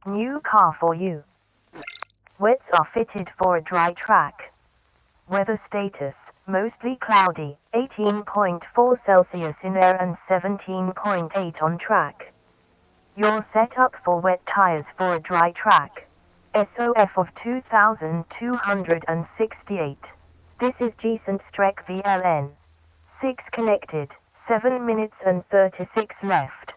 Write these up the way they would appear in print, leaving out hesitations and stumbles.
New car for you. Wets are fitted for a dry track. Weather status, mostly cloudy, 18.4 Celsius in air and 17.8 on track. You're set up for wet tires for a dry track. SOF of 2268. This is Decent Strek VLN. 6 connected, 7 minutes and 36 left.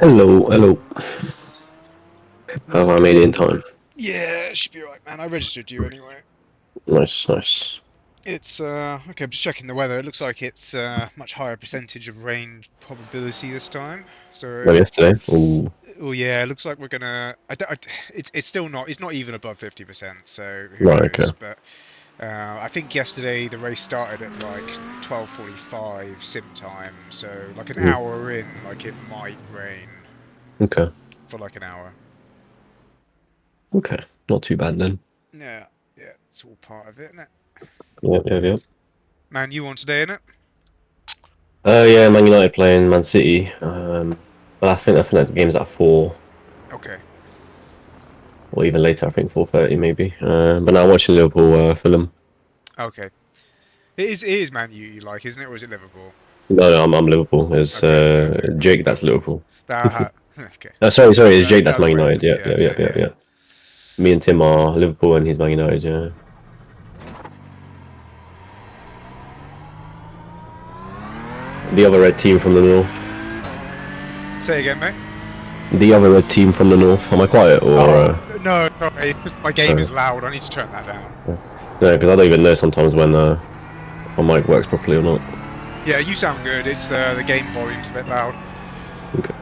Hello, hello. Have I made it in time? Yeah, it should be alright, man. I registered you anyway. Nice, nice. It's, okay, I'm just checking the weather. It looks like it's much higher percentage of rain probability this time. So, Well, yesterday? Ooh. oh yeah, it looks like we're gonna. It's still not. It's not even above 50%. So who Right, knows? okay. But I think yesterday the race started at like 12:45 sim time. So like an hour in, like it might rain. Okay. For like an hour. Okay, not too bad then. Yeah, it's all part of it, isn't it? Yep. Man, you on today, innit? Yeah, Man United playing Man City. But I think that the game's at 4. Okay. Or even later, I think 4:30 maybe. But now I'm watching Liverpool Fulham. Okay. It is Man you like, isn't it, or is it Liverpool? No, I'm Liverpool. It's Okay. Jake that's Liverpool. Okay. Sorry, it's Jake The that's other Man way. United. Yeah, Yeah. Me and Tim are Liverpool and he's Man United, yeah. The other red team from the north. Say again, mate. The other red team from the north. Am I quiet or? Oh, no, sorry. My game is loud. I need to turn that down. No, because I don't even know sometimes when my mic works properly or not. Yeah, you sound good. It's the game volume's a bit loud. Okay.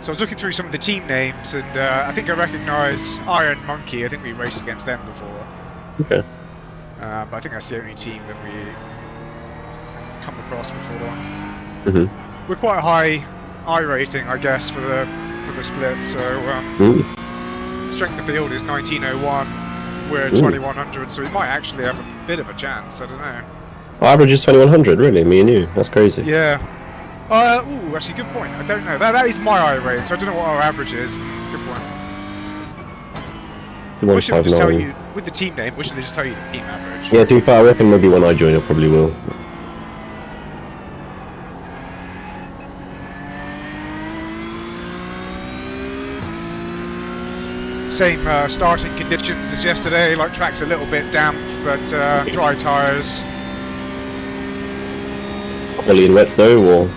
So I was looking through some of the team names, and I think I recognise Iron Monkey. I think we raced against them before. Okay. But I think that's the only team that we come across before. We're quite high I rating, I guess, for the split. So strength of field is 1901. We're 2100, so we might actually have a bit of a chance. I don't know. Our average is 2100, really. Me and you. That's crazy. Yeah. Ooh, actually, good point. I don't know. That is my I rating, so I don't know what our average is. Good point. We should just tell you with the team name. We should just tell you the team average. Yeah, to be fair, I reckon maybe when I join, I probably will. Same starting conditions as yesterday. Like track's a little bit damp, but dry tyres. Quali and wets though, or?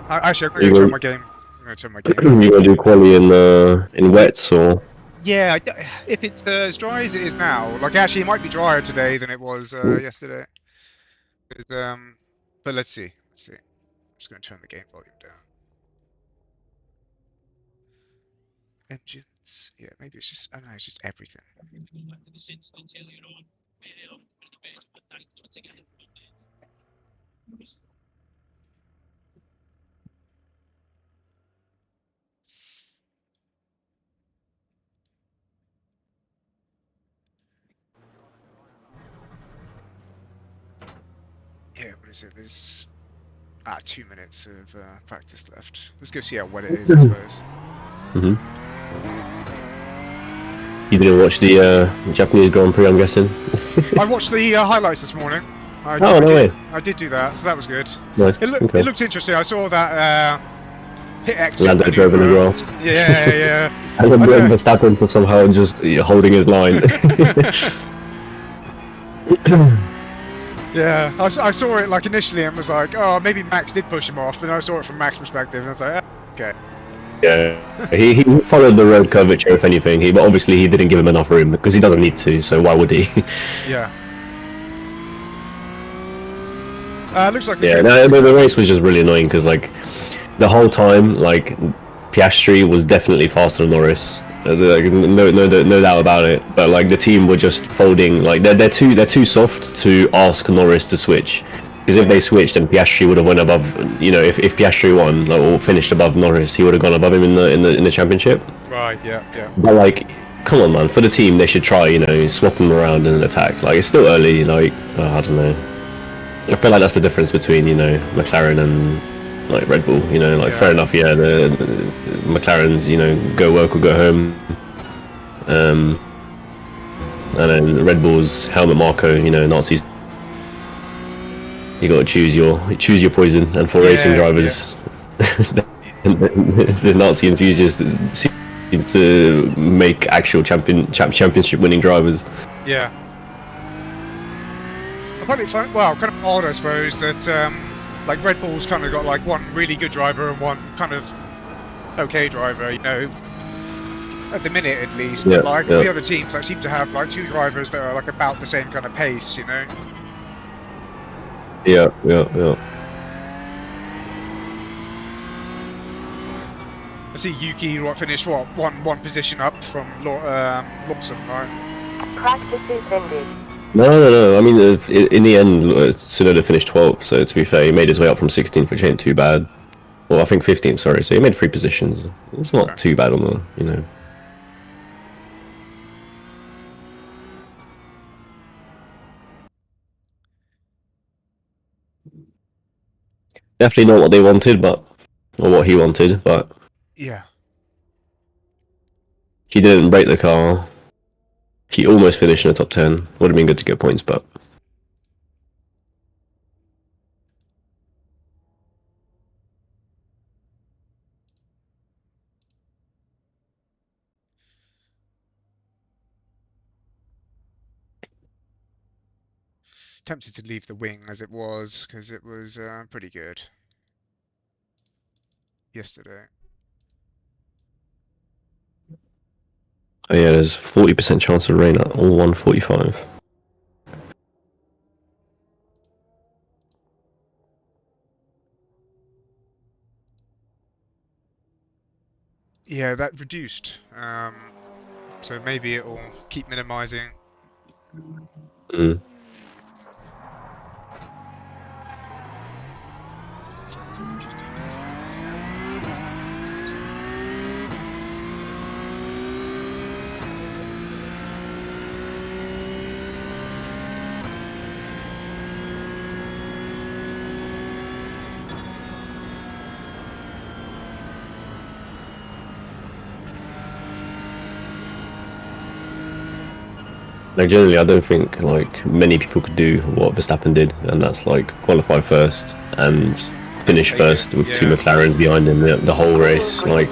Actually, I'm going to turn my game. You gonna do quali in wets or? Yeah, if it's as dry as it is now, like actually it might be drier today than it was yesterday. But let's see. I'm just going to turn the game volume down. Engines. Yeah, maybe it's just, I don't know, it's just everything. Yeah, what is it? There's 2 minutes of practice left. Let's go see how wet it is, I suppose. You didn't watch the Japanese Grand Prix, I'm guessing? I watched the highlights this morning. No way. I did do that, so that was good. Nice. It looked interesting. I saw that pit exit. Lando drove in the grass. Yeah. And then Verstappen for somehow just holding his line. Yeah, I saw it like initially and was like, oh, maybe Max did push him off. But then I saw it from Max's perspective and I was like, okay. Yeah, he followed the road curvature, if anything. But obviously he didn't give him enough room because he doesn't need to. So why would he? Yeah. Looks like the race was just really annoying because like the whole time like Piastri was definitely faster than Norris. Like, no doubt about it. But like the team were just folding. Like they're too soft to ask Norris to switch. Because if they switched, then Piastri would have won above. You know, if Piastri won or finished above Norris, he would have gone above him in the championship. Right. Yeah. But like, come on, man. For the team, they should try. You know, swap them around and attack. Like it's still early. Like I don't know. I feel like that's the difference between McLaren and like Red Bull. Fair enough. Yeah, the McLarens go work or go home. And then Red Bull's Helmut Marko. Nazis. You got to choose your poison, and for racing drivers, the Nazi enthusiasts seem to make actual championship winning drivers. Yeah. I find it fun, well, kind of odd, I suppose, that like Red Bull's kind of got like one really good driver and one kind of okay driver, at the minute at least. Yeah, but the other teams like seem to have like two drivers that are like about the same kind of pace, Yeah. I see Yuki finished one position up from Lawson, right? Practice is ended. No. I mean, in the end, Tsunoda finished 12th. So to be fair, he made his way up from 16th, which ain't too bad. Well, I think 15th. Sorry. So he made 3 positions. It's not too bad on the Definitely not what they wanted, or what he wanted, but yeah, he didn't break the car. He almost finished in the top 10. Would have been good to get points, but tempted to leave the wing as it was because it was pretty good yesterday. oh yeah, there's 40% chance of rain at all 145. Yeah, that reduced. So maybe it will keep minimizing. Mm. Like generally, I don't think like many people could do what Verstappen did, and that's like qualify first and finish Take first it, with two yeah. McLarens behind him the whole race. Like,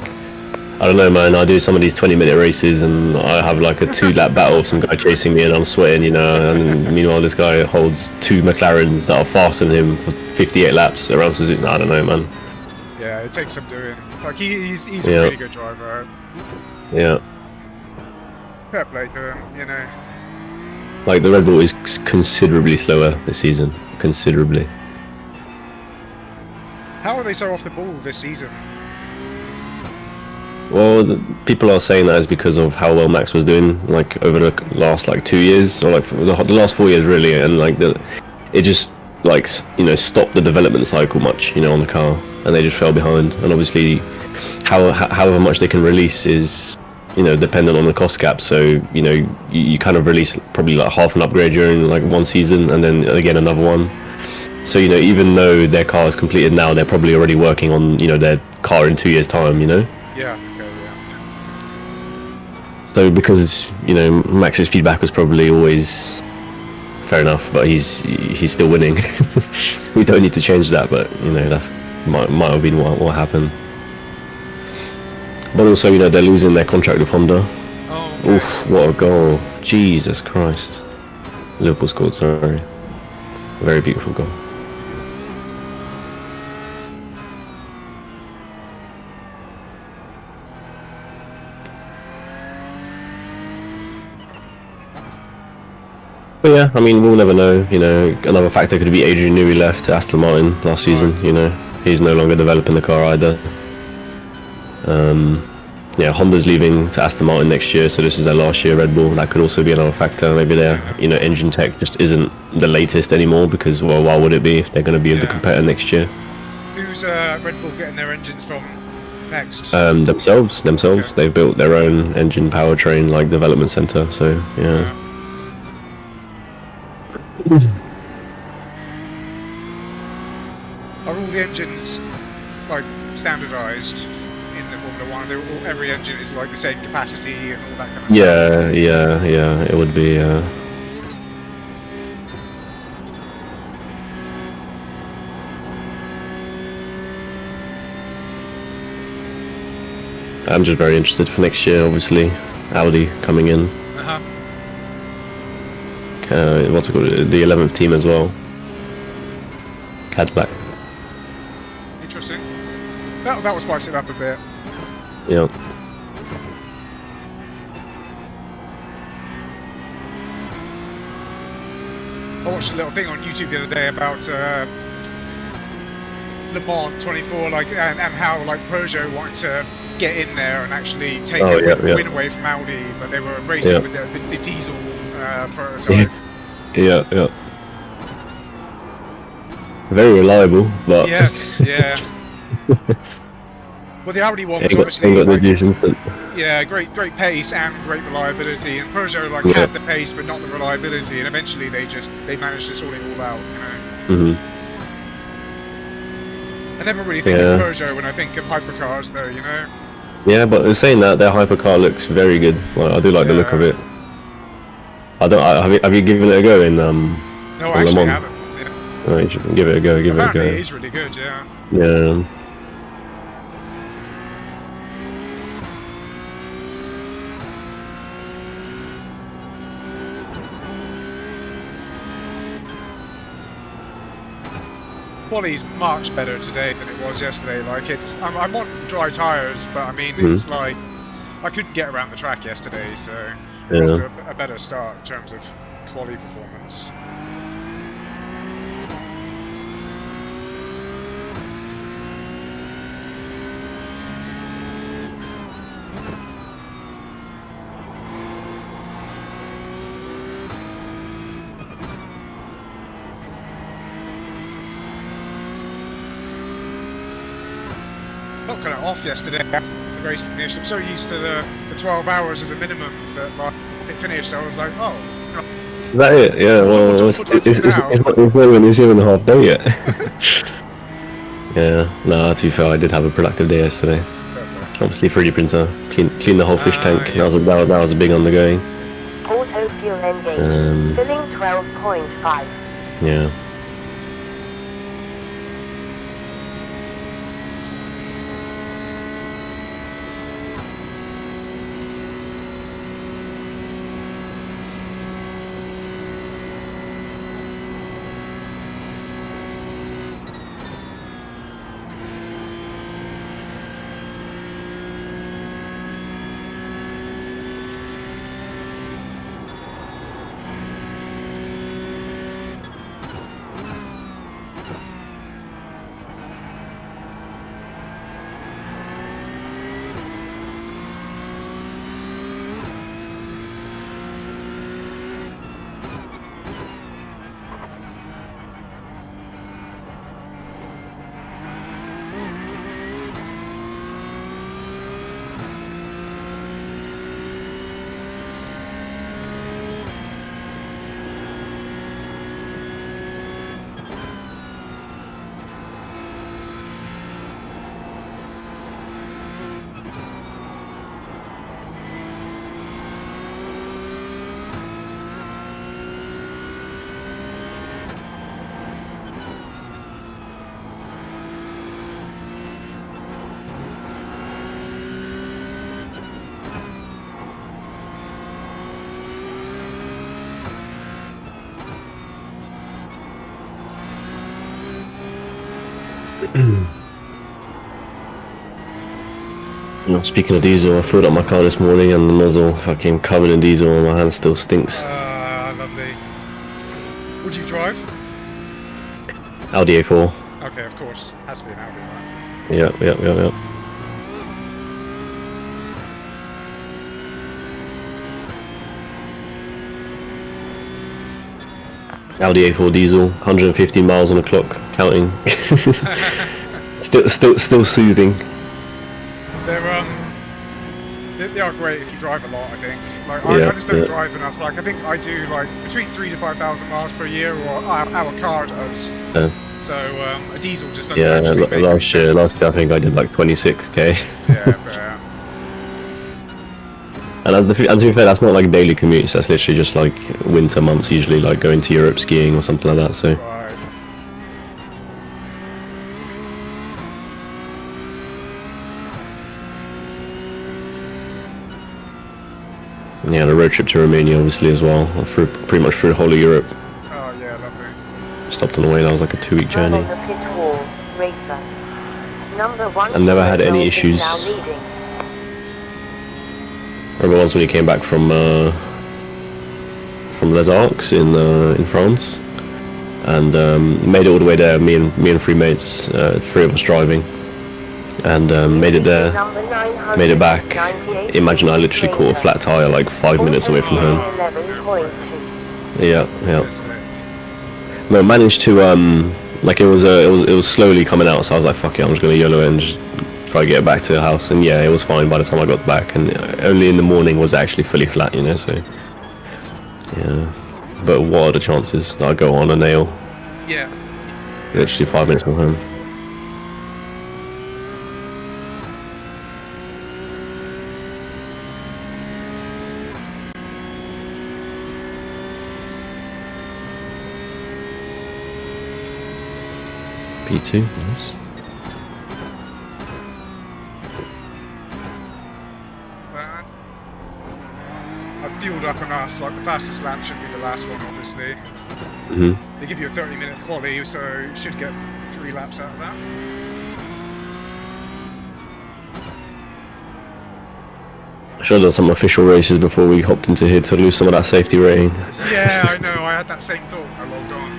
I don't know, man. I do some of these 20-minute races, and I have like a 2-lap battle with some guy chasing me, and I'm sweating, you know. And meanwhile, this guy holds two McLarens that are faster than him for 58 laps around Suzuka. I don't know, man. Yeah, it takes some doing. Like he's Yeah. a really good driver. Yeah. Fair play to him, you know. Like the Red Bull is considerably slower this season. Considerably. How are they so off the ball this season? Well, people are saying that is because of how well Max was doing, like over the last like 2 years, or like the last 4 years really, and like it just like stopped the development cycle much, on the car, and they just fell behind. And obviously, however much they can release is dependent on the cost cap. So you kind of release probably like half an upgrade during like one season, and then again another one. So even though their car is completed now, they're probably already working on their car in 2 years' time. Yeah. Okay. Yeah. So because Max's feedback was probably always fair enough, but he's still winning. We don't need to change that, but that's might have been what happened. But also they're losing their contract with Honda. Oh. Okay. Oof! What a goal! Jesus Christ! Liverpool scored. Sorry. Very beautiful goal. But yeah, I mean, we'll never know. Another factor could be Adrian Newey left to Aston Martin last season. He's no longer developing the car either. Yeah, Honda's leaving to Aston Martin next year, so this is their last year Red Bull. That could also be another factor. Maybe their engine tech just isn't the latest anymore, because well, why would it be if they're going to be able to compare next year? Who's Red Bull getting their engines from next? Themselves. Okay. They've built their own engine powertrain like development center. So yeah. Are all the engines like standardized in the Formula One? Every engine is like the same capacity and all that kind of stuff. Yeah. It would be. I'm just very interested for next year. Obviously, Audi coming in. What's it called? The 11th team as well. Cadillac. Interesting. That will spice it up a bit. Yeah. I watched a little thing on YouTube the other day about Le Mans 24, and how Peugeot wanted to get in there and actually take win away from Audi, but they were racing with the diesel prototype. Yeah. Very reliable, but yes, yeah. Well, the Audi one was obviously great pace and great reliability, and Peugeot had the pace but not the reliability, and eventually they managed to sort it all out. I never really think of Peugeot when I think of hypercars, though. Yeah, but saying that, their hypercar looks very good. I do like the look of it. Have you given it a go in No, I actually haven't. Yeah. Right, give it a go. Apparently it is really good. Yeah. Yeah. Quality's much better today than it was yesterday. I'm on dry tyres, but I mean, it's like I couldn't get around the track yesterday, so it was a better start in terms of quality performance. not got it off yesterday after the race finished. I'm so used to the 12 hours as a minimum that like, it finished. I was like, oh. Is that it? Yeah, well, it's even a half day yet. Yeah, no, to be fair, I did have a productive day yesterday. Obviously, 3D printer, clean the whole fish tank. Yeah. That was a big undergoing. Auto fuel engaged. Filling 12.5. Yeah. Speaking of diesel, I filled up my car this morning and the nozzle fucking covered in diesel and my hand still stinks. Lovely. Would you drive? Audi A4. Okay, of course. Has to be an Audi, right? Yeah. Audi A4 diesel, 115 miles on the clock, counting. still soothing. They are great if you drive a lot, I think. Like, I just don't drive enough. Like, I think I do like between 3,000 to 5,000 miles per year, or our car does. So a diesel just doesn't actually make last year I think I did like 26k. Yeah, fair. And to be fair, that's not like daily commutes. That's literally just like winter months, usually like going to Europe skiing or something like that. So. Right. Yeah, the road trip to Romania obviously as well, pretty much through the whole of Europe. Oh yeah, lovely. Stopped on the way, that was like a 2-week journey. I never had any issues. Remember once when he came back from Les Arcs in France, and made it all the way there. Me and 3 mates, 3 of us driving, and made it there, made it back. Imagine I literally caught a flat tire like 5 minutes away from home. Yeah. No, managed to like it was slowly coming out, so I was like, fuck it, I'm just gonna YOLO it and just try to get it back to the house. And yeah, it was fine by the time I got back, and only in the morning was it actually fully flat, you know. So yeah, but what are the chances that I go on a nail? Yeah. Literally 5 minutes from home. P2, nice. I've fueled up enough, like the fastest lap should be the last one, obviously. They give you a 30-minute quali, so you should get 3 laps out of that. I should have done some official races before we hopped into here to lose some of that safety rating. Yeah, I know, I had that same thought when I logged on.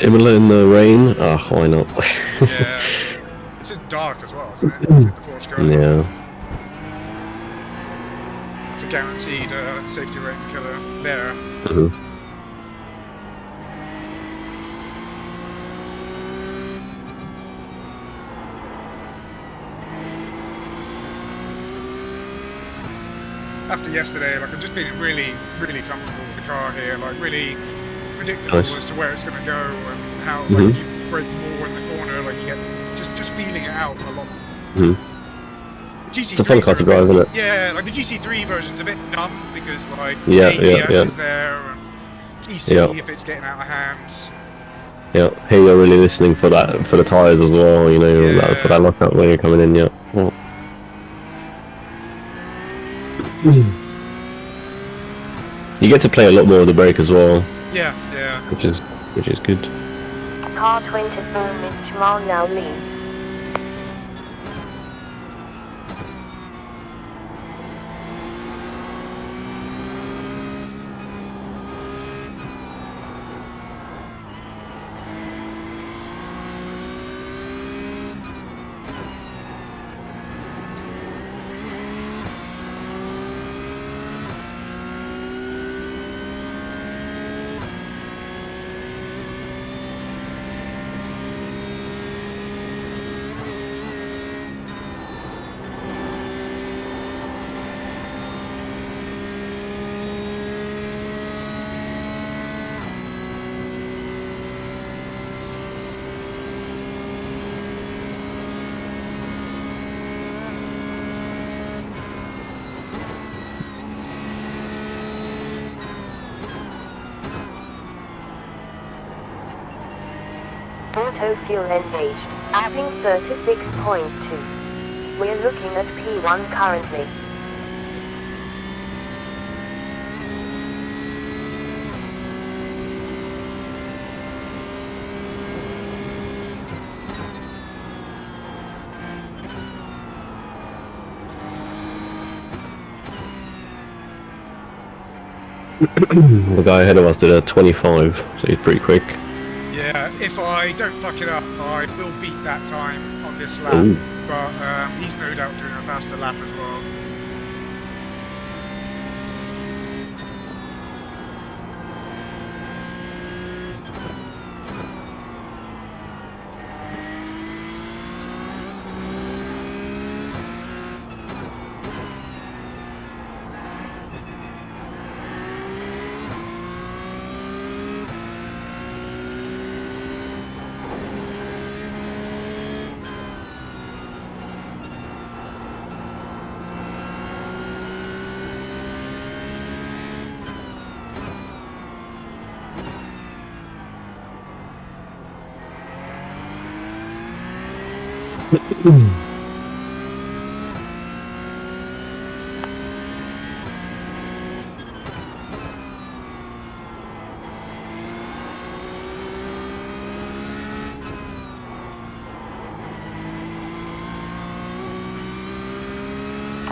Imola in the rain? Ah, why not? Yeah. It's in dark as well, isn't it? With the Porsche car. Yeah. It's a guaranteed safety rating killer there. after yesterday, like I'm just feeling really, really comfortable with the car here. Like really predictable Nice. as to where it's going to go and how Mhm. like you break more in the corner. Like you get just feeling it out a lot. Mhm. The GC3s It's a fun car to are drive, isn't it? Yeah, like the GC3 version's a bit numb because like Yeah, ABS yeah. is there and TC Yeah. if it's getting out of hand. Yeah, here you're really listening for that, for the tyres as well, you know, Yeah. for that lockout when you're coming in, yeah. Well. You get to play a lot more of the brake as well, Yeah. which is good. Car 24 Mitch Mal now leads. Auto fuel engaged, adding 36.2. We're looking at P1 currently. The guy ahead of us did a 25, so he's pretty quick. Yeah, if I don't fuck it up, I will beat that time on this lap. Ooh. But he's no doubt doing a faster lap as well.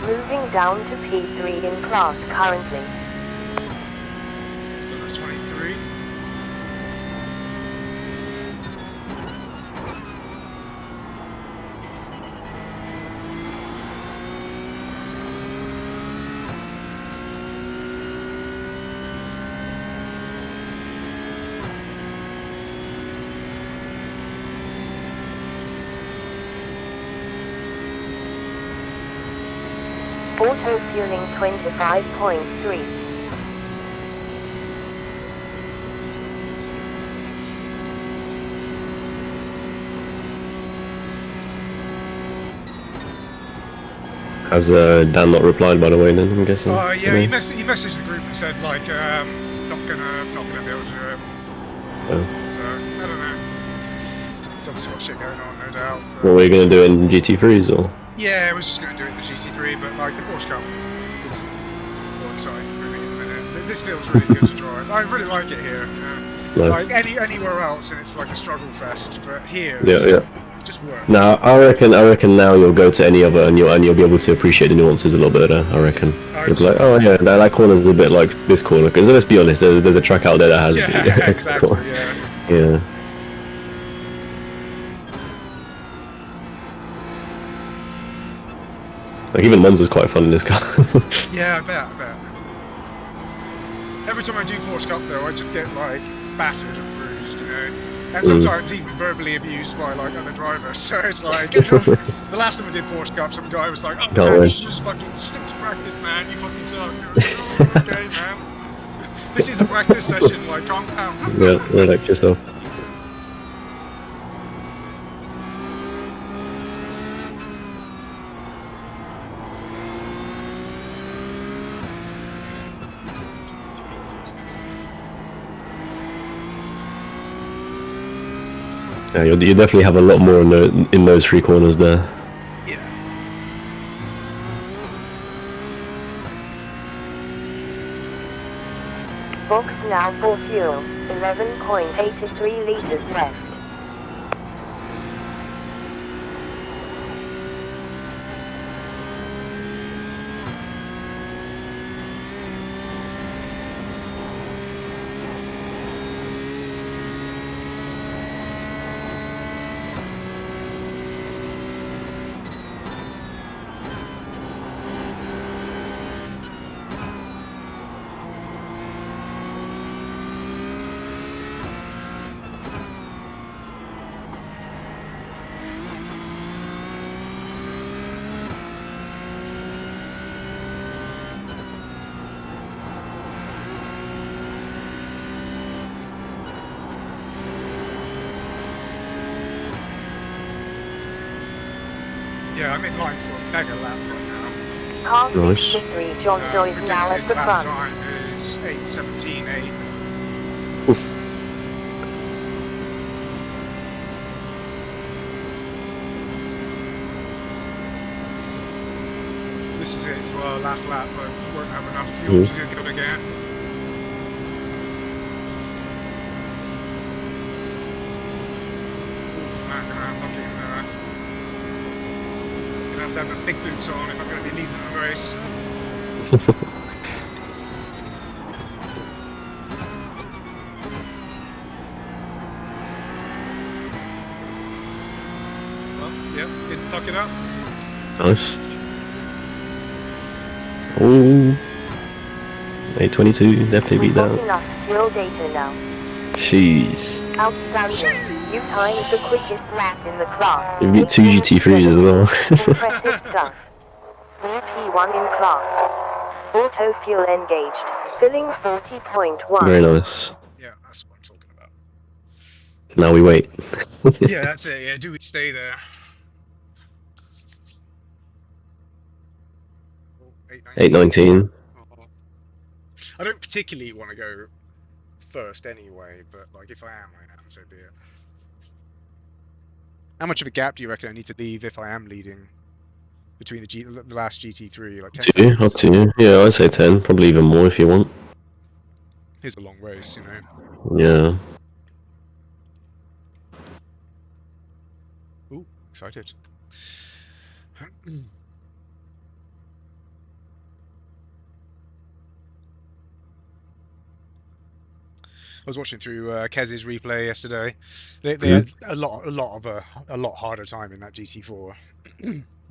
Moving down to P3 in class currently. Still at 23. Auto fueling 25.3. Has Dan not replied, by the way, then, I'm guessing? Yeah, today? he messaged the group and said like, not gonna be able to do it. Oh. So I don't know. It's obviously got shit going on, no doubt. But What were you going to do in GT3s, or? yeah, I was just gonna do it in the GC3, but like the Porsche Cup is more exciting for me in a minute. This feels really good to drive. I really like it here. You know? Nice. Like anywhere else, and it's like a struggle fest. But here, Yeah, it's yeah. just works. Now, I reckon now you'll go to any other and you'll be able to appreciate the nuances a little better. I reckon. You'll be like, oh yeah, that corner's a bit like this corner. Because let's be honest, there's a track out there that has. Yeah, exactly. Yeah. Yeah. Like even Monza's quite fun in this car. Yeah, I bet. Every time I do Porsche Cup though, I just get like battered and bruised, you know. And sometimes even verbally abused by like other drivers. So it's like the last time I did Porsche Cup, some guy was like, "Oh Can't man, win. you should just fucking stick to practice, man. You fucking suck." And I was like, "Oh, okay, man. This is a practice session. Like, calm down." Yeah, relax yourself. Yeah, you definitely have a lot more in those 3 corners there. Yeah. Box now for fuel. 11.83 liters left. Yeah, I'm in line for a mega lap right now. Car Nice. 63 John Joy is now at Predicted the lap front. time is 8:17.8. Oof. This is it as well. Last lap, but won't have enough fuel to do good again. I'm looking. Gonna have to have my big boots on if I'm going to be leading the race. Well, yep, didn't fuck it up. Nice. Oh, 8:22, definitely beat We've got that. enough fuel data now. Jeez. Outstanding. You timed the quickest lap in the class. You beat 2 GT3s as well. Impressive stuff. VP1 in class. Auto fuel engaged. Filling 40.1. Very nice. Yeah, that's what I'm talking about. Now we wait. Yeah, that's it. Yeah, do we stay there? Oh, 8:19. Oh. I don't particularly want to go first anyway, but like if I am, so be it. How much of a gap do you reckon I need to leave if I am leading between the last GT3? Like 10 Up to you, seconds? up to you. Yeah, I'd say 10, probably even more if you want. It's a long race, you know. Yeah. Ooh, excited. I was watching through Kez's replay yesterday. They had a lot harder time in that GT4.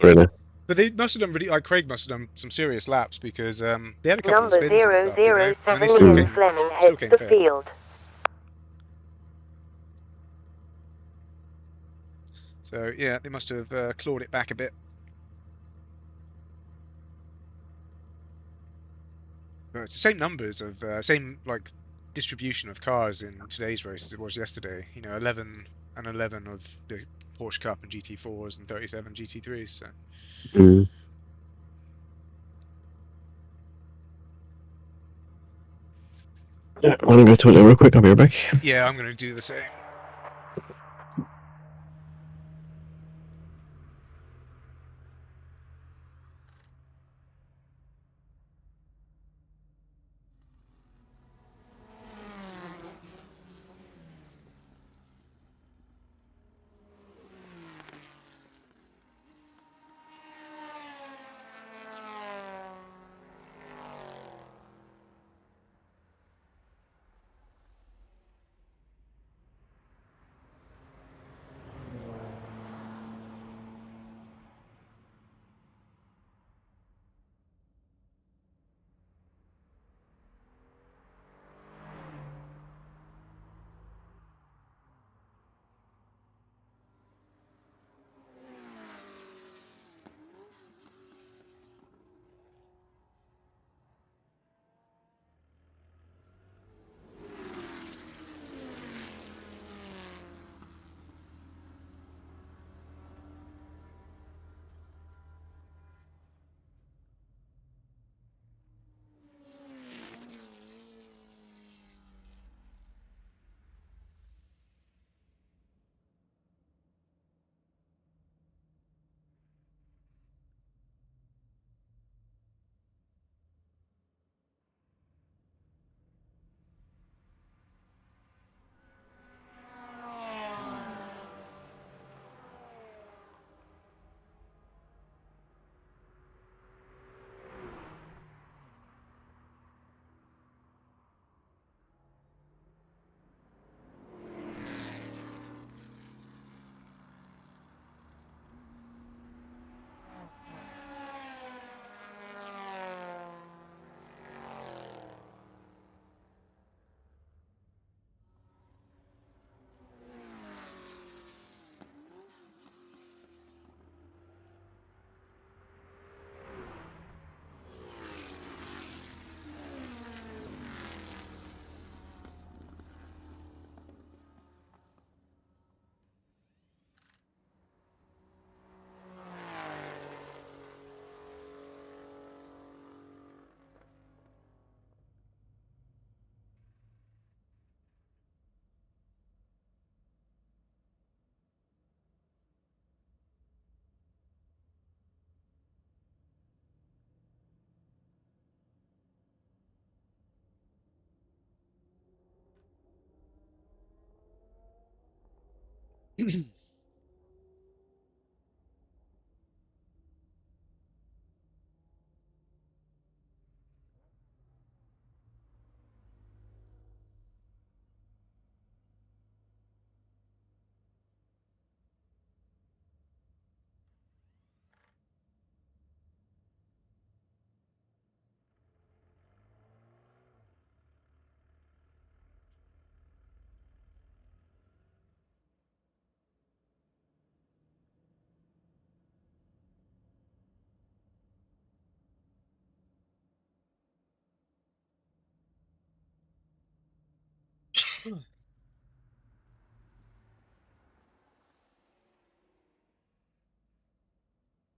Really? But they must have done really, like Craig must have done some serious laps because they had a couple of Number spins and stuff, you know, 007 and they still Ian Fleming heads came the fair. field. So yeah, they must have clawed it back a bit. No, it's the same numbers of same like distribution of cars in today's race as it was yesterday. You know, 11 and 11 of the Porsche Cup and GT4s and 37 GT3s. So. Mm. Yeah, I want to go to toilet real quick. I'll be right back. Yeah, I'm going to do the same.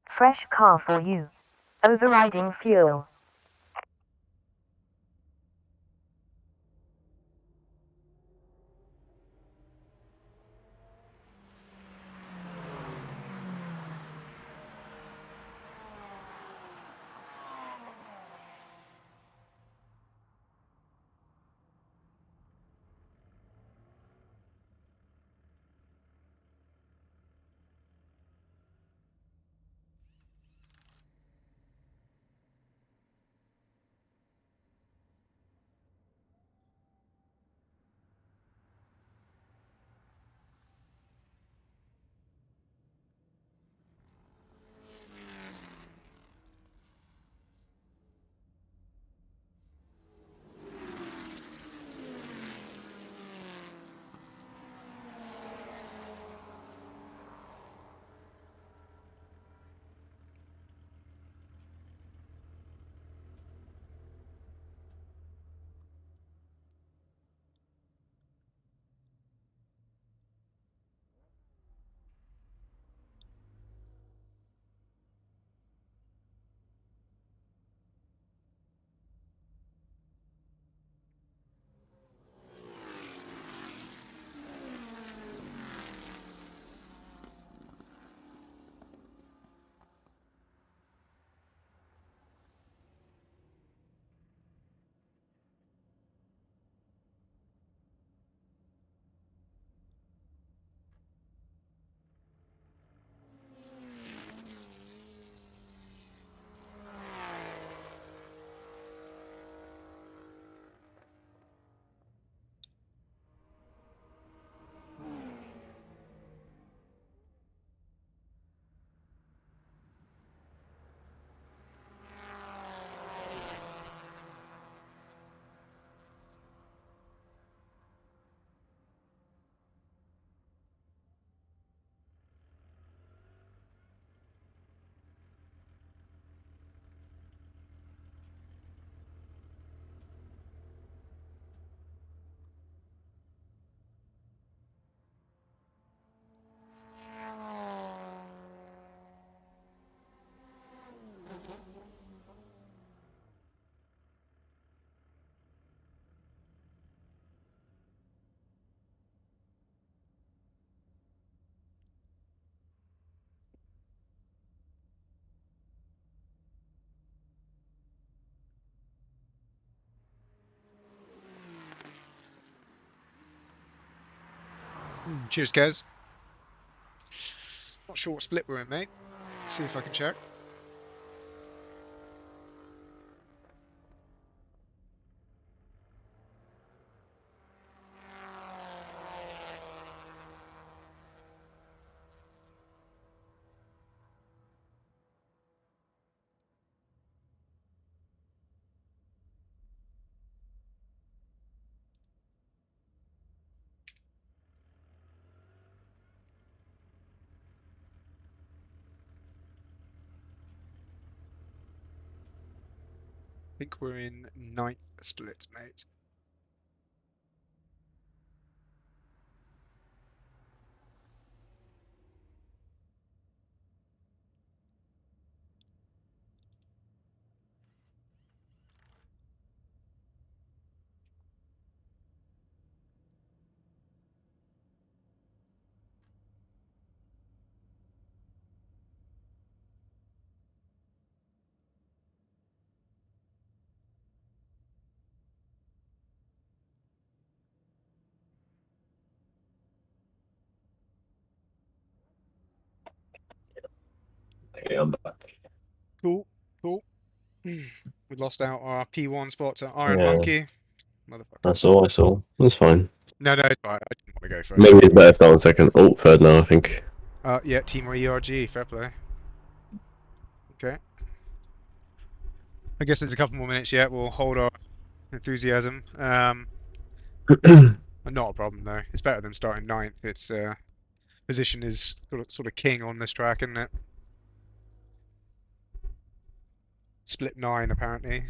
Fresh car for you. Overriding fuel. Cheers, Kez. Not sure what split we're in, mate. See if I can check. I think we're in 9th split, mate. Okay, I'm back. Cool. We lost out our P1 spot to Iron Yeah. Monkey. Motherfucker. I saw. That's fine. No, it's fine. I didn't want to go first. Maybe it's better start on second. Oh, third now, I think. Yeah, Team ERG, fair play. Okay. I guess there's a couple more minutes yet. We'll hold our enthusiasm. Not a problem though. It's better than starting ninth. Its position is sort of king on this track, isn't it? Split 9 apparently.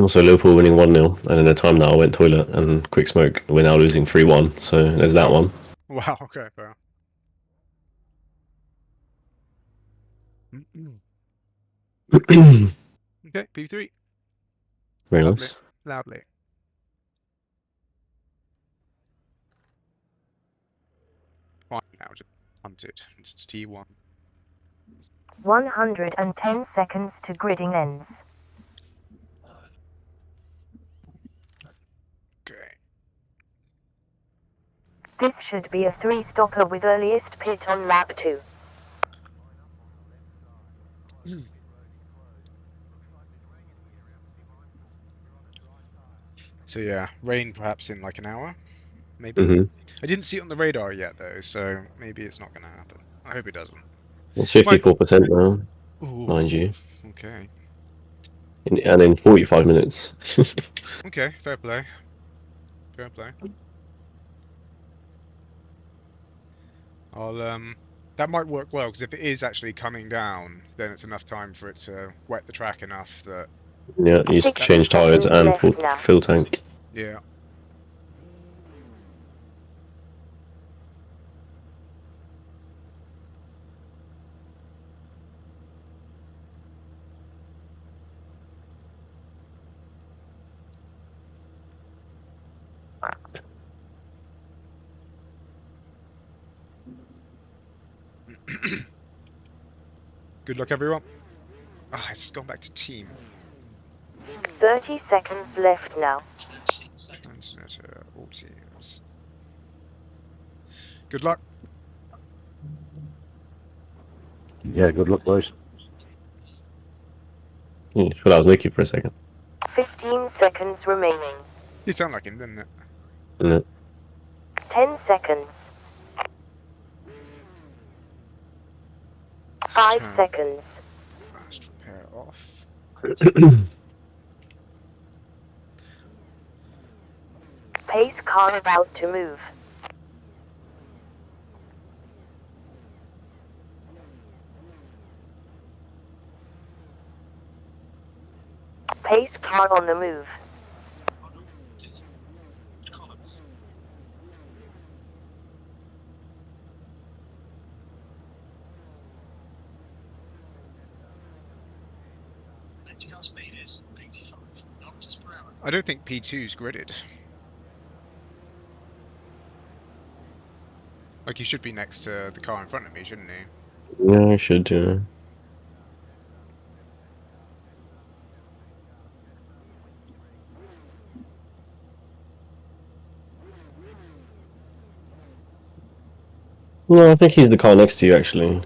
Also, Liverpool winning 1-0, and in a time now I went toilet and quick smoke. We're now losing 3-1, so there's that one. Wow, okay, fair. Okay, P3. Very Lovely. nice. Loudly. Fine, now just hunt it. It's T1. 110 seconds to gridding ends. Okay. This should be a 3-stopper with earliest pit on lap 2. So yeah, rain perhaps in like an hour, maybe. I didn't see it on the radar yet though, so maybe it's not going to happen. I hope it doesn't. It's 54% now, Ooh, mind you. Okay. And in 45 minutes. Okay, fair play. Fair play. I'll that might work well because if it is actually coming down, then it's enough time for it to wet the track enough that. Yeah, you used to change tyres and fill tank. Yeah. Good luck, everyone. It's gone back to team. 30 seconds left now. Transmitter, all teams. Good luck. Yeah, good luck, boys. Yeah, well, that was Nicky for a second. 15 seconds remaining. You sound like him, didn't it? Yeah. 10 seconds. 5 seconds. Fast repair off. Pace car about to move. Pace car on the move. I don't think P2's gridded. Like, he should be next to the car in front of me, shouldn't he? Yeah, I should do. No, I think he's the car next to you, actually.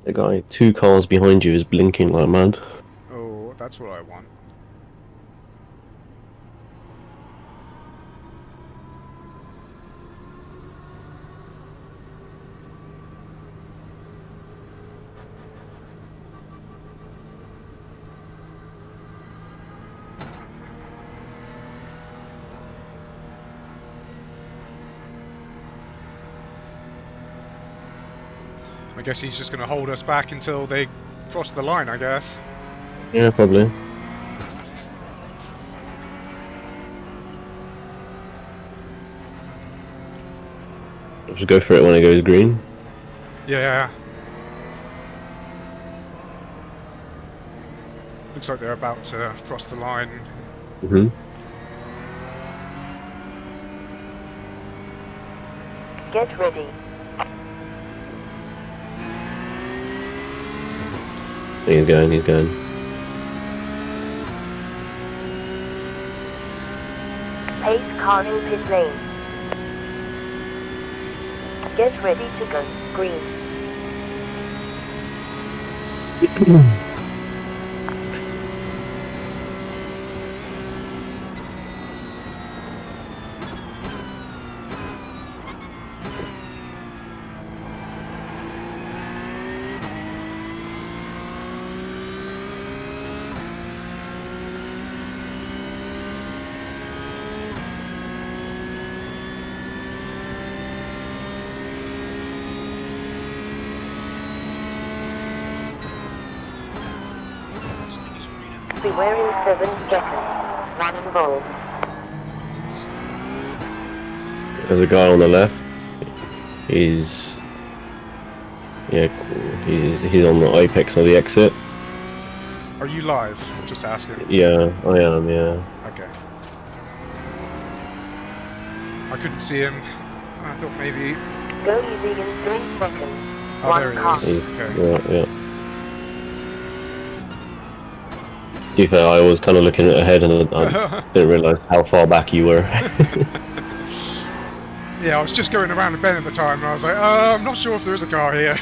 The guy 2 cars behind you is blinking like mad. Oh, that's what I want. I guess he's just going to hold us back until they cross the line, I guess. Yeah, probably. Just go for it when it goes green. Yeah. Looks like they're about to cross the line. Get ready. He's going. Pace car in pit lane. Get ready to go. Green. Beware in 7 seconds. 1 involved. There's a guy on the left. He's on the apex of the exit. Are you live? Just asking. Yeah, I am. Yeah. Okay. I couldn't see him. I thought maybe. Go easy in 3 seconds. Oh, 1 there he car. is. Okay. Yeah. To be fair, I was kind of looking ahead and I didn't realise how far back you were. Yeah, I was just going around the bend at the time and I was like, I'm not sure if there is a car here.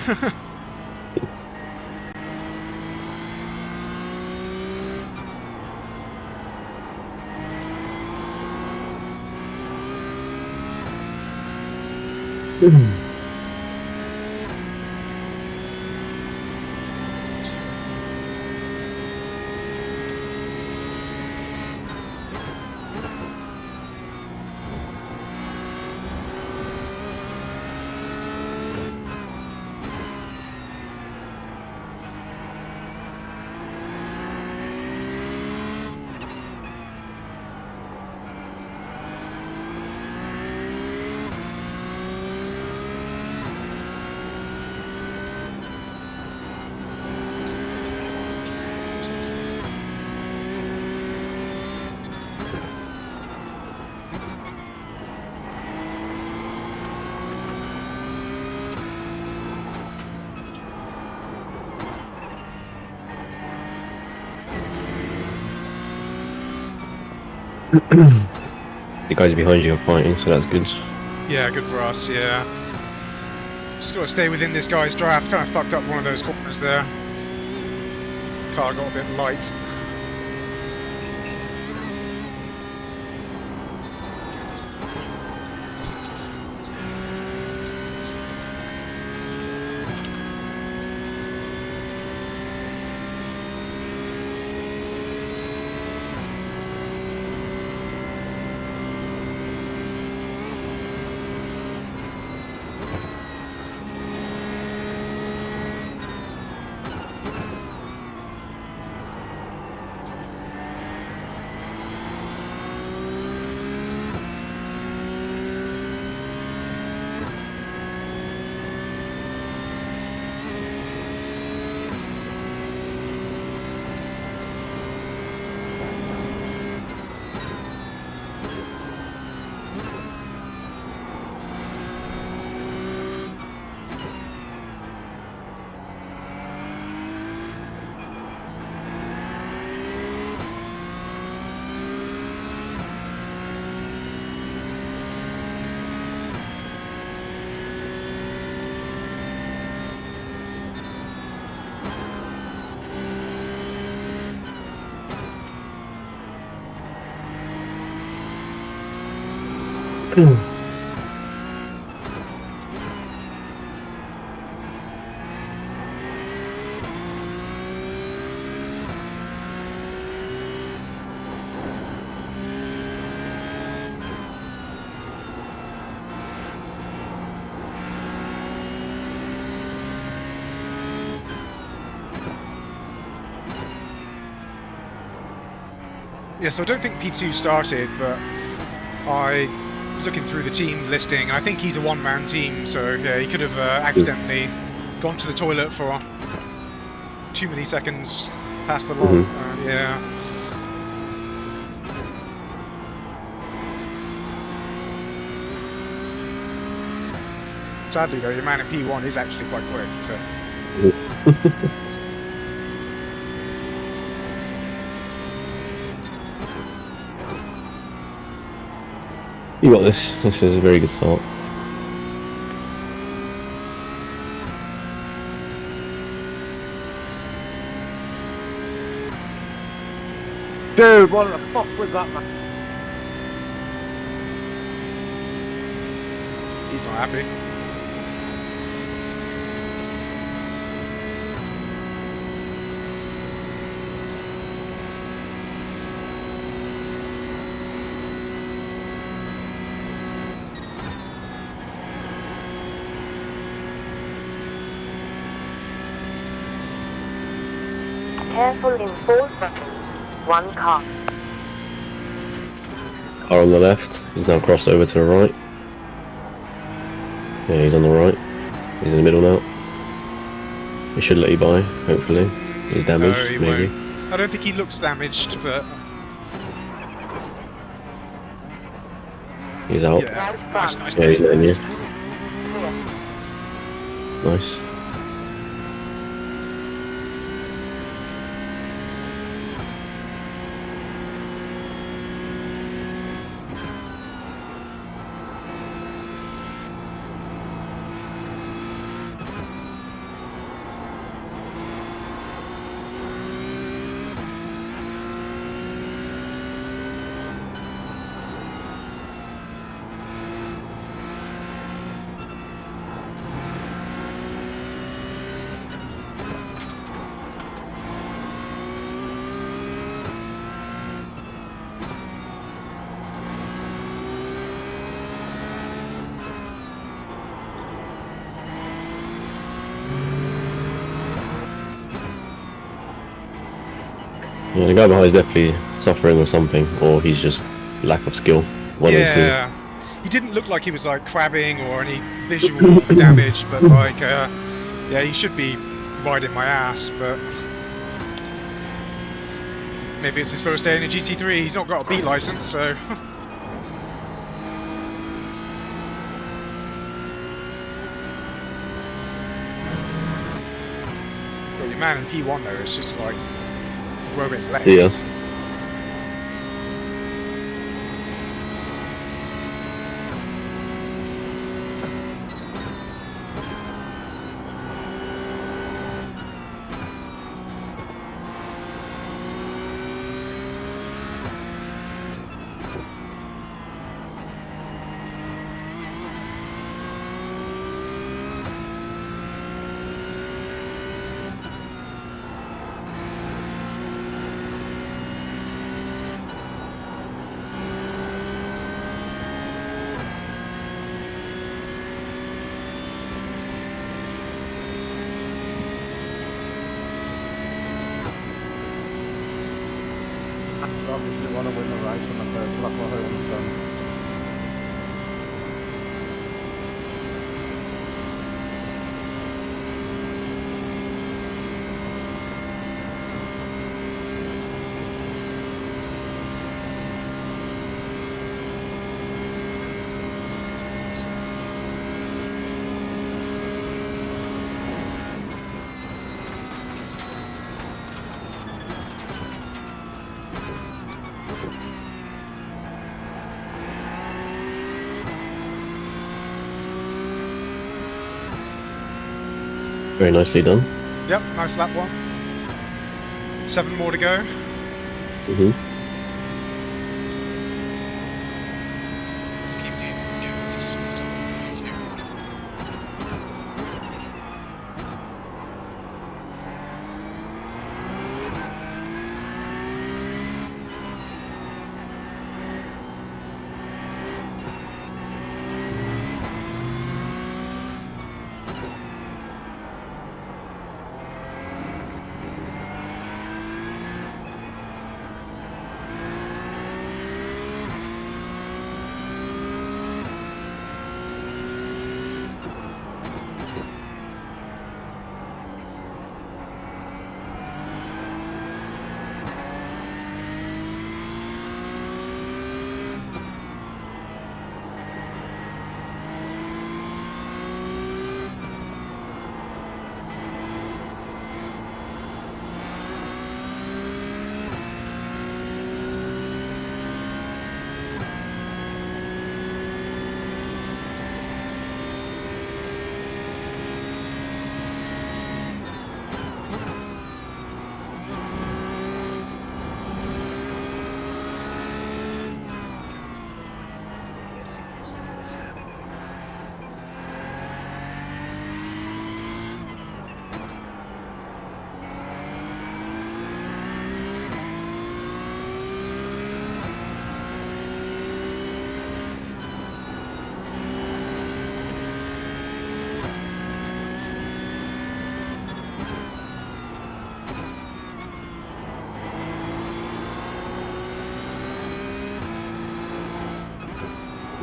The guys behind you are fighting, so that's good. Yeah, good for us, yeah. Just got to stay within this guy's draft. Kind of fucked up one of those corners there. Car got a bit light. Yeah, so I don't think P2 started, but I was looking through the team listing, and I think he's a one-man team, so yeah, he could have accidentally gone to the toilet for too many seconds past the lock. Yeah. Sadly though, your man in P1 is actually quite quick, so... You got this. This is a very good start. Dude, what the fuck was that, man? He's not happy. Careful in 4 seconds. 1 car. Car on the left. He's now crossed over to the right. Yeah, he's on the right. He's in the middle now. He should let you by, hopefully. He's damaged, No, he maybe. won't. I don't think he looks damaged, but... He's out. Yeah, Nice nice. Yeah, he's letting you. Clear. Nice. Yeah, the guy behind is definitely suffering with something, or he's just lack of skill. One of the two. Yeah, he didn't look like he was like crabbing or any visual damage, but like, yeah, he should be riding my ass, but maybe it's his first day in a GT3. He's not got a B license, so. But your man in P1 though is just like rowing left. Yeah. Obviously want to win the race on the first lap of home, so... Very nicely done. Yep, nice lap one. 7 more to go. Mhm. Keep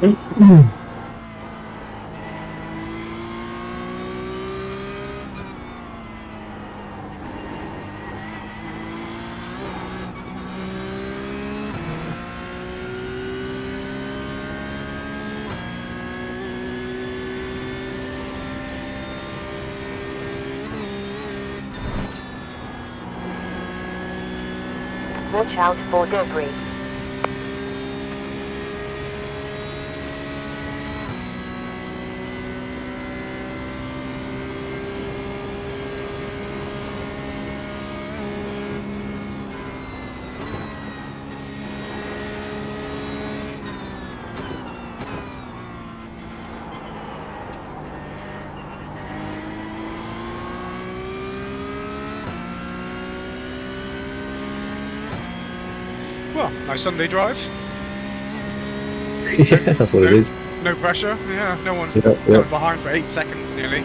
Watch out for debris. Well, nice Sunday drive. Yeah, that's what it is. No pressure. Yeah, no one's Yeah, coming behind for 8 seconds nearly.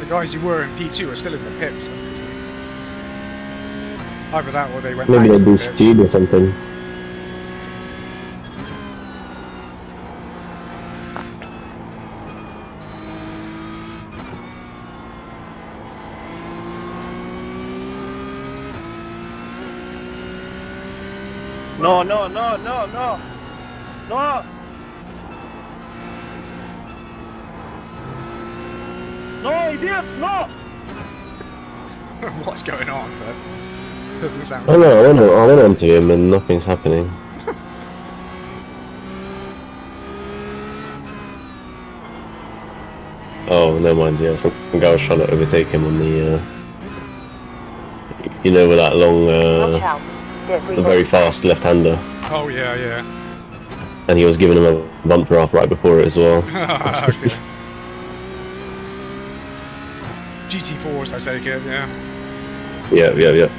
Guys who were in P2 are still in the pits. Either that or they went Maybe back they to the pits. boosted or something. No, no, no, no, no. No. No, idiot, no. What's going on? But doesn't sound. Oh no, I went onto him and nothing's happening. Oh, never mind, yeah, some guy was trying to overtake him on the, you know, with that long, Watch out. Debris. the very fast left-hander. Oh yeah, yeah. And he was giving him a bumper off right before it as well. Okay. GT4s, I take it, yeah. Yeah.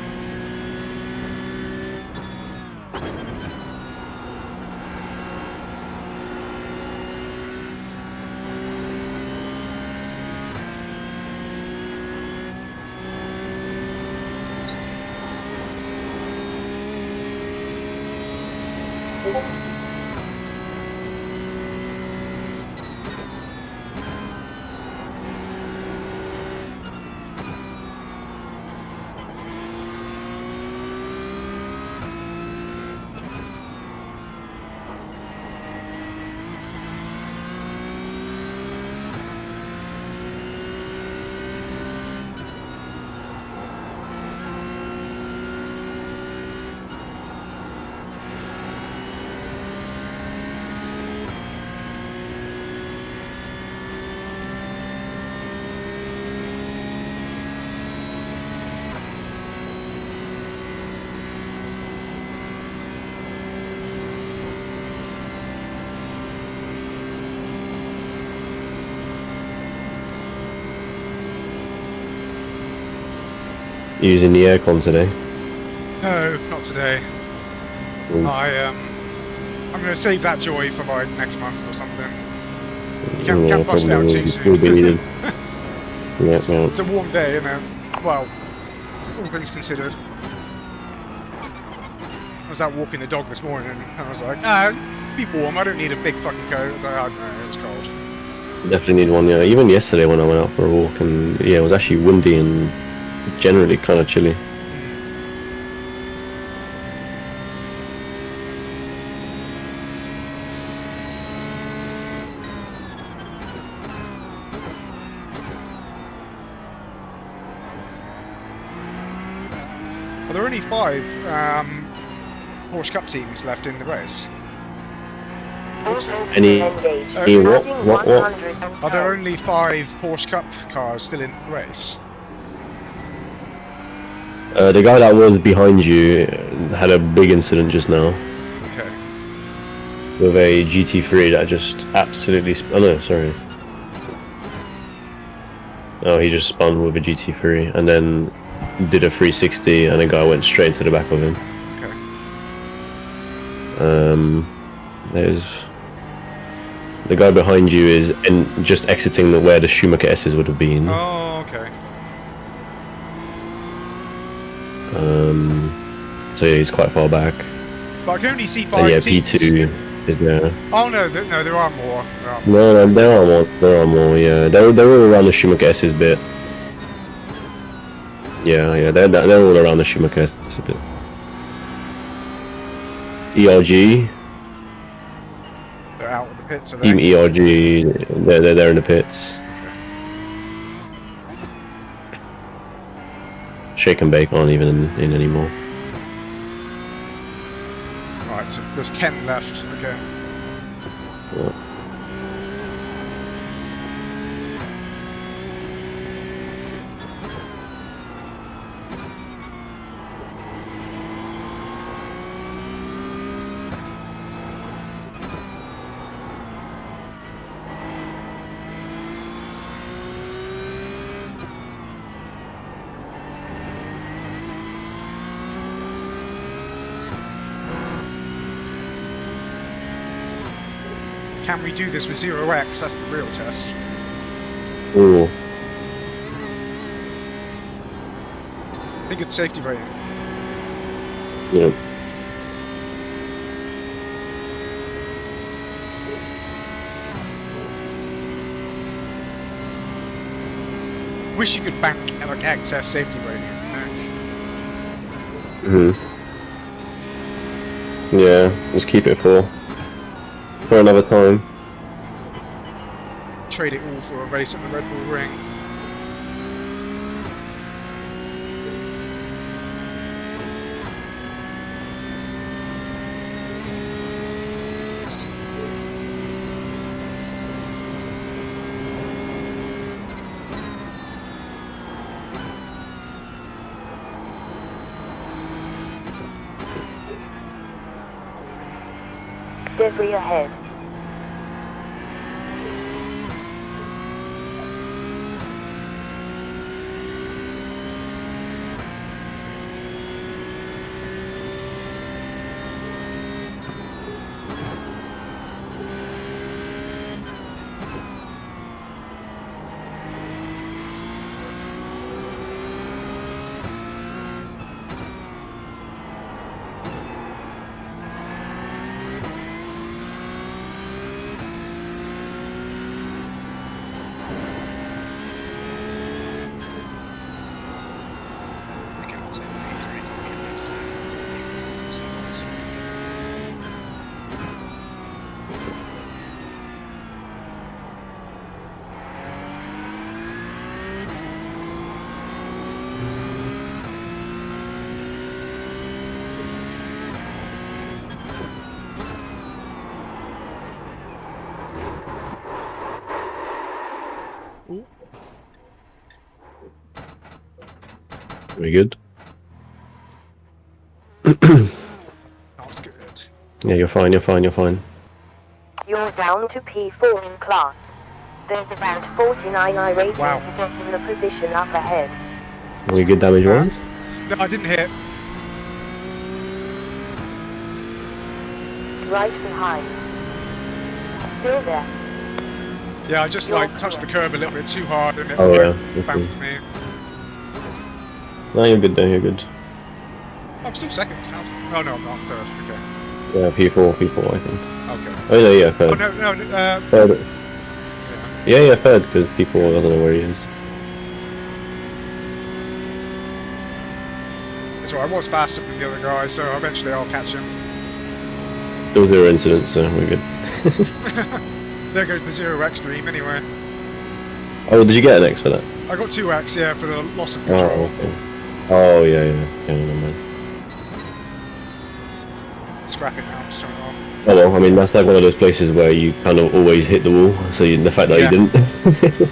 Using the aircon today. No, not today. Mm. I'm going to save that joy for like next month or something. You Yeah, can't bust it out probably too will soon. be needed. Yeah, yeah. It's a warm day, isn't it? Well, all things considered. I was out walking the dog this morning and I was like, be warm, I don't need a big fucking coat. I was like, oh no, it was cold. Definitely need one, yeah. Even yesterday when I went out for a walk, and yeah, it was actually windy and generally kind of chilly. Are there only 5 Porsche Cup teams left in the race? Any what? Are there only 5 Porsche Cup cars still in the race? The guy that was behind you had a big incident just now Okay. with a GT3 that just absolutely. Oh no, sorry. Oh, he just spun with a GT3 and then did a 360, and a guy went straight into the back of him. Okay. There's the guy behind you is just exiting where the Schumacher S's would have been. Oh, okay. So yeah, he's quite far back. But I can only see 5 And yeah, teams. P2 is there. Oh no, no, there are more. No, there are more. There are more. Yeah, they're all around the Schumacher S's bit. Yeah, they're all around the Schumacher S's bit. ERG. They're out of the pits, are they? Team ERG. They're in the pits. Shake and bake aren't even in anymore. Right, so there's 10 left. Okay. Yeah. Can we do this with 0x? That's the real test. Ooh. Pretty good safety rating. Yeah. Wish you could bank like excess safety rating. Yeah, just keep it for another time. Trade it all for a race at the Red Bull Ring. Debris ahead. Very good. That's good. Yeah, you're fine, you're fine, you're fine. You're down to P4 in class. There's about 49 I rating Wow. to get in the position up ahead. Any good damage ones? No, I didn't hit. Right behind. Still there. Yeah, I just like touched the curb a little bit too hard and it Oh, yeah. bounced me. No, you're good then, you're good. Oh, I'm still second. Oh no, I'm not. I'm third. Okay. Yeah, P4, P4, I think. Okay. Oh, no, yeah, Oh third. no, Third. yeah. Yeah, third, because P4 doesn't know where he is. So I was faster than the other guy, so eventually I'll catch him. There was 0 incidents, so we're good. There goes the 0x stream anyway. Oh, did you get an X for that? I got 2x, yeah, for the loss of control. Oh, okay. Oh, yeah, yeah. Yeah, never mind. Scrapping now, just turning off. Oh well, I mean, that's like one of those places where you kind of always hit the wall, so the fact that Yeah. you didn't.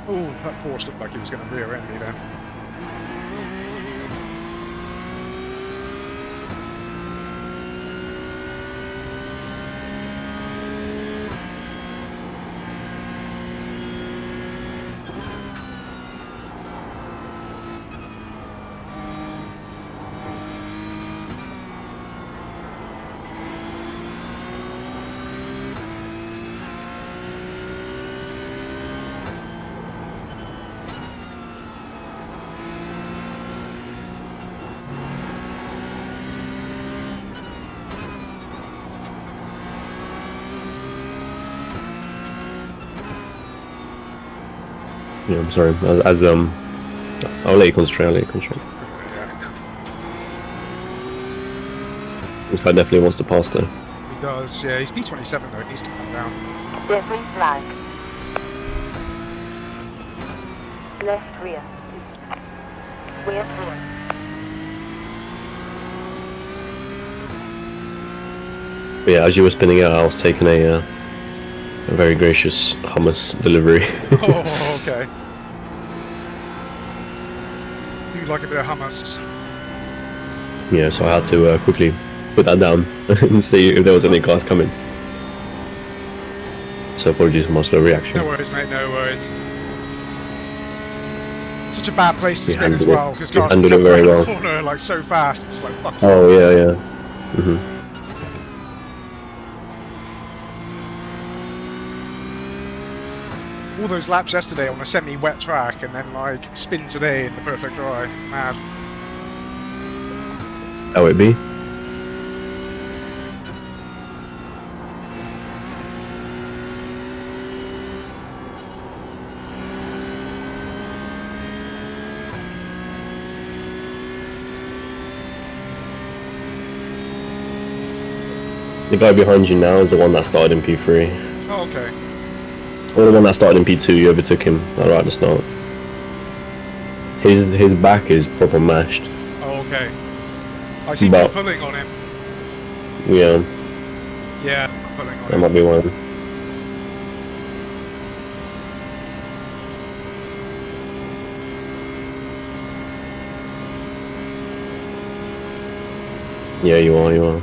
Oh, that Porsche looked like he was going to rear end me then. Yeah, I'm sorry. I'll let you concentrate. I'll let you concentrate. Yeah, This guy definitely wants to pass though. he does. Yeah, he's P27 though, he needs to calm down. Debris flag. Left rear. Rear clear. But yeah, as you were spinning out, I was taking a very gracious hummus delivery. Oh, okay. You like a bit of hummus. Yeah, so I had to quickly put that down and see if there was any cars coming. So apologies for my slow reaction. No worries, mate, no worries. Such a bad place to You spin as handled it. well, because You cars handled come it very around well. the corner like so fast, just like fuck you. Oh yeah, yeah. Mhm. All those laps yesterday on a semi-wet track, and then like spin today in the perfect dry. Mad. How it be? The guy behind you now is the one that started in P3. Oh, okay. Or the one that started in P2, you overtook him right at the start. His back is proper mashed. Oh, okay. I see But- people pulling on him. Yeah, Yeah, pulling on that him. might be one. Yeah, you are, you are.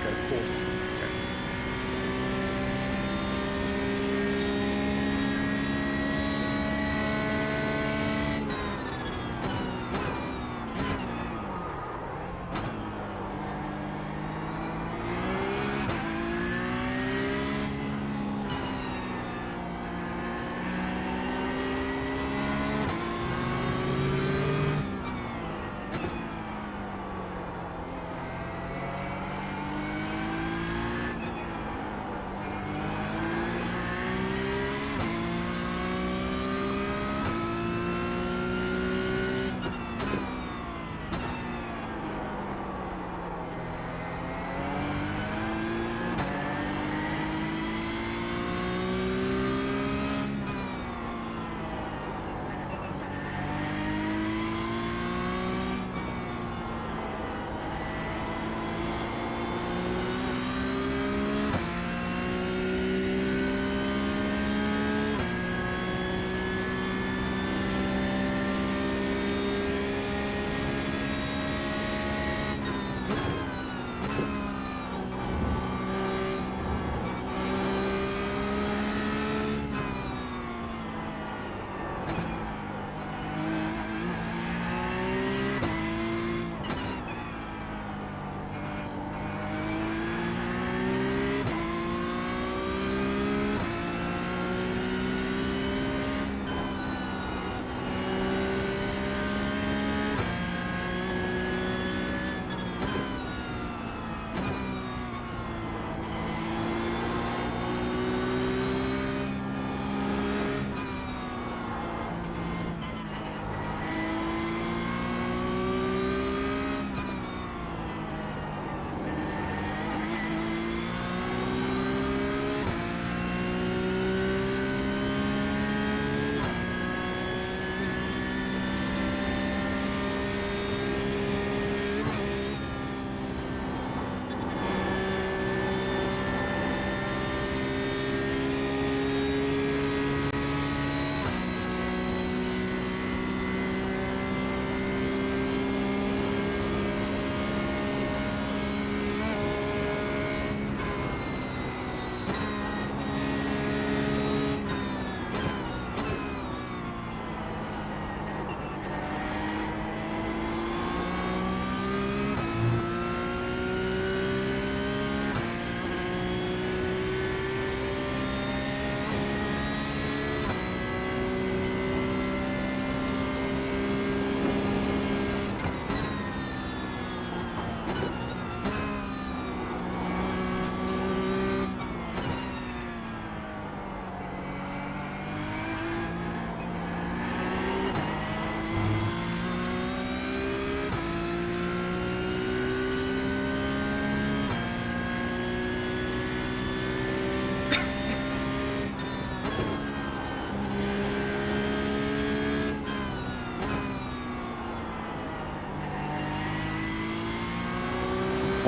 Okay, fourth. Okay.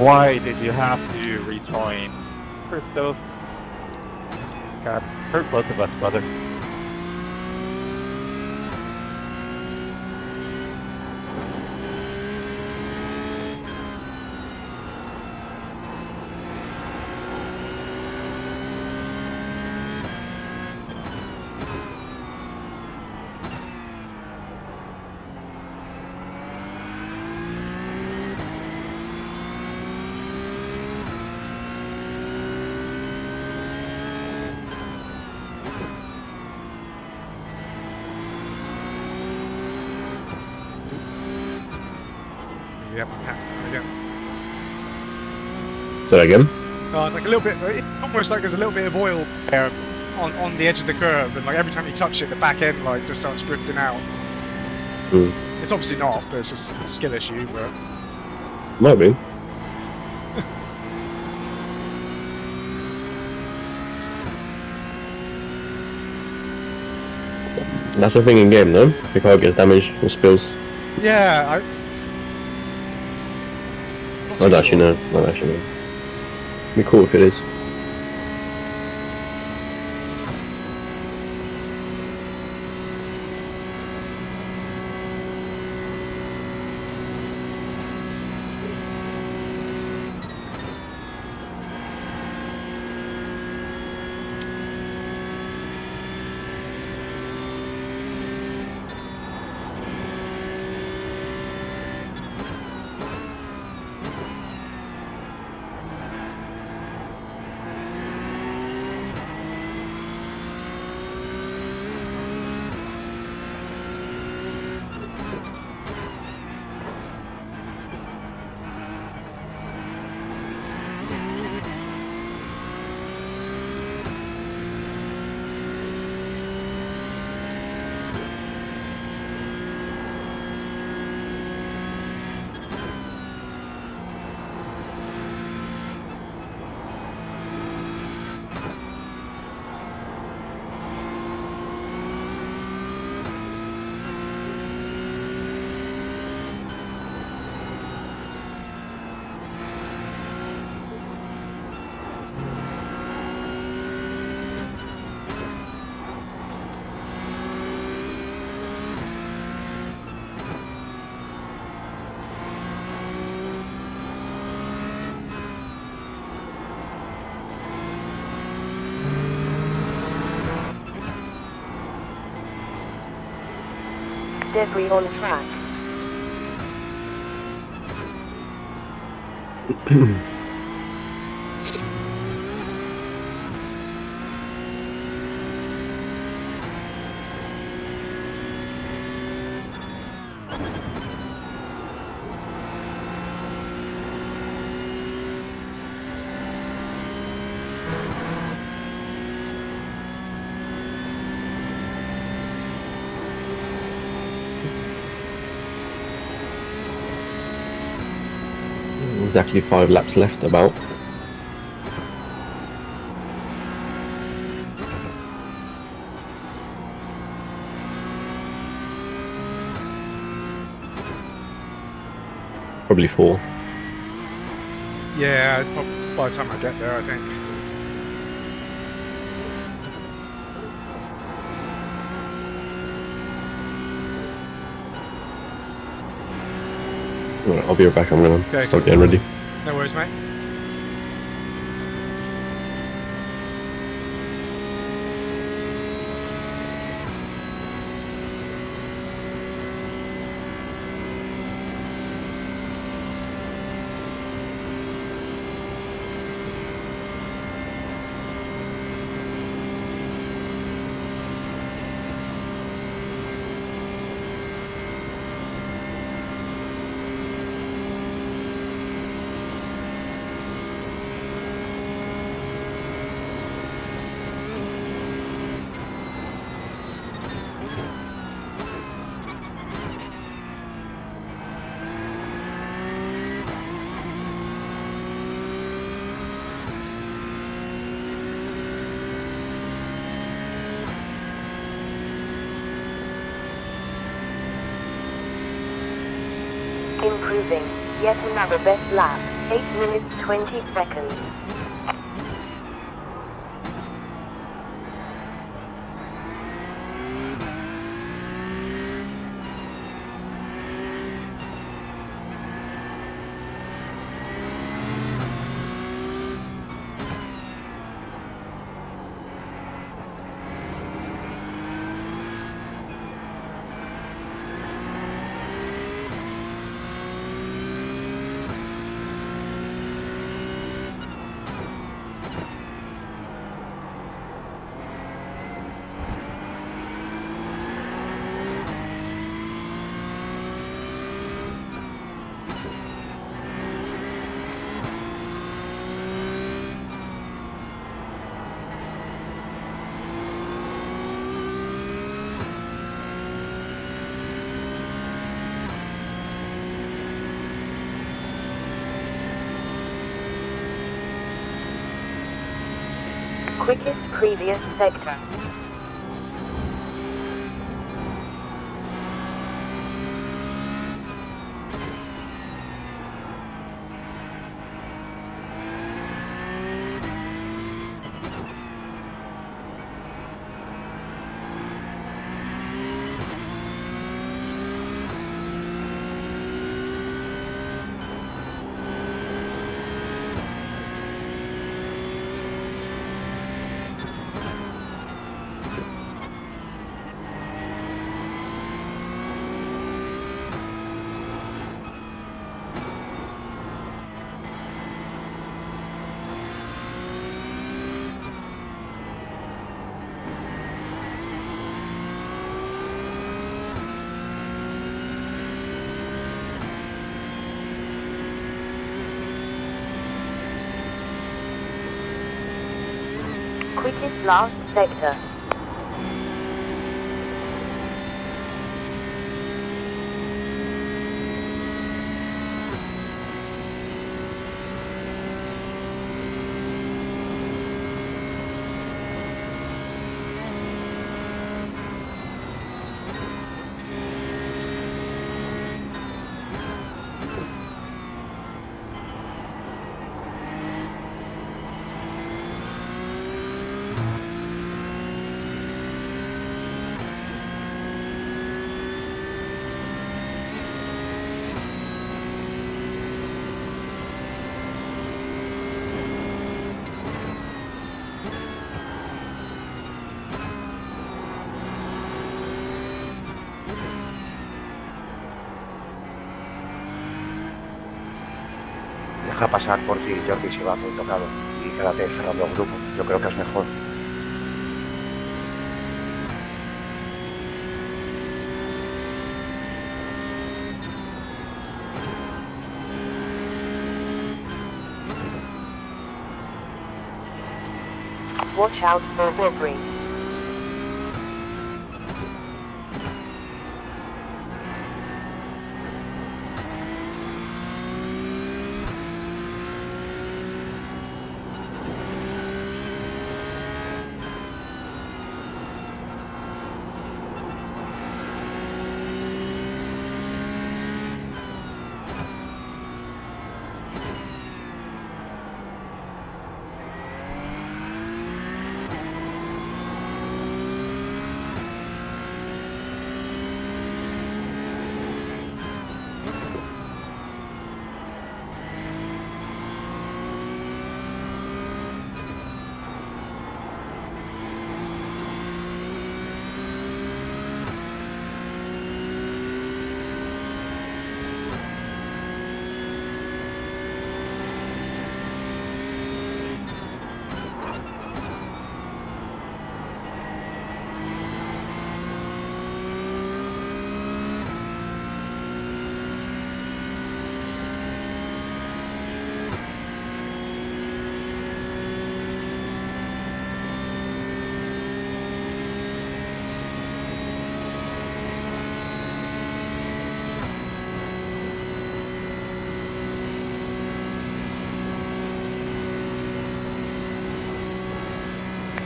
Why did you have to rejoin? Christos? God, hurt both of us, brother. We haven't passed that again. Say that again. Like a little bit, almost like there's a little bit of oil there on the edge of the curve, and like every time you touch it, the back end like just starts drifting out. It's obviously not, but it's just a skill issue. But Might be. That's the thing in game, though. The car gets damaged or spills. yeah, I don't actually know. It'd be cool if it is. Debris on track. Exactly 5 laps left, about. Probably 4. yeah. By the time I get there, I think. Alright, I'll be right back. I'm gonna Okay. start getting ready. No worries, mate. Improving. Yet another best lap. 8 minutes 20 seconds. Quickest previous sector. Quickest last sector. Deja pasar por ti, Jordi, si va muy tocado. Y quédate cerrando el grupo. Yo creo que es mejor. Watch out for Nurburgring.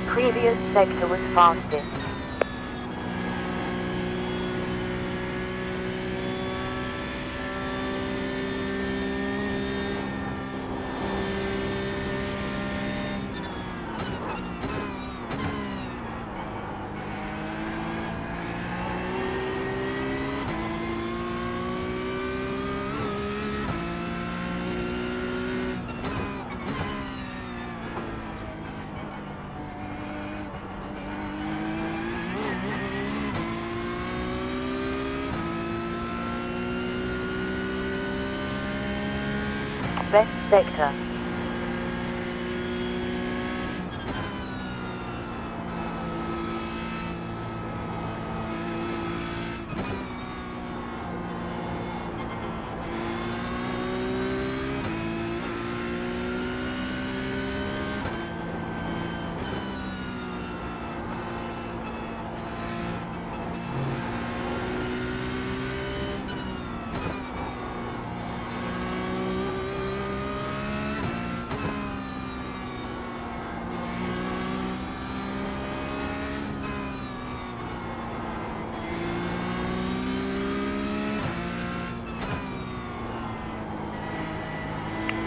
Previous sector was fastest. Best sector.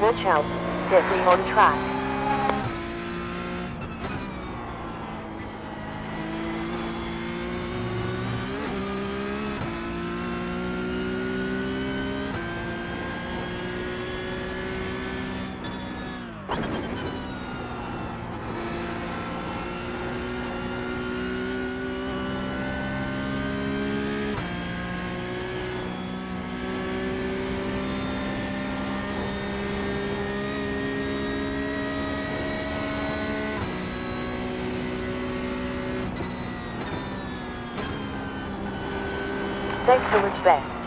Watch out, debris on track. Sector was best.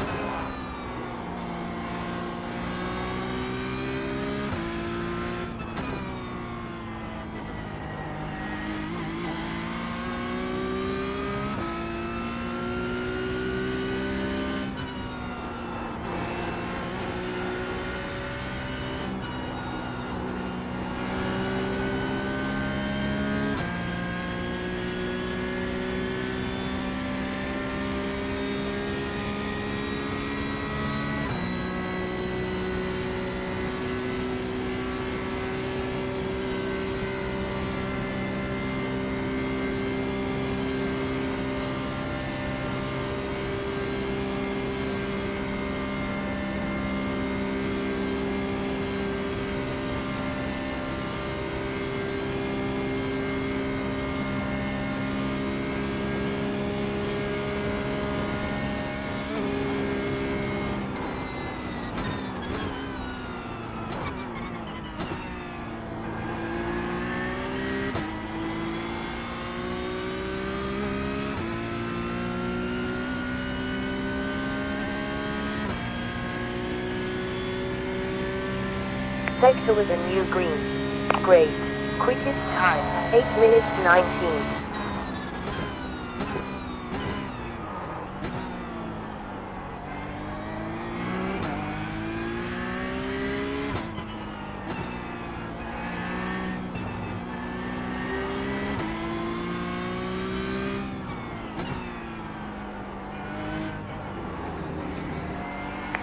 Sector was a new green. Great. Quickest time, 8 minutes 19.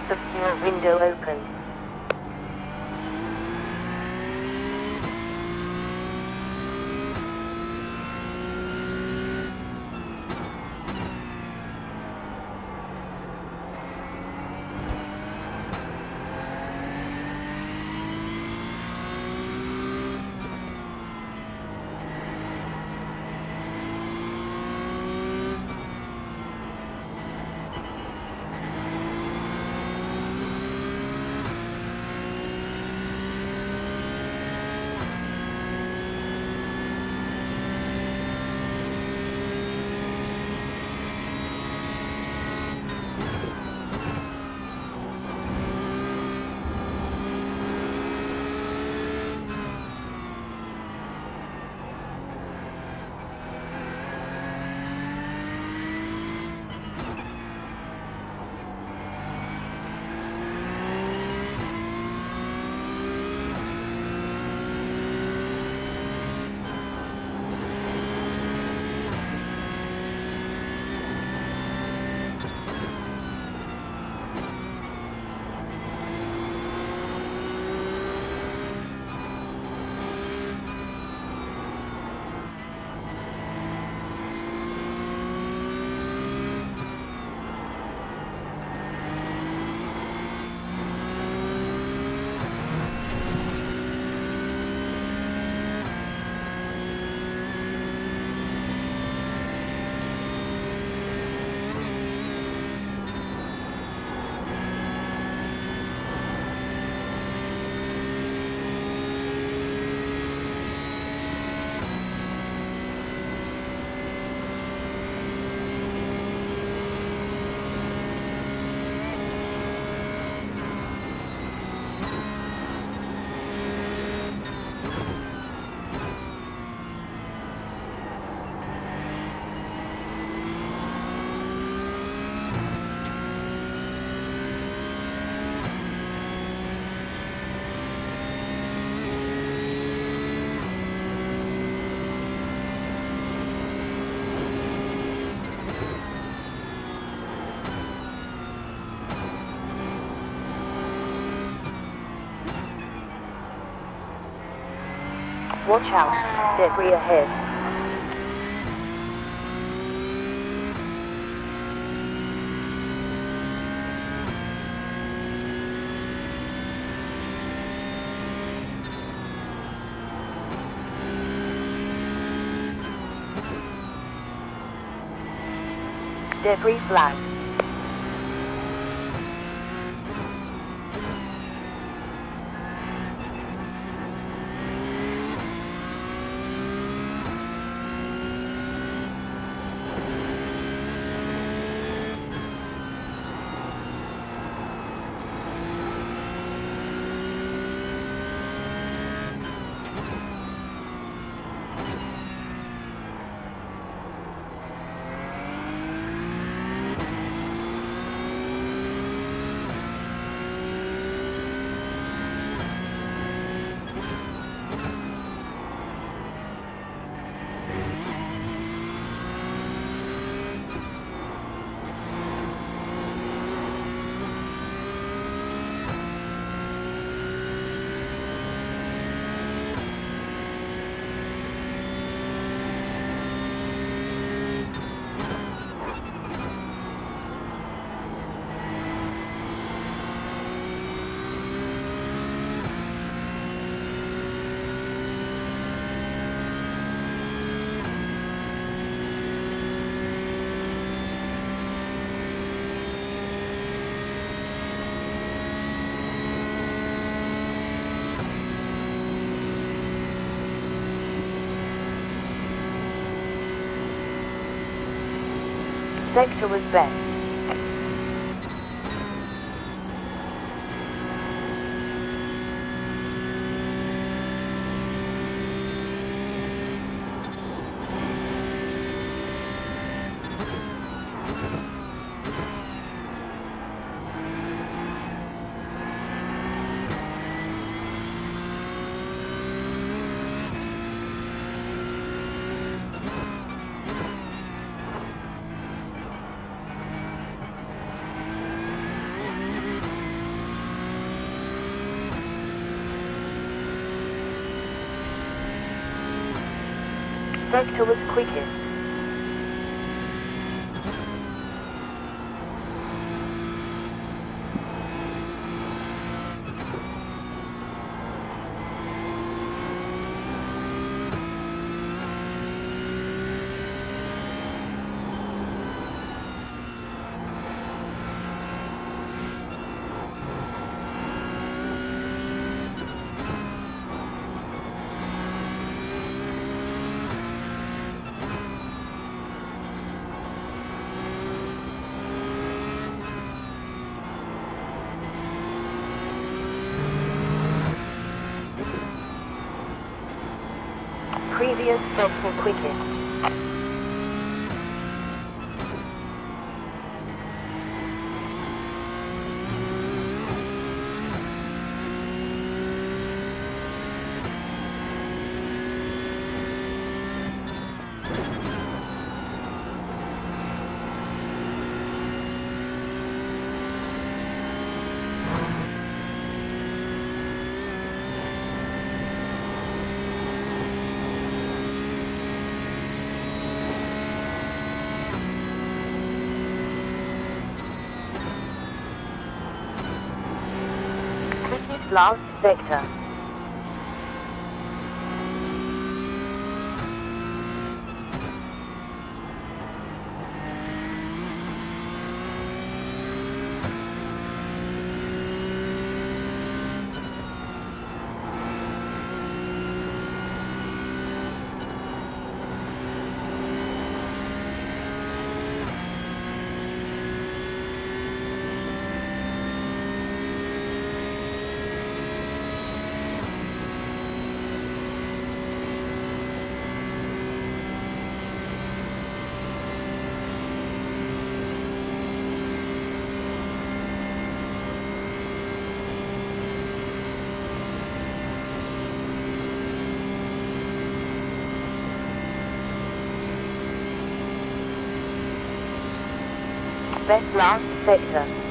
The fuel window open. Watch out, debris ahead. Debris flag. Sector was best. Sector was quickest. Previous sector quickest. Last sector. Best last sector.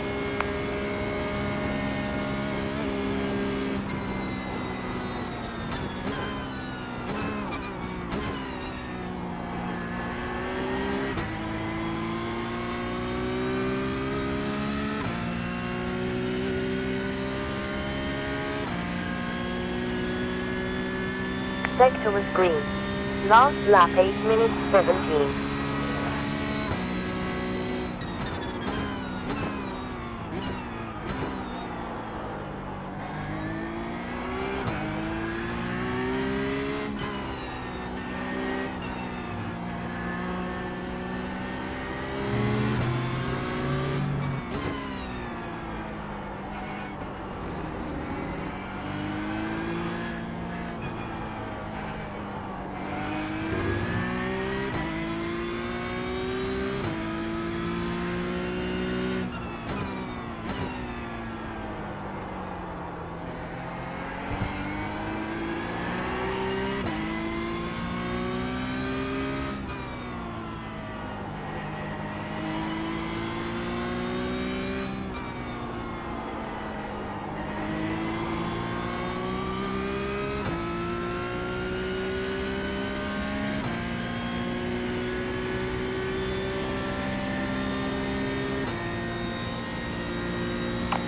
Sector was green. Last lap 8 minutes 17.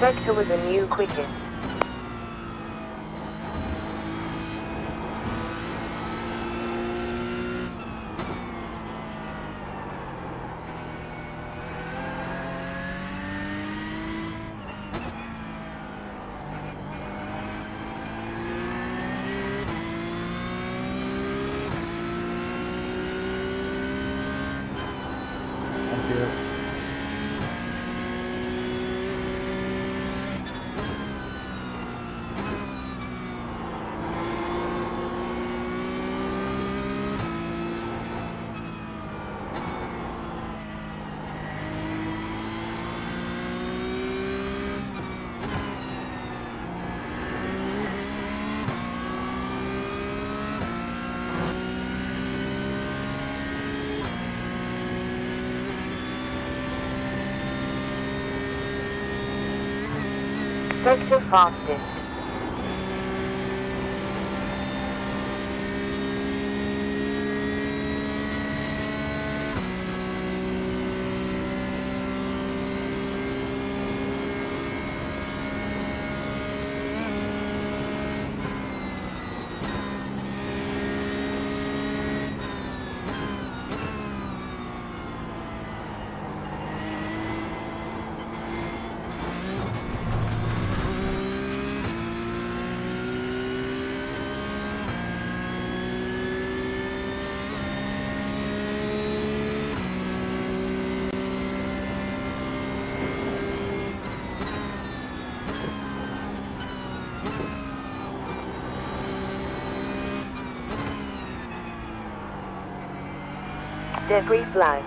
Sector was a new quickest. Thank you. Sector fastest. Debris flag.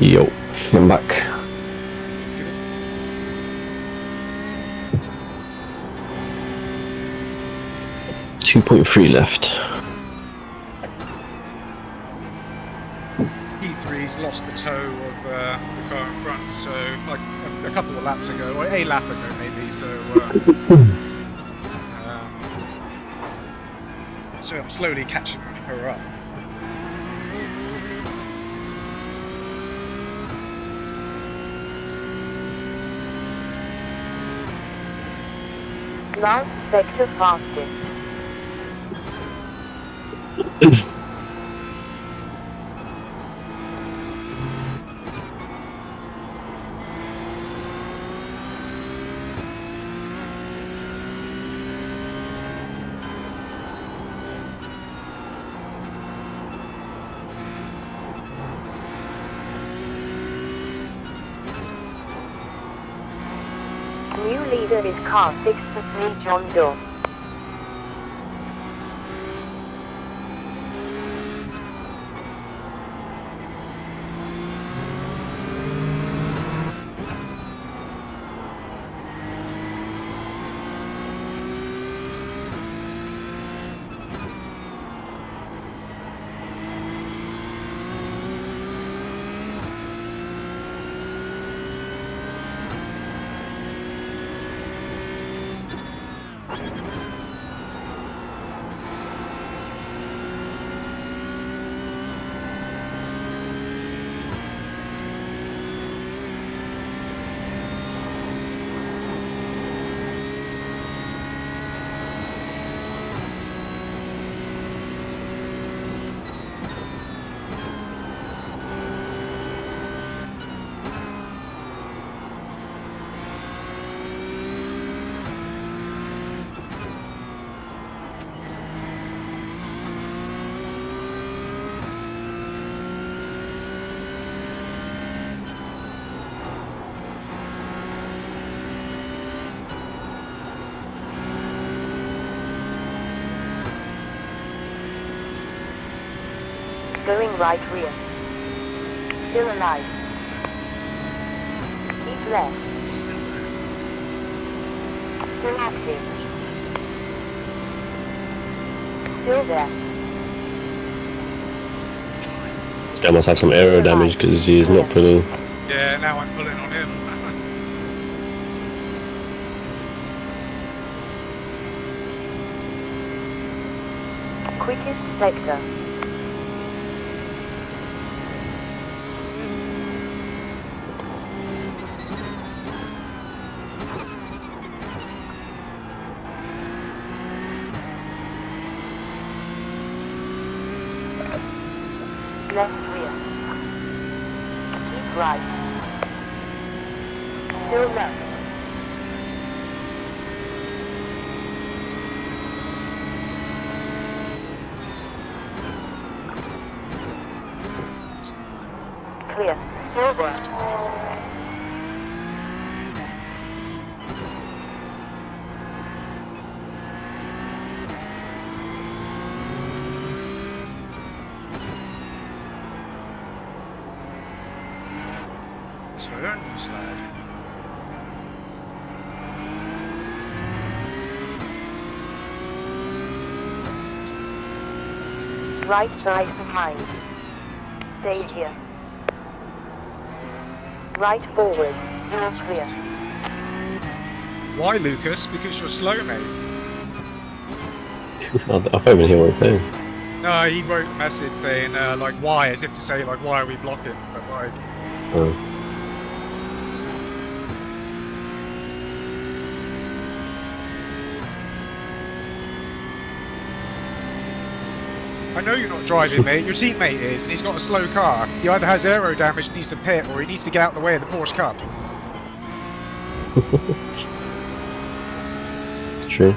Yo. I'm back. 2.3 left. P3's lost the toe of the car in front, so like a couple of laps ago, or a lap ago maybe. So I'm slowly catching her up. Last sector fastest. New leader is car 6-3 John Doe. Going right rear. Still alive. Keep left. Still active. Still there. This guy must have some aero damage because he is not pulling. Yeah, now I'm pulling on him. Quickest sector. Left rear. Keep right. Still left. Clear. Still there. Turn, slide. Right side behind. Stay here. Right forward. You're clear. Why, Lucas? Because you're slow, mate. I can't even hear what he's saying. No, he wrote a message saying, like, why, as if to say, like, why are we blocking? But, like, Oh. I know you're not driving, mate. Your teammate is, and he's got a slow car. He either has aero damage and needs to pit, or he needs to get out of the way of the Porsche Cup. It's true.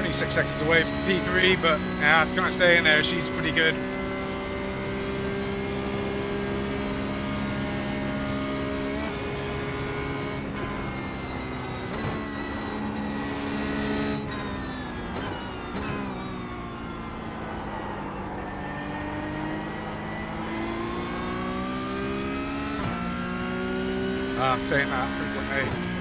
only 6 seconds away from P3, but yeah, it's gonna stay in there. She's pretty good. Saying that 3.8.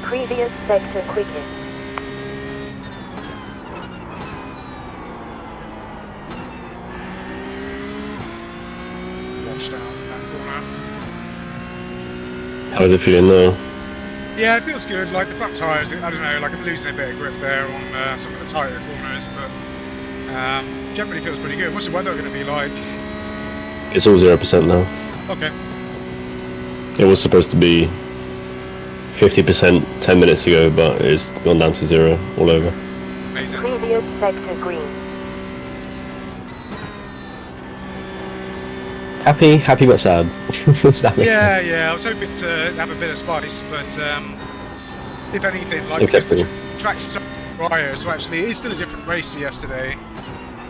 Previous sector quickest. Watch down that corner. How's it feeling now? Yeah, it feels good. Like the front tyres, I don't know, like I'm losing a bit of grip there on some of the tighter corners, but generally feels pretty good. What's the weather going to be like? It's all 0% now. Okay. It was supposed to be 50% 10 minutes ago, but it's gone down to 0 all over. Amazing. Previous sector green. Happy but sad. That makes sense. Yeah, I was hoping to have a bit of spice, but if anything, like Exactly. because the track's started prior, so actually it is still a different race to yesterday,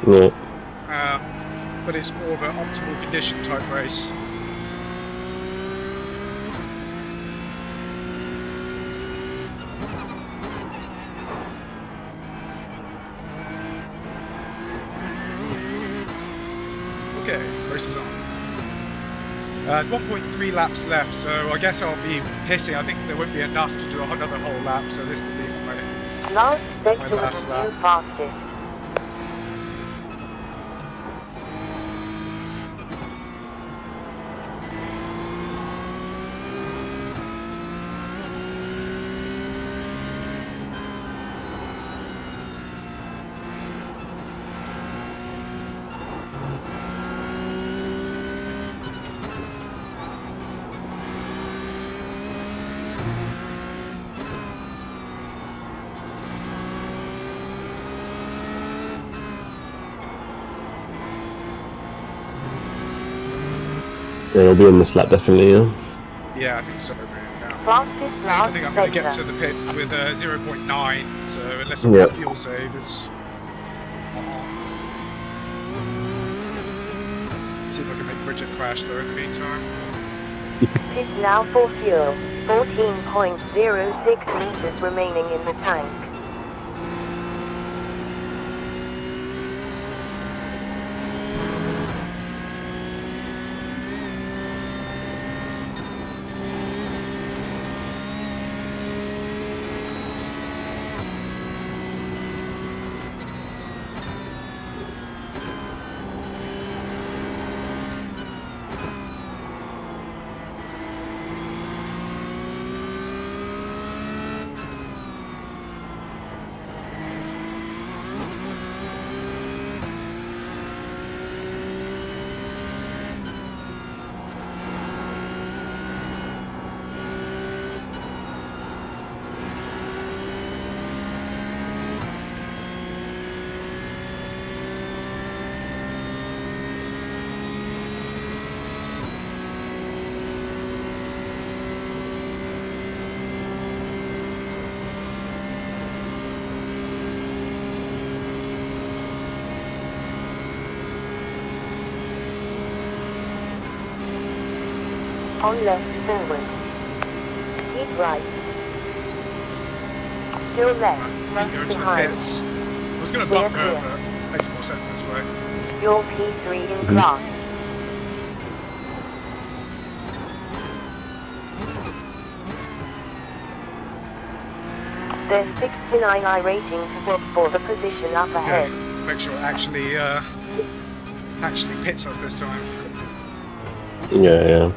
Yeah. but it's more of an optimal condition type race. Okay, race is on. 1.3 laps left, so I guess I'll be hitting. I think there won't be enough to do another whole lap, so this will be my Last sector last was the lap. new fastest. Yeah, it'll be in this lap definitely, yeah. Yeah, I think so. Yeah. Fastest I last think I'm going to get to sector. the pit with 0.9, so unless I'm Yeah. fuel save, it's... See if I can make Bridget crash though in the meantime. Pit now for fuel. 14.06 meters remaining in the tank. On left forward. Keep right. Still left. Right, go Left into the behind. pits. I was going to Clear, bump her, clear. but it makes more sense this way. You're P3 in class. There's 69 rating to book for the position up ahead. Okay, make sure it actually pits us this time. Yeah.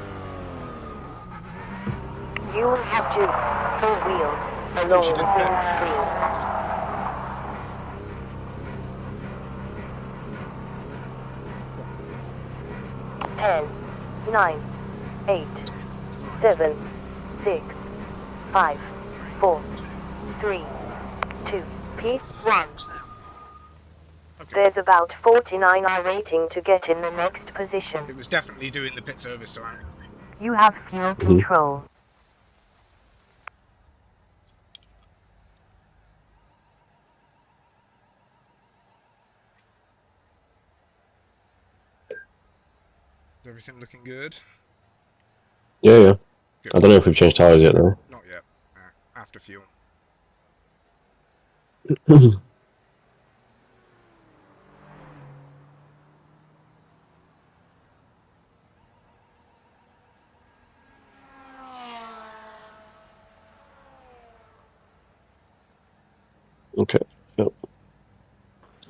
You will have juice, 4 wheels, along She the did pit. same screen. Ten, 9, 8, 7, 6, 5, 4, 3, 2, P1. Okay. There's about 49 rating to get in the next position. It was definitely doing the pit service time. You have fuel control. Is everything looking good? Yeah. Good. I don't know if we've changed tires yet though. Not yet. After fuel. Okay. Yep.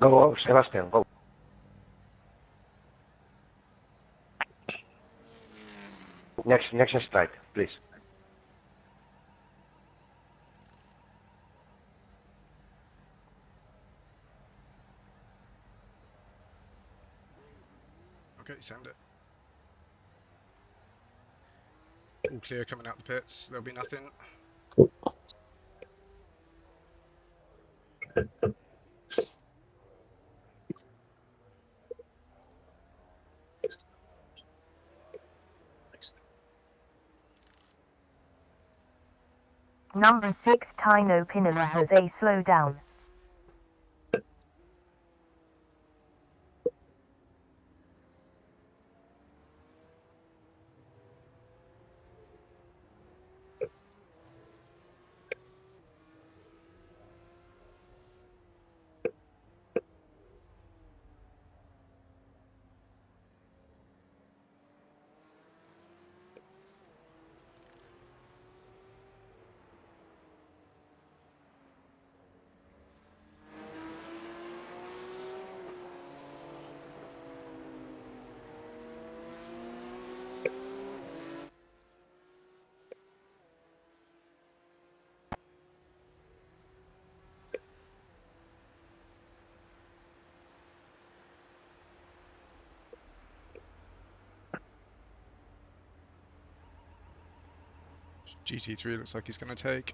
Go, Sebastian, go. Next slide, please. Okay, send it. All clear coming out the pits. There'll be nothing. Number 6 Tino Pinola has a slowdown. GT3 looks like he's going to take.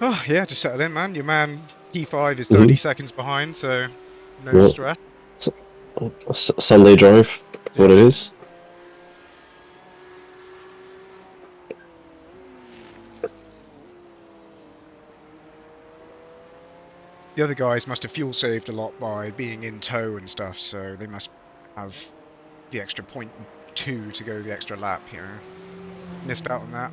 Oh, yeah, just settle in, man. Your man P5 is 30 seconds behind, so no stress. Sunday drive, what it is. The other guys must have fuel saved a lot by being in tow and stuff, so they must have the extra 0.2 to go the extra lap, you know. Missed out on that.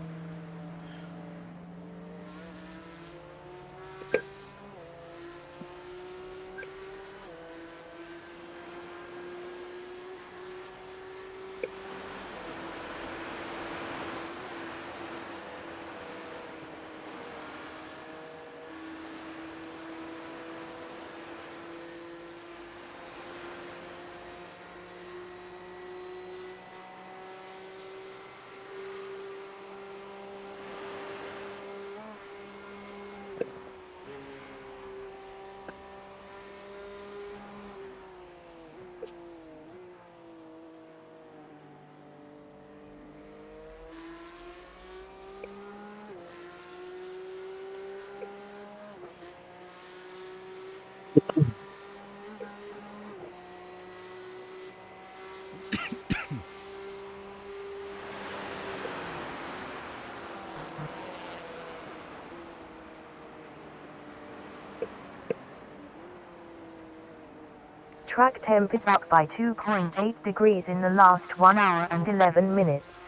Track temp is up by 2.8 degrees in the last 1 hour and 11 minutes.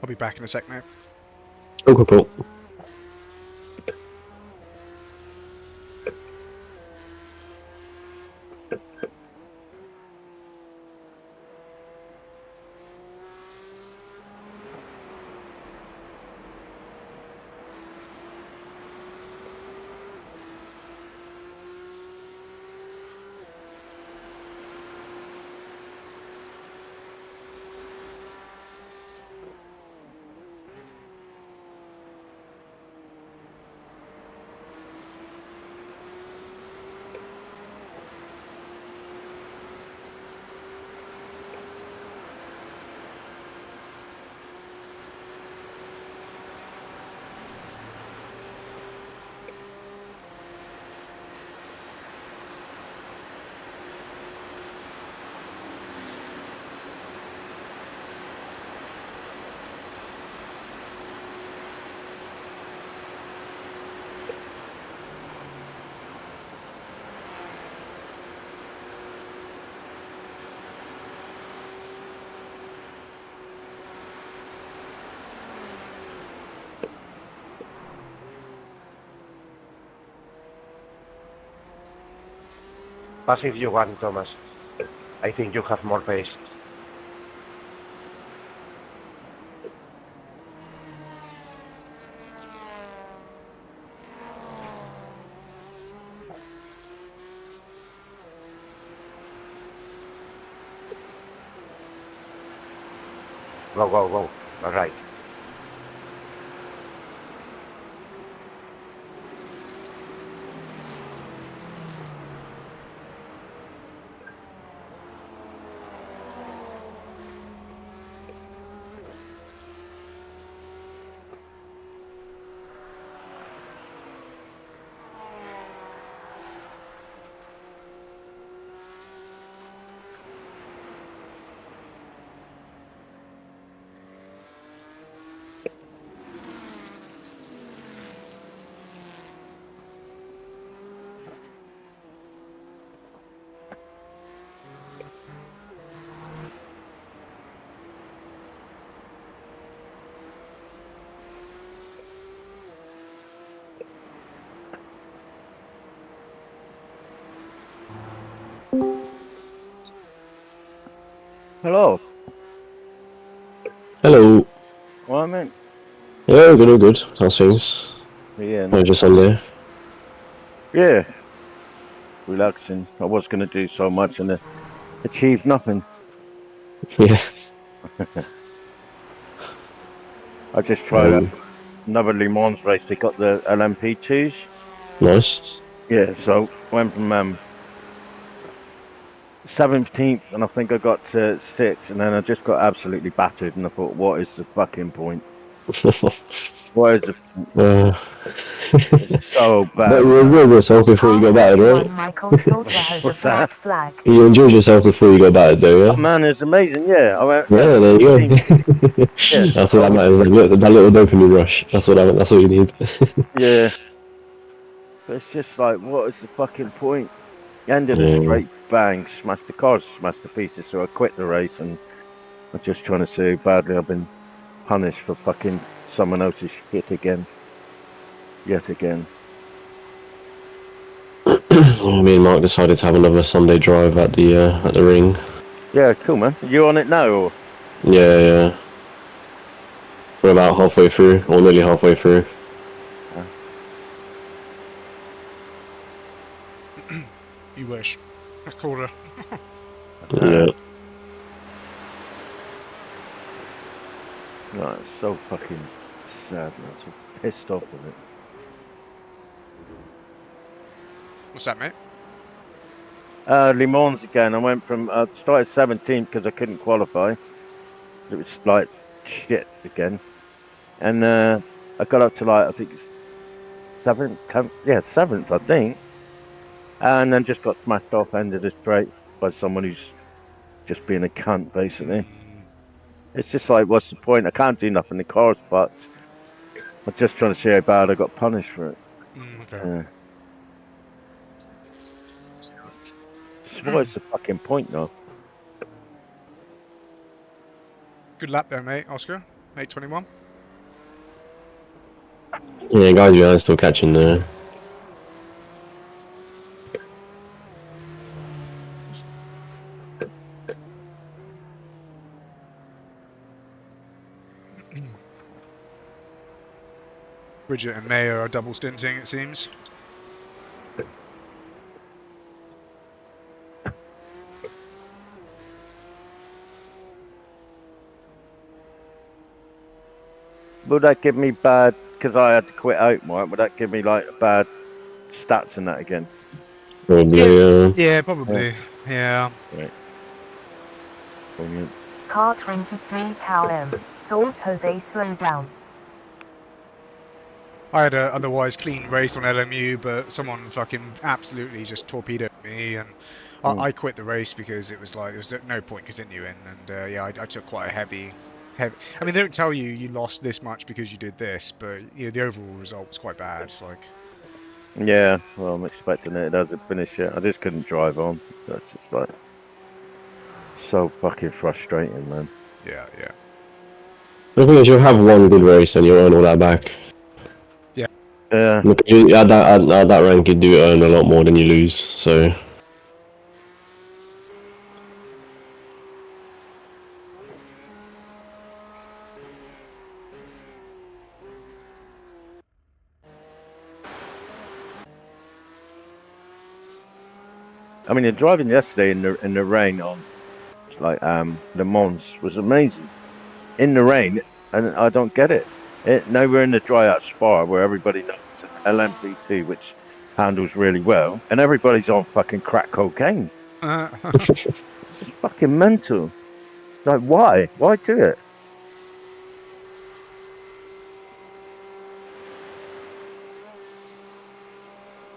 I'll be back in a sec now. Cool. Pass if you want, Thomas. I think you have more pace. Go. All right. Hello. Hello. Well, I meant, Yeah, all good. How's things? yeah, How's your Sunday? yeah, relaxing. I was going to do so much and achieve nothing. Yeah. I just tried out another Le Mans race. They got the LMP2s. Nice. Yeah, so went from 17th, and I think I got to 6th, and then I just got absolutely battered. And I thought, what is the fucking point? What is the? It's so But bad. you enjoyed yourself before you got battered, right? Michael Stalter has a What's black that? flag. You enjoyed yourself before you got battered, though, Oh yeah? man, it's amazing. Yeah, I went. Yeah, there you go. Yeah, That's what that matters. That little dopamine rush. That's what you need. yeah. But it's just like, what is the fucking point? Ended a Yeah. straight bang, smashed the cars, smashed the pieces, so I quit the race, and I'm just trying to see how badly I've been punished for fucking someone else's shit again. Yet again. Me and Mark decided to have another Sunday drive at the ring. Yeah, cool, man. You on it now, or? Yeah. We're about halfway through, or nearly halfway through. You wish. A quarter. Yeah. No, it's so fucking sad, man. So pissed off with it. What's that, mate? Le Mans again. I went from started 17th because I couldn't qualify. It was like shit again, and I got up to like I think it's seventh, 10th, yeah, seventh I think, and then just got smashed off end of the straight by someone who's just being a cunt basically. It's just like, what's the point? I can't do nothing. The car's fucked. I'm just trying to see how bad I got punished for it. Okay. What is the fucking point though? Good lap there, mate. Oscar, 8:21. Yeah, guys behind still catching there. Bridget and May are double stinting, it seems. Would that give me bad, because I had to quit out, Mark, would that give me like bad stats in that again? Probably, Yeah, probably. Yeah. Right. Brilliant. Car 23 km. Source Jose slow down. I had a otherwise clean race on LMU, but someone fucking absolutely just torpedoed me, and I quit the race because it was like there was no point continuing. And yeah, I took quite a heavy. I mean, they don't tell you you lost this much because you did this, but yeah, the overall result was quite bad. Like. Yeah, well, I'm expecting it doesn't finish it. I just couldn't drive on. That's just like so fucking frustrating, man. Yeah, yeah. The thing is, you'll have one good race and you'll earn all that back. Yeah. Look, at that rank, you do earn a lot more than you lose. So. I mean, the driving yesterday in the rain on like Le Mans was amazing. In the rain, and I don't get it. Now we're in the dry out Spa where everybody knows it's an LMP2 which handles really well, and everybody's on fucking crack cocaine. It's fucking mental. Like, why? Why do it?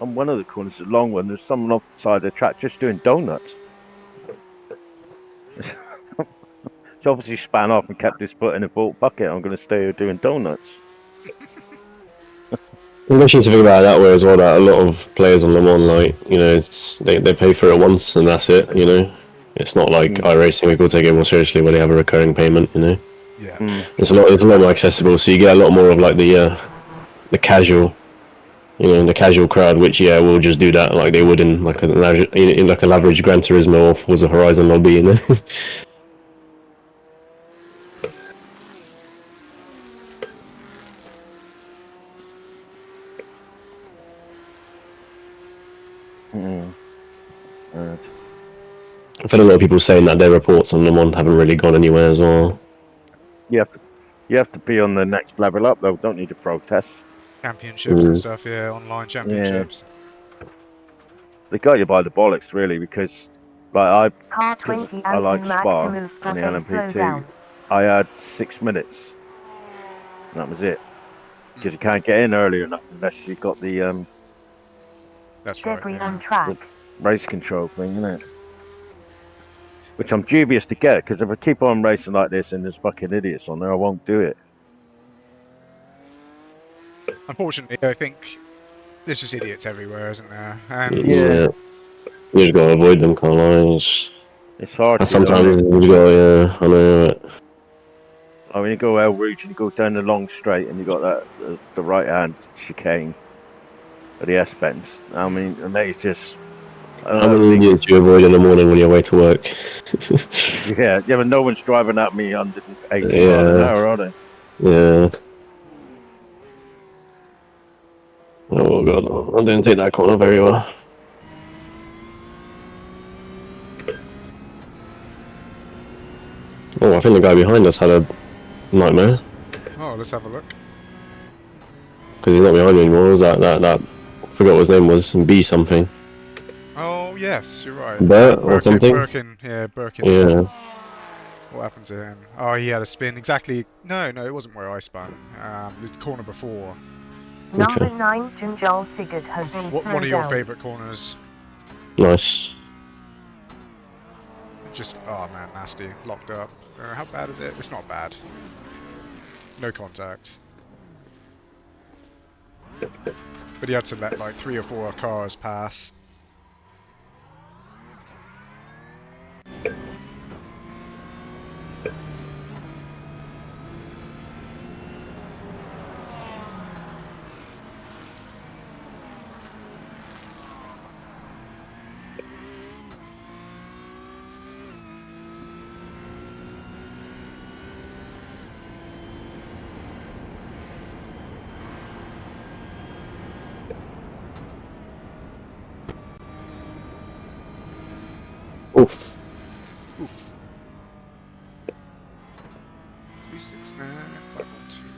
On one of the corners, the long one, there's someone off the side of the track just doing donuts. He obviously span off and kept his foot in the vault bucket. I'm going to stay here doing donuts. You actually need to think about it that way as well, that a lot of players on Le Mans, like, you know, they pay for it once and that's it, you know. It's not like iRacing, people take it more seriously when they have a recurring payment, you know. Yeah. It's a lot more accessible, so you get a lot more of like the casual, you know, the casual crowd, which will just do that like they would in like an average Gran Turismo or Forza Horizon lobby, you know. I've had a lot of people saying that their reports on Le Mans haven't really gone anywhere as well. You have to be on the next level up though. Don't need to protest. Championships and stuff, yeah, online championships. Yeah. They got you by the bollocks really, because like Car 20 I like Anton Spa Maximov and the got a slow LMP2. down. I had 6 minutes. And that was it. Because you can't get in earlier enough unless you got the That's Debris right. on track. race control thing, isn't it? Which I'm dubious to get, because if I keep on racing like this and there's fucking idiots on there, I won't do it. Unfortunately, I think there's just idiots everywhere, isn't there? And Yeah. You just gotta avoid them, can't I? It's hard to, sometimes you go, I know it. I mean, you go El Rouge and you go down the long straight and you got that the right hand chicane of the S-bends. I mean, and they just... How many idiots you avoid in the morning when you're away to work? yeah, but no one's driving at me 180 miles an hour, are they? Yeah. Oh god, I didn't take that corner very well. Oh, I think the guy behind us had a nightmare. Oh, let's have a look. Because he's not behind me anymore. Was that I forgot what his name was. B something. Oh, yes, you're right. Bert or something? Birkin, yeah, Birkin. Yeah. What happened to him? Oh, he had a spin exactly. No, it wasn't where I spun. It was the corner before. Number 9, Junjal Sigurd Jose. One of your favourite corners. Nice. Just, oh man, nasty. Locked up. How bad is it? It's not bad. No contact. But he had to let like 3 or 4 cars pass. Oof. 269, 512.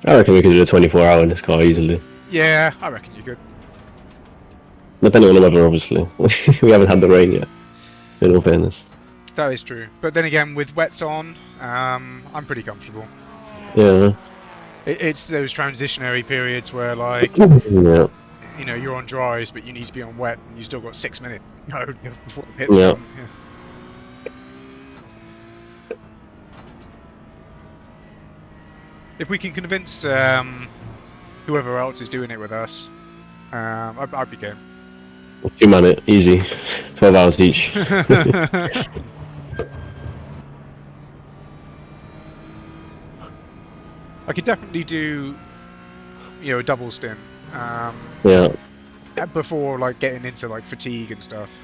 I reckon we could do a 24-hour in this car easily. Yeah, I reckon you could. Depending on the weather, obviously. We haven't had the rain yet, in all fairness. That is true. But then again, with wets on, I'm pretty comfortable. Yeah. It's those transitionary periods where, like, Yeah. you know, you're on dries, but you need to be on wet, and you still got 6 minutes before the pits Yeah. come. Yeah. If we can convince whoever else is doing it with us, I'd be game. 2-man it, easy. 12 hours each. I could definitely do, you know, a double stint. Yeah. Before like getting into like fatigue and stuff.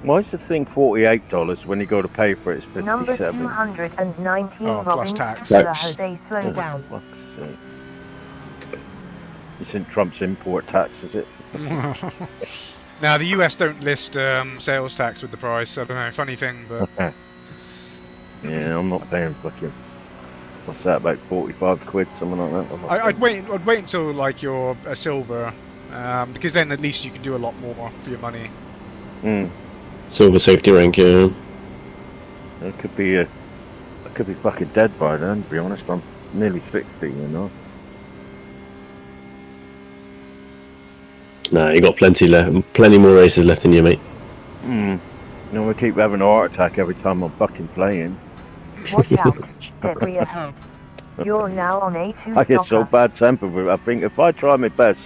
Why is the thing $48 when you go to pay for it? It's 57. Number 219, Oh, Robin plus tax. Scooter Tax. Jose. Slow down. Fuck's sake. It's in Trump's import tax, is it? Now the US don't list sales tax with the price. I don't know, funny thing, but Yeah, I'm not paying fucking. What's that, about 45 quid, something like that? I'm not I'd paying. wait until like you're a silver, because then at least you can do a lot more for your money. Mm. Silver safety rank, yeah. I could be fucking dead by then, to be honest. I'm nearly 60, you know. Nah, you got plenty more races left in you, mate. You know, I keep having a heart attack every time I'm fucking playing. Watch out, debris ahead. You're now on A2 I get so stopper. bad tempered with it. I think if I try my best,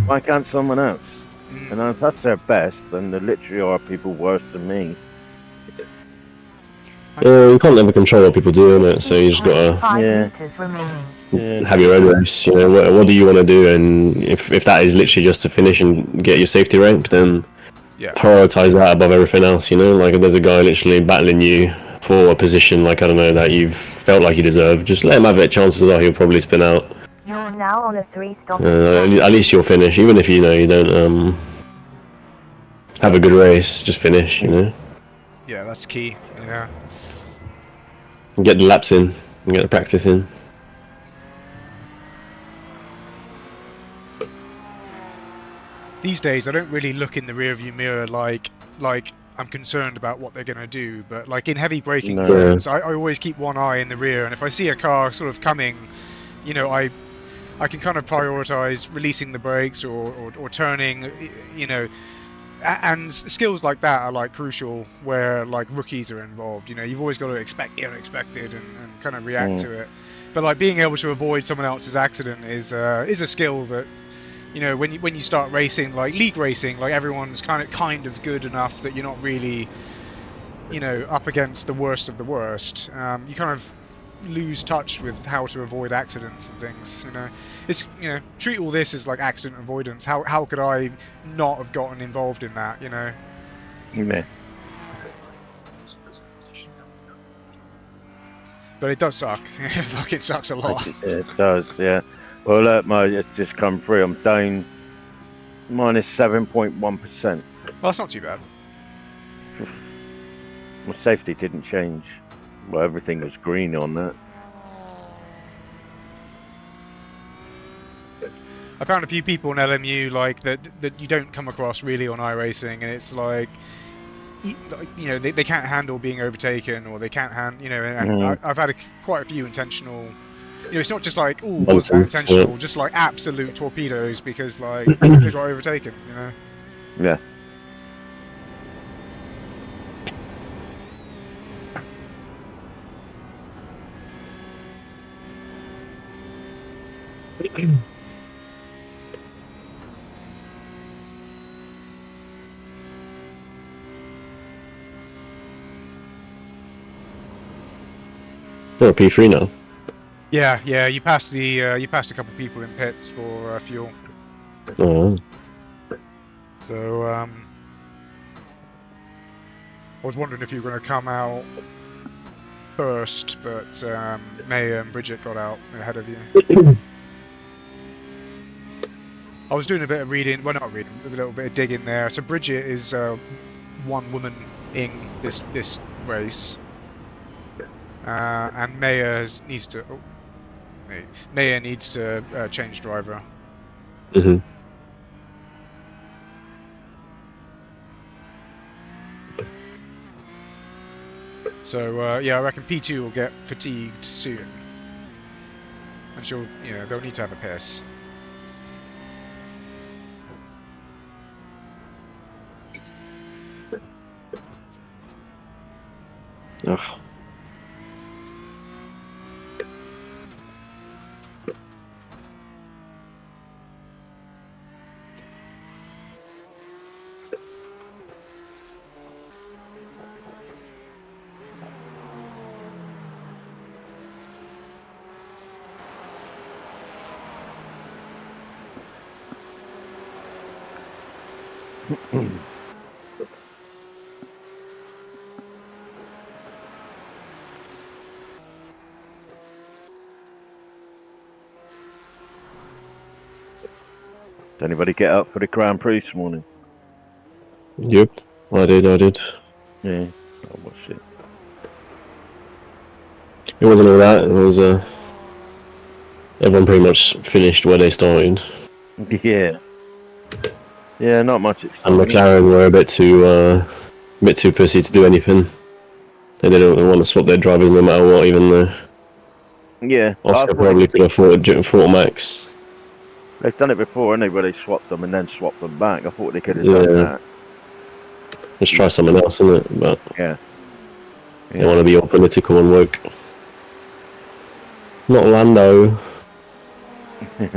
why can't someone else? And if that's their best, then there literally are people worse than me. You can't ever control what people do, innit? So you just gotta 5 Yeah. meters remaining. Yeah. have your own race. You know, what do you want to do? And if that is literally just to finish and get your safety rank, then Yeah. prioritize that above everything else. You know, like if there's a guy literally battling you for a position, like I don't know, that you've felt like you deserve, just let him have it. Chances are he'll probably spin out. You're now on a 3-stopper. At least you'll finish, even if you know you don't have a good race. Just finish. You know, Yeah, that's key. Yeah. and get the laps in, and get the practice in. These days, I don't really look in the rearview mirror like I'm concerned about what they're going to do, but like in heavy braking No. zones, I always keep one eye in the rear, and if I see a car sort of coming, you know, I can kind of prioritize releasing the brakes or turning, you know, and skills like that are like crucial where like rookies are involved. You know, you've always got to expect the unexpected and kind of react to it. But like being able to avoid someone else's accident is a skill that you know, when you start racing, like league racing, like everyone's kind of good enough that you're not really, you know, up against the worst of the worst. You kind of lose touch with how to avoid accidents and things. You know, it's, you know, treat all this as like accident avoidance. How could I not have gotten involved in that? You know. Yeah. But it does suck. It fucking sucks a lot. It does, yeah. Well, look, mate, it's just come through. I'm down minus 7.1%. Well, that's not too bad. My safety didn't change. Well, everything was green on that. I found a few people in LMU like that you don't come across really on iRacing, and it's like, you know, they can't handle being overtaken, or they can't you know, and I've had quite a few intentional, you know, it's not just like, oh, was that intentional, just like absolute torpedoes because like they got overtaken, you know. Yeah. Oh, P3 now. Yeah, you passed a couple of people in pits for fuel. Oh. So I was wondering if you were going to come out first, but May and Bridget got out ahead of you. I was doing a bit of reading, well, not reading, a little bit of digging there. So Bridget is one woman in this race, and Maya needs to. Oh, Maya needs to change driver. Mhm. So yeah, I reckon P2 will get fatigued soon, and she'll, you know, they'll need to have a piss. Ugh. Did anybody get up for the Grand Prix this morning? Yep, I did. Yeah, I watched it. It wasn't all that. It was everyone pretty much finished where they started. Yeah. Yeah, not much And exciting. McLaren were a bit too pussy to do anything. They didn't want to swap their drivers no matter what, even though Yeah, Oscar probably could have fought Max. They've done it before, haven't they, where they swapped them and then swapped them back. I thought they could have done that. Let's try something else, isn't it? But Yeah. They want to be all political and woke. Not Lando. If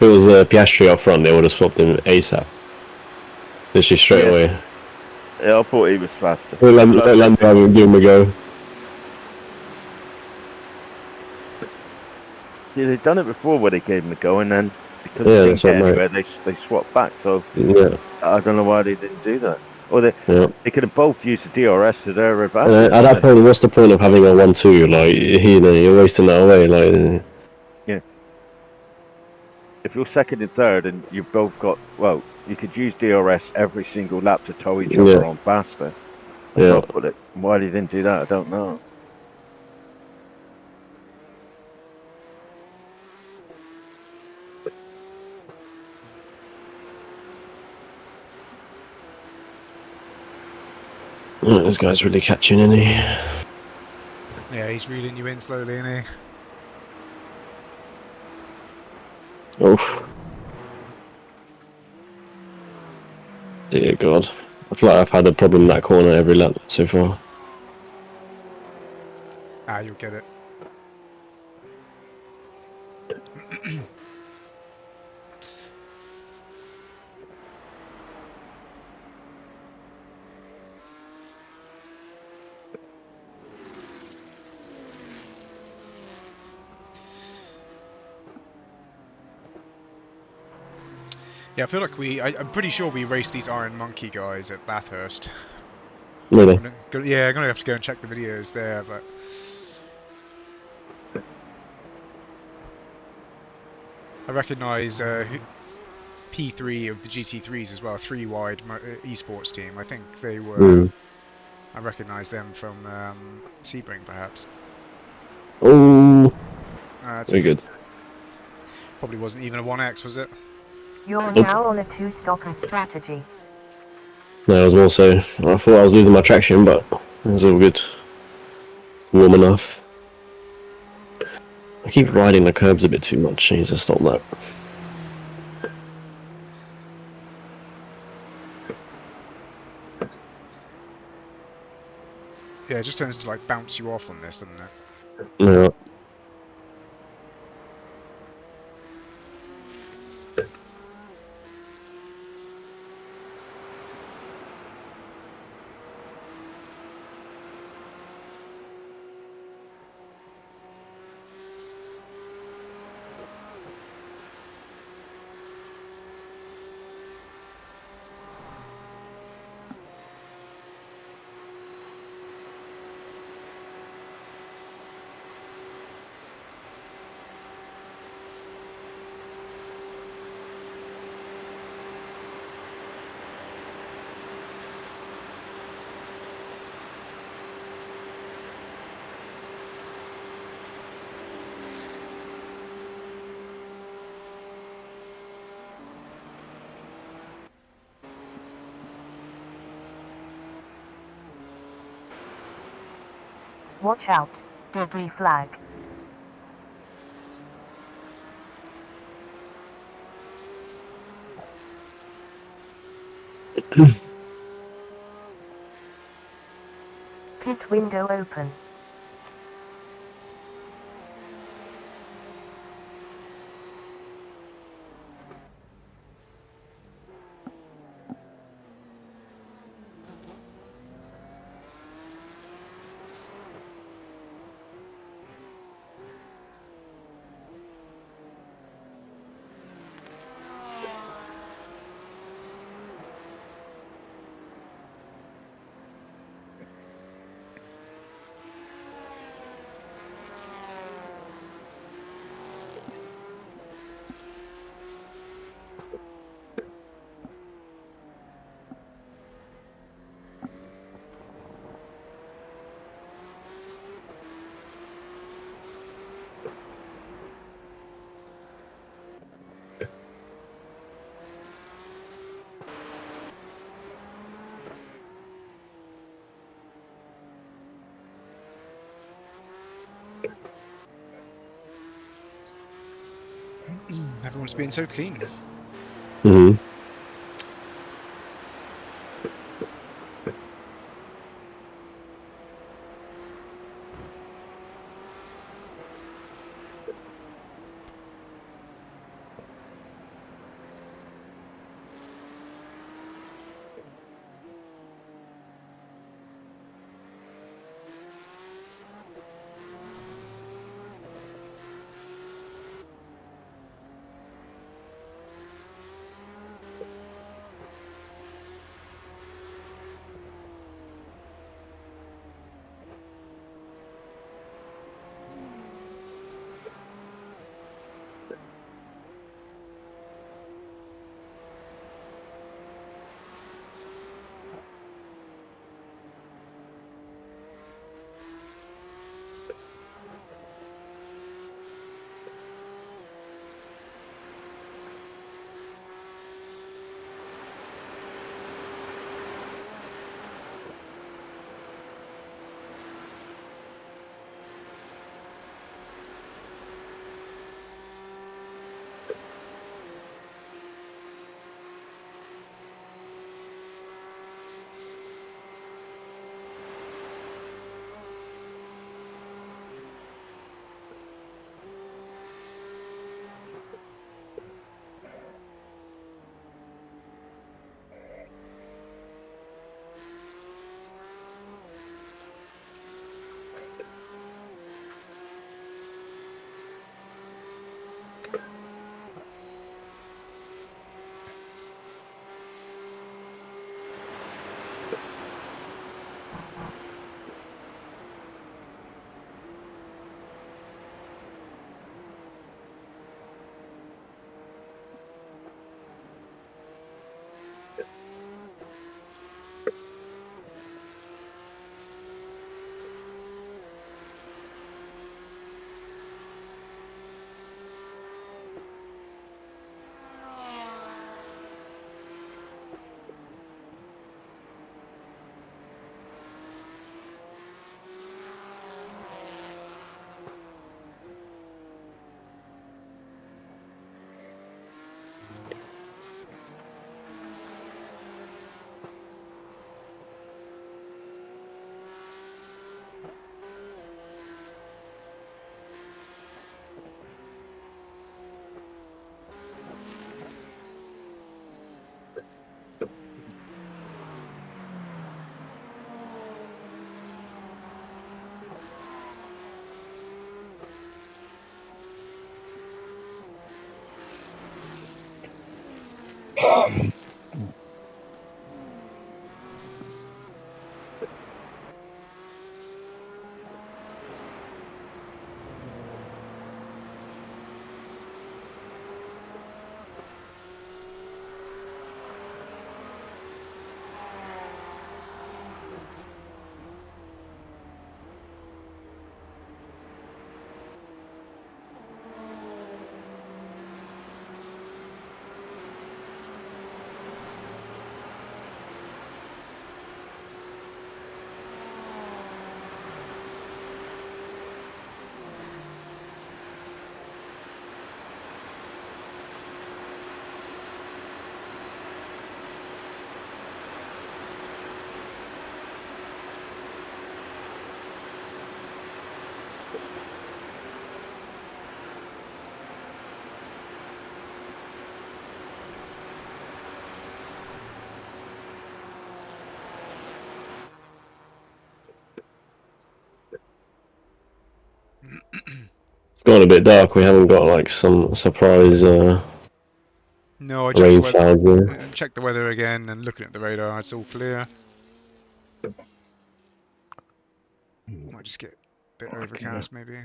it was Piastri up front, they would have swapped him ASAP. Literally straight away. Yeah, I thought he was faster. Let Lando give him a go. Yeah, they've done it before where they gave him a go and then because that's what anywhere, they swapped back. So yeah, I don't know why they didn't do that. Or they could have both used the DRS to their advantage. At that point, what's the point of having a 1-2? Like, you know, you're wasting that away. Like, yeah. If you're second and third and you've both got, well, you could use DRS every single lap to tow each other on faster. Yeah. Why they didn't do that, I don't know. Oh, this guy's really catching, isn't he? Yeah, he's reeling you in slowly, isn't he? Oof. Dear God. I feel like I've had a problem in that corner every lap so far. Ah, you'll get it. Yeah, I feel like I'm pretty sure we raced these Iron Monkey guys at Bathurst. Really? I'm gonna have to go and check the videos there, but I recognise P3 of the GT3s as well, 3 wide esports team. I think they were. I recognise them from Sebring, perhaps. Oh, That's very okay. good. Probably wasn't even a 1X, was it? You're Nope. now on a two-stopper strategy. No, it was more so. I thought I was losing my traction, but it was all good. Warm enough. I keep riding the curbs a bit too much. I need to stop that. Yeah, it just tends to like bounce you off on this, doesn't it? Yeah. Watch out, debris flag. Pit window open. Everyone's being so clean. Mm-hmm. It's gone a bit dark. We haven't got like some surprise No, I checked the rain weather. clouds there. And checked the weather again, and looking at the radar, it's all clear. Might just get a bit overcast, maybe.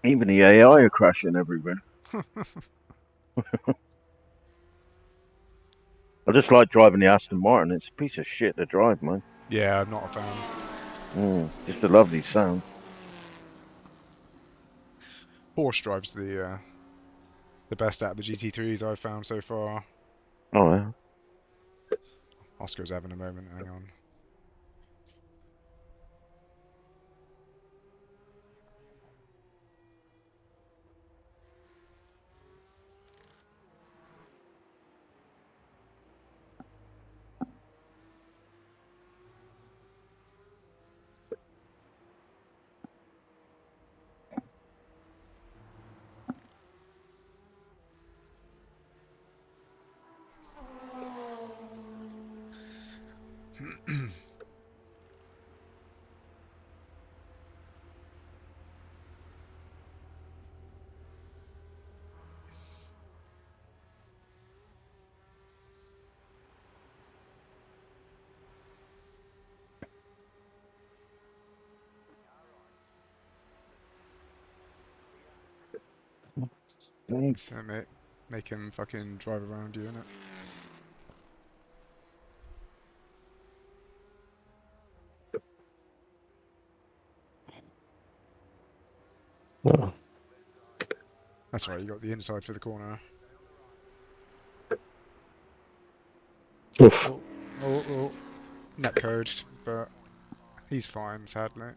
Even the AI are crashing everywhere. I just like driving the Aston Martin. It's a piece of shit to drive, man. Yeah, I'm not a fan. Just a lovely sound. Porsche drives the best out of the GT3s I've found so far. Oh, yeah. Oscar's having a moment. Hang on. So make him fucking drive around you, innit? Oh. That's right, you got the inside for the corner. Oof. Oh, net code, but he's fine, sadly.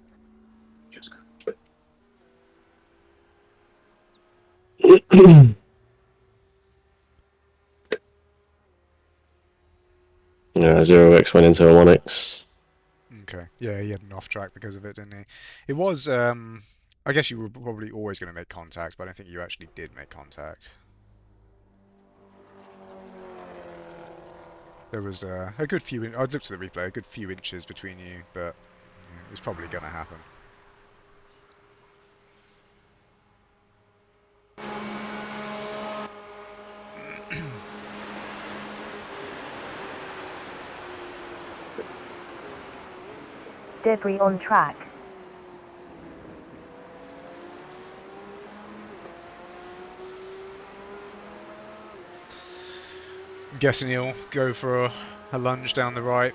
Yeah, 0x went into a 1x. Okay, yeah, he had an off track because of it, didn't he? It was, I guess you were probably always going to make contact, but I don't think you actually did make contact. There was a good few, I looked at the replay, a good few inches between you, but it was probably going to happen. Debris on track. I'm guessing he'll go for a lunge down the right.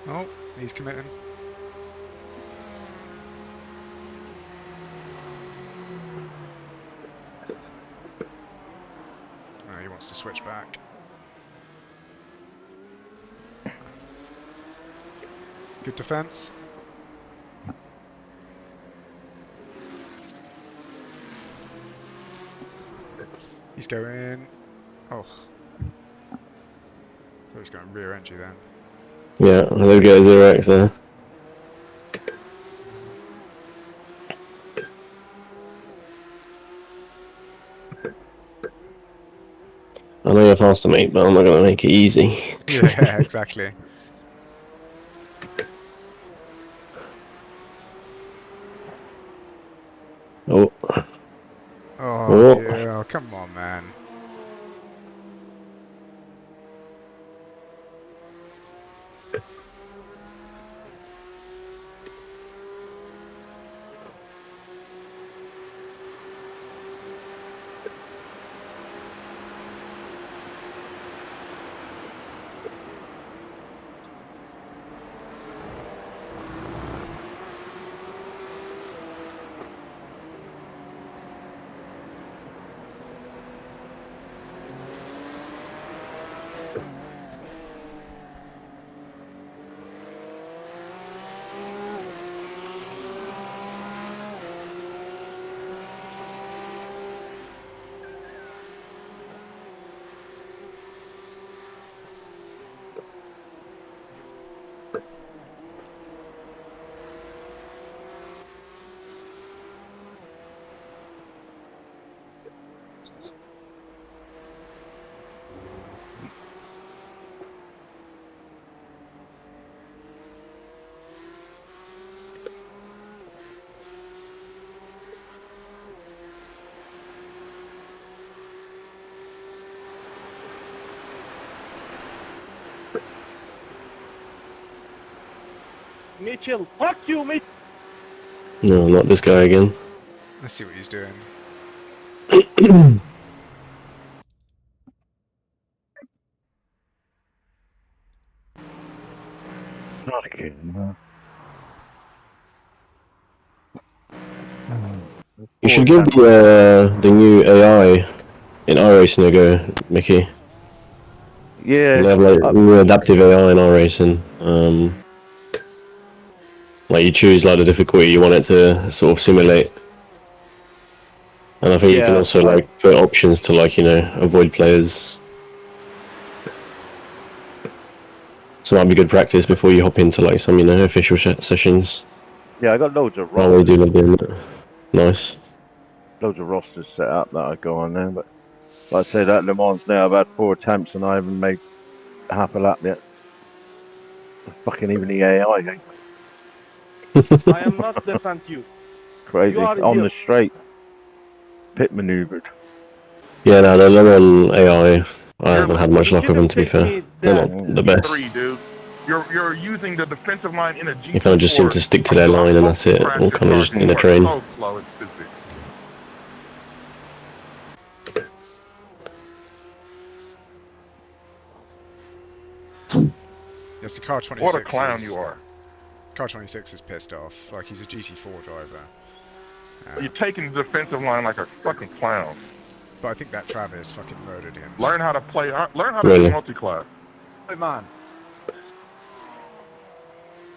Oh, he's committing. Oh, he wants to switch back. Good defense. He's going. Oh. Thought he was going rear end you then. Yeah, they'll get a 0x there. I know you're faster, mate, but I'm not gonna make it easy. Yeah, exactly. Oh. Oh, Oh. yeah, oh, come on, man. Mitchell, fuck you, Mitchell! No, not this guy again. Let's see what he's doing. You should give the new AI in iRacing a go, Mickey. Yeah. They have like new adaptive AI in iRacing. Like you choose like the difficulty you want it to sort of simulate. And I think you can also like put options to like, you know, avoid players. So it might be good practice before you hop into like some, you know, official sessions. Yeah, I got loads of Oh, we rosters. do love doing that. Nice. Loads of rosters set up that I go on now, but like I say, that Le Mans now, I've had 4 attempts and I haven't made half a lap yet. Fucking even the AI, eh? I am not defend you. Crazy. You are On idiot. the straight. Pit maneuvered. Yeah, no, the Lemon AI, I haven't had much You luck with them, shouldn't to be pick fair. me They're that. not the best. Three, dude. You're using the defensive line in a G4. They kind of just seem to stick to their line and that's it. All kind of just in a train. So slow, it's stupid. Yes, the car 26. What a clown you are. Car 26 is pissed off. Like, he's a GT4 driver. You're taking the defensive line like a fucking clown. But I think that Travis fucking murdered him. Learn how to play. Learn how to Really? do multi-class. Hey, man.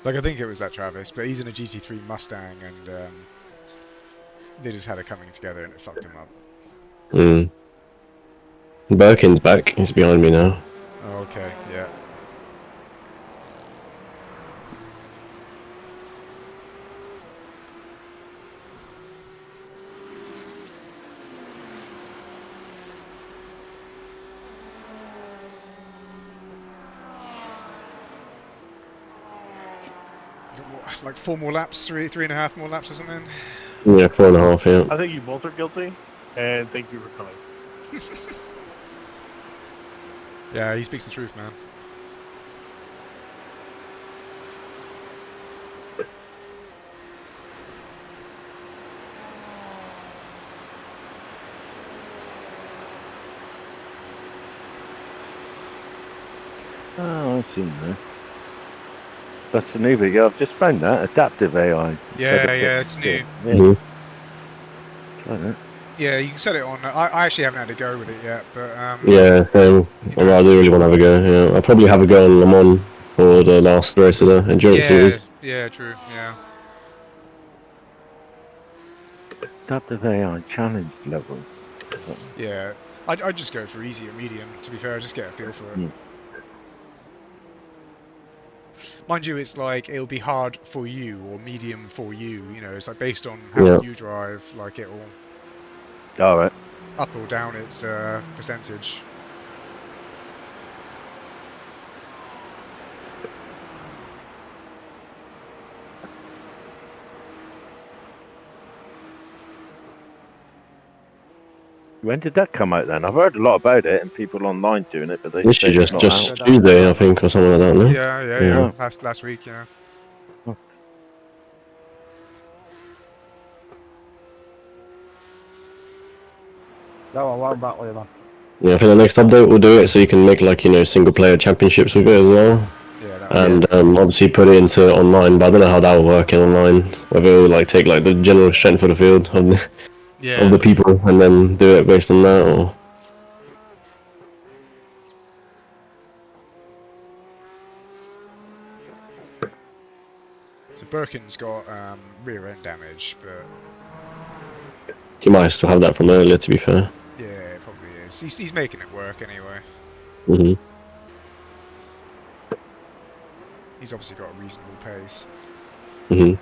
Like, I think it was that Travis, but he's in a GT3 Mustang, and they just had it coming together, and it fucked him up. Birkin's back. He's behind me now. Oh, okay, yeah. Like 4 more laps, 3.5 more laps or something? Yeah, 4.5, yeah. I think you both are guilty, and thank you for coming. Yeah, he speaks the truth, man. Oh, I see now. That's the new video. I've just found that. Adaptive AI. Yeah, yeah, it's new. Yeah. Try that. Yeah, you can set it on. I actually haven't had a go with it yet, but Yeah, same. I do really want to have a go. Yeah, I'll probably have a go on Le Mans for the last race of the endurance series. Yeah, true. Yeah. Adaptive AI challenge level. Yeah, I'd just go for easy or medium. To be fair, just get a feel for it. Mind you, it's like it'll be hard for you or medium for you. You know, it's like based on how you drive. Like it will. All right. Up or down its percentage. When did that come out then? I've heard a lot about it and people online doing it, but they Literally say it's not just out. Tuesday, I think, or something like that. No? Yeah. Last week, yeah. Yeah, I think the next update will do it so you can make like single player championships with it as well. Yeah, that And obviously put it into online, but I don't know how that will work in online. Whether it will like take like the general strength of the field of the people and then do it based on that, or So Birkin's got rear end damage, but he might still have that from earlier. To be fair. yeah, it probably is. He's making it work anyway. Mhm. He's obviously got a reasonable pace. Mhm.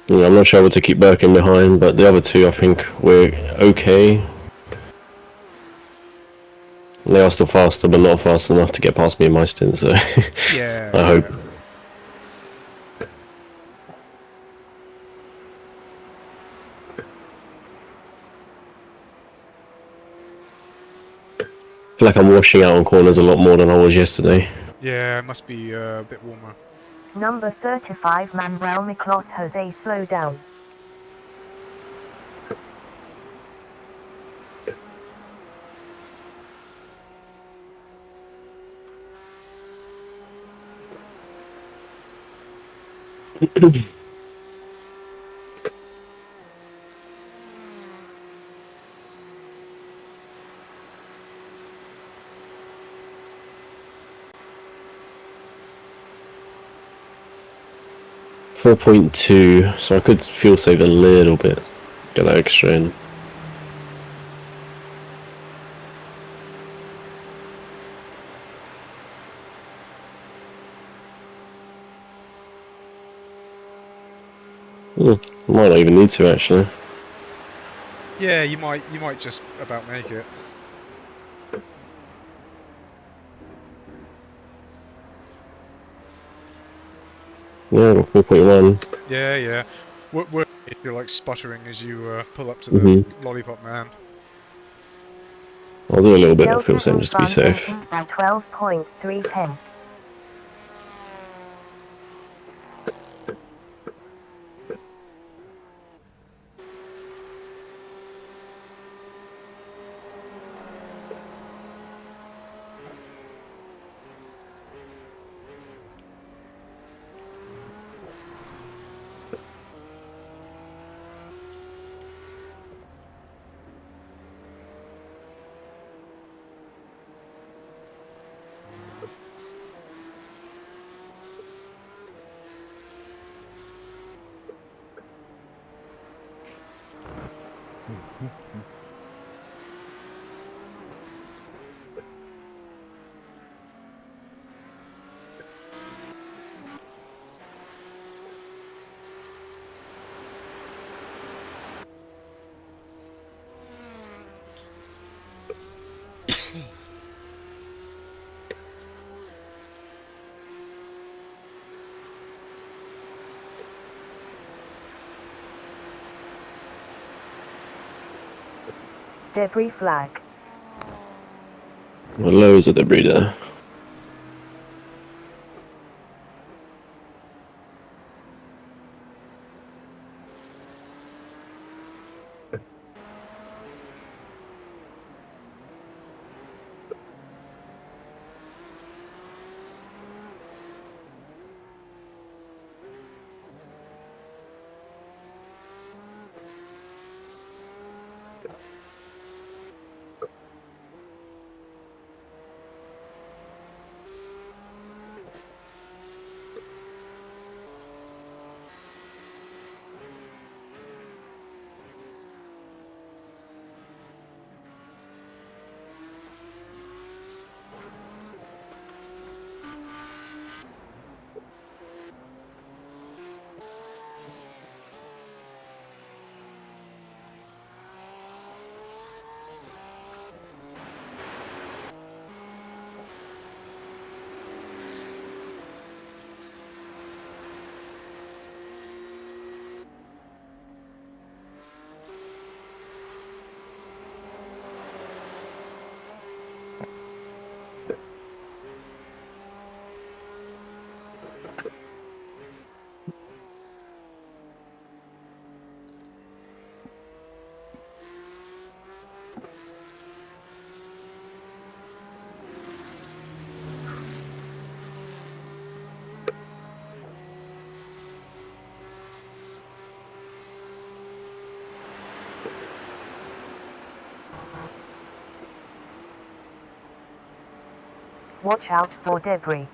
Yeah, I'm not sure what to keep Birkin behind, but the other two, I think we're okay. They are still faster, but not fast enough to get past me in my stint, so Yeah. I hope. I feel like I'm washing out on corners a lot more than I was yesterday. Yeah, it must be a bit warmer. Number 35 Manuel Miklos Jose slow down. – 4.2, so I could fuel save a little bit. Get that extra in. Might not even need to actually. Yeah, you might just about make it. Yeah, 4.1. Yeah. What if you're like sputtering as you pull up to the lollipop man? I'll do a little bit of Delta fuel save in just to be front safe. and by 12.3 tenths. Debris flag. Well, loads of debris there. Watch out for debris.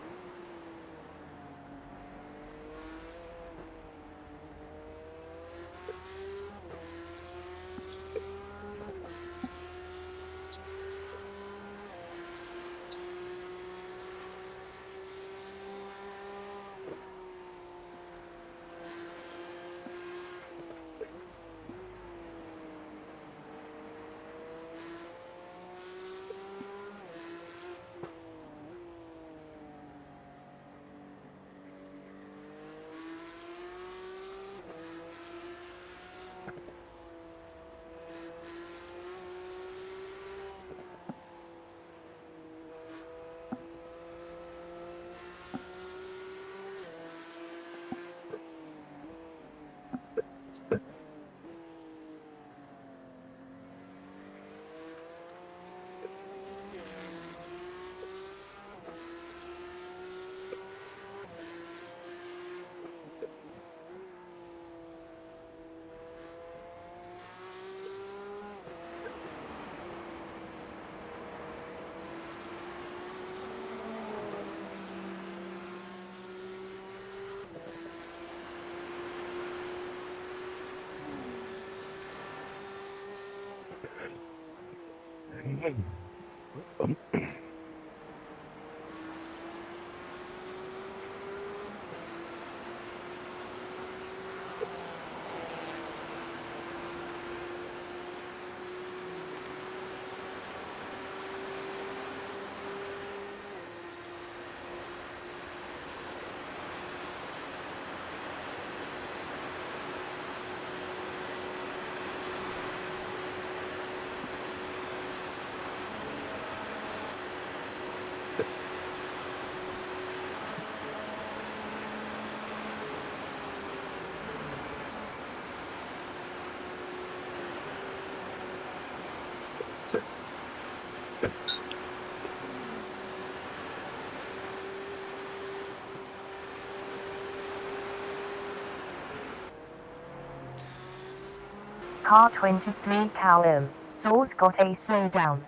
Car 23 Callum, Saw's got a slowdown.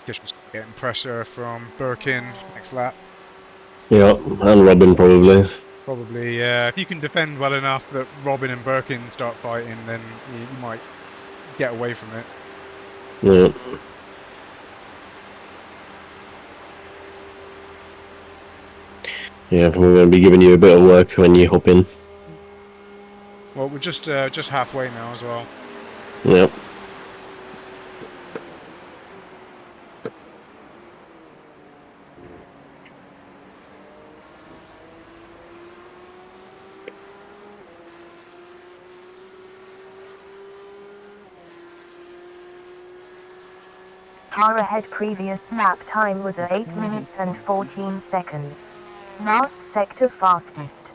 Just getting pressure from Birkin next lap. Yeah, and Robin probably. Probably, yeah. If you can defend well enough that Robin and Birkin start fighting, then you might get away from it. Yeah. Yeah, we're going to be giving you a bit of work when you hop in. Well, we're just halfway now as well. Yep. Car ahead, previous lap time was 8 minutes and 14 seconds. Last sector fastest.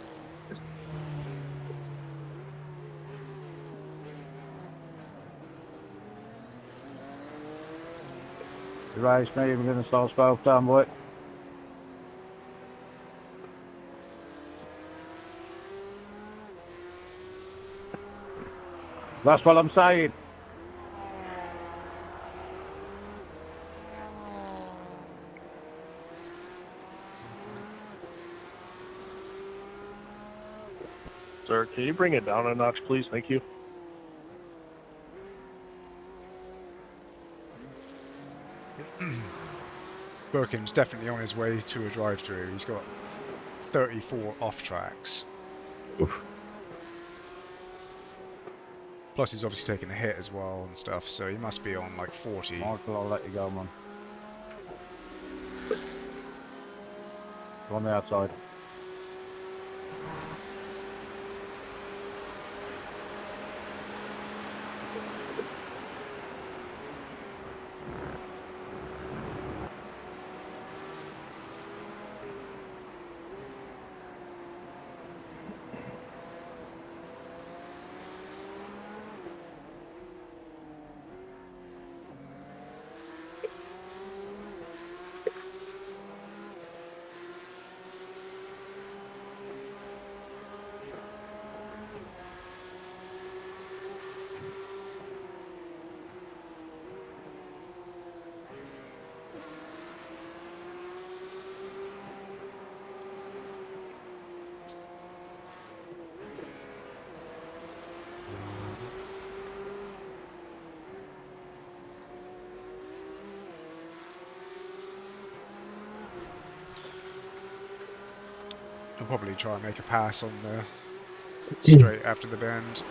The race me, we're going to start spell time, boy. That's what I'm saying. Sir, can you bring it down a notch, please? Thank you. Birkin's definitely on his way to a drive-through. He's got 34 off tracks. Oof. Plus he's obviously taken a hit as well and stuff, so he must be on like 40. Michael, I'll let you go, man. Go on the outside. He'll probably try and make a pass on the straight after the bend.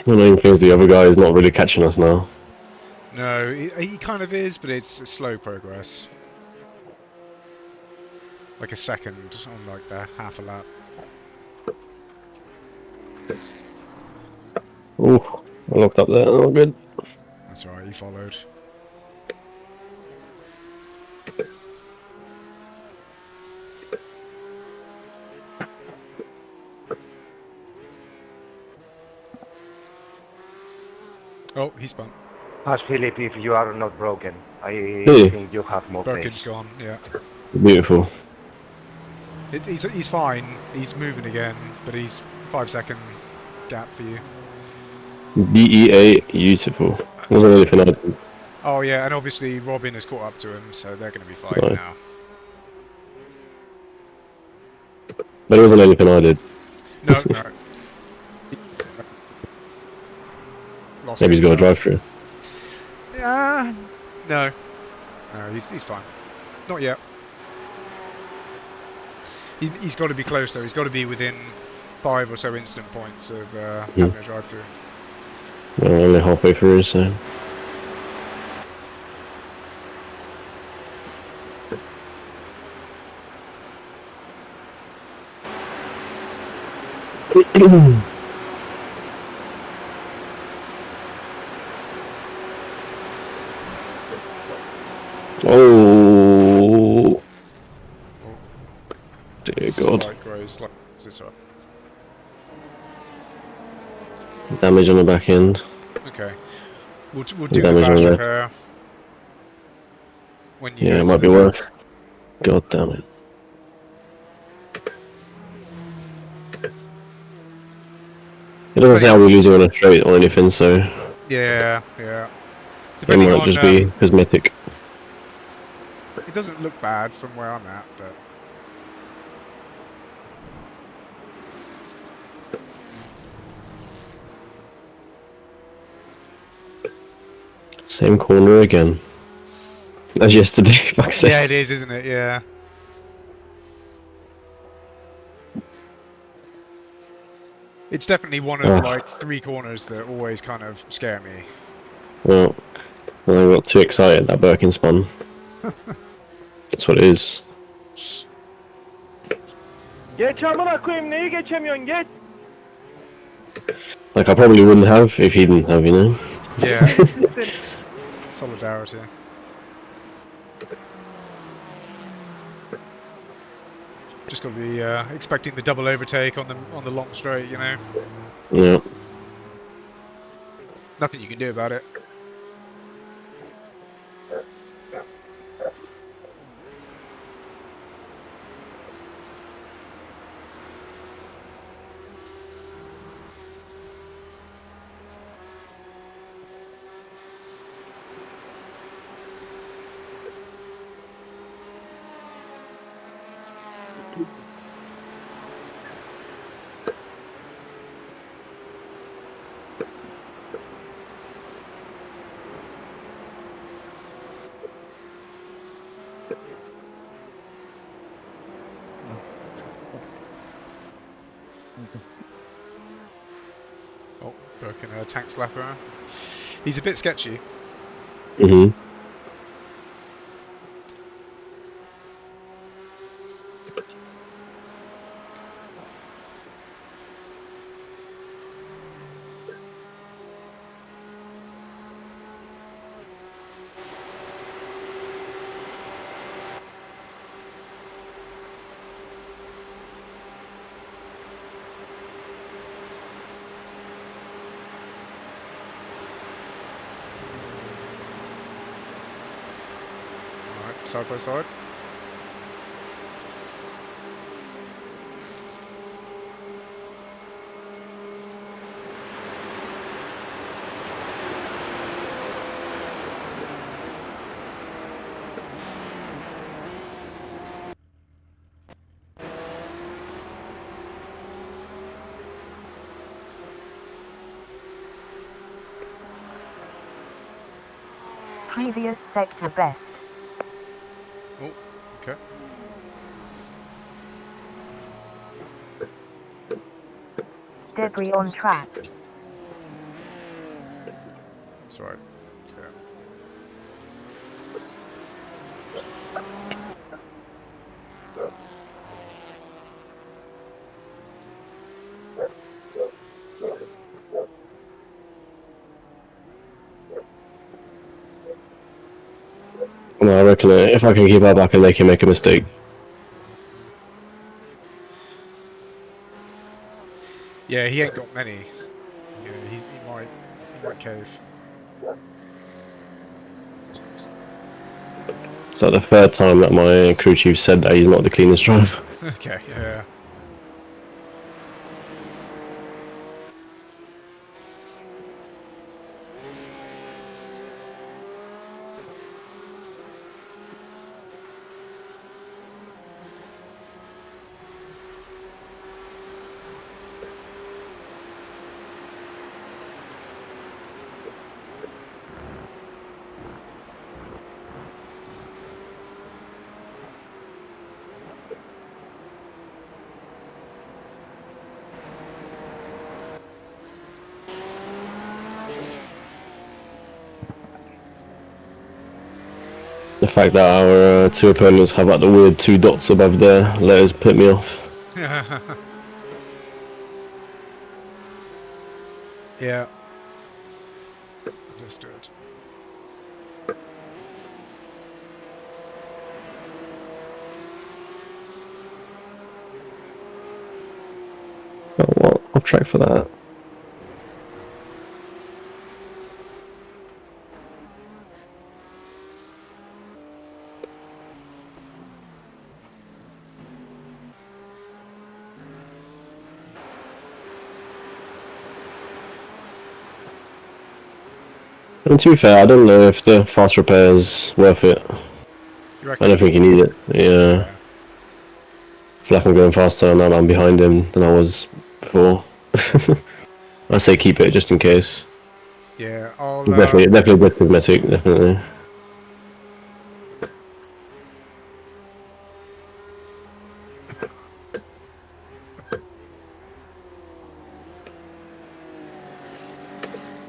The main thing is the other guy is not really catching us now. No, he kind of is, but it's a slow progress. Like a second on like the half a lap. Ooh, I locked up there. Oh, good. That's alright, he followed. Oh, he spun. Ask Philip if you are not broken. I think you have more Birkin's pace. gone, yeah. Beautiful. He's fine. He's moving again, but he's 5-second gap for you. BEA, beautiful. Wasn't anything I did. Oh yeah, and obviously Robin has caught up to him, so they're going to be fine Right. now. But it wasn't anything I did. No, no. Lost Maybe he's it, got a so- drive-through. Yeah. No. No, he's fine. Not yet. He's got to be close though. He's got to be within 5 or so instant points of having a drive-through. Well, only halfway through, so. Oh, dear God. Slight graze, slight. Is this right? Damage on the back end. Okay. We'll do the Damage on fast the repair when you Yeah, go it to might the be pits. worth. God damn it. It doesn't say how we're losing on a straight or anything, so Yeah, yeah. it Depending might on, just be cosmetic. it doesn't look bad from where I'm at, but Same corner again. As yesterday, fuck's sake. yeah, it is, isn't it? Yeah. It's definitely one of like 3 corners that always kind of scare me. Well, I got too excited that Birkin spun. That's what it is. Geç amına koyayım, neyi geçemiyorsun, geç. Like, I probably wouldn't have if he didn't have, you know? Yeah. Solidarity. Just got to be expecting the double overtake on the long straight, you know. Yeah. Nothing you can do about it. Oh, broken tank slapper. He's a bit sketchy. Mm-hmm. Alright, side by side. Previous sector best. Oh, okay. Debris on track. That's right. Okay. No, I reckon if I can keep up, I can make him make a mistake. Yeah, he ain't got many. You know, he might cave. It's like the third time that my crew chief said that he's not the cleanest driver. Okay, yeah. The fact that our two opponents have like the weird 2 dots above their letters put me off. Yeah. Understood. Oh, what? Off track for that. And to be fair, I don't know if the fast repair is worth it. You I don't think you need it. Yeah. I feel like I'm going faster now that I'm behind him than I was before. I say keep it just in case. Yeah, I'll Definitely good cosmetic, definitely.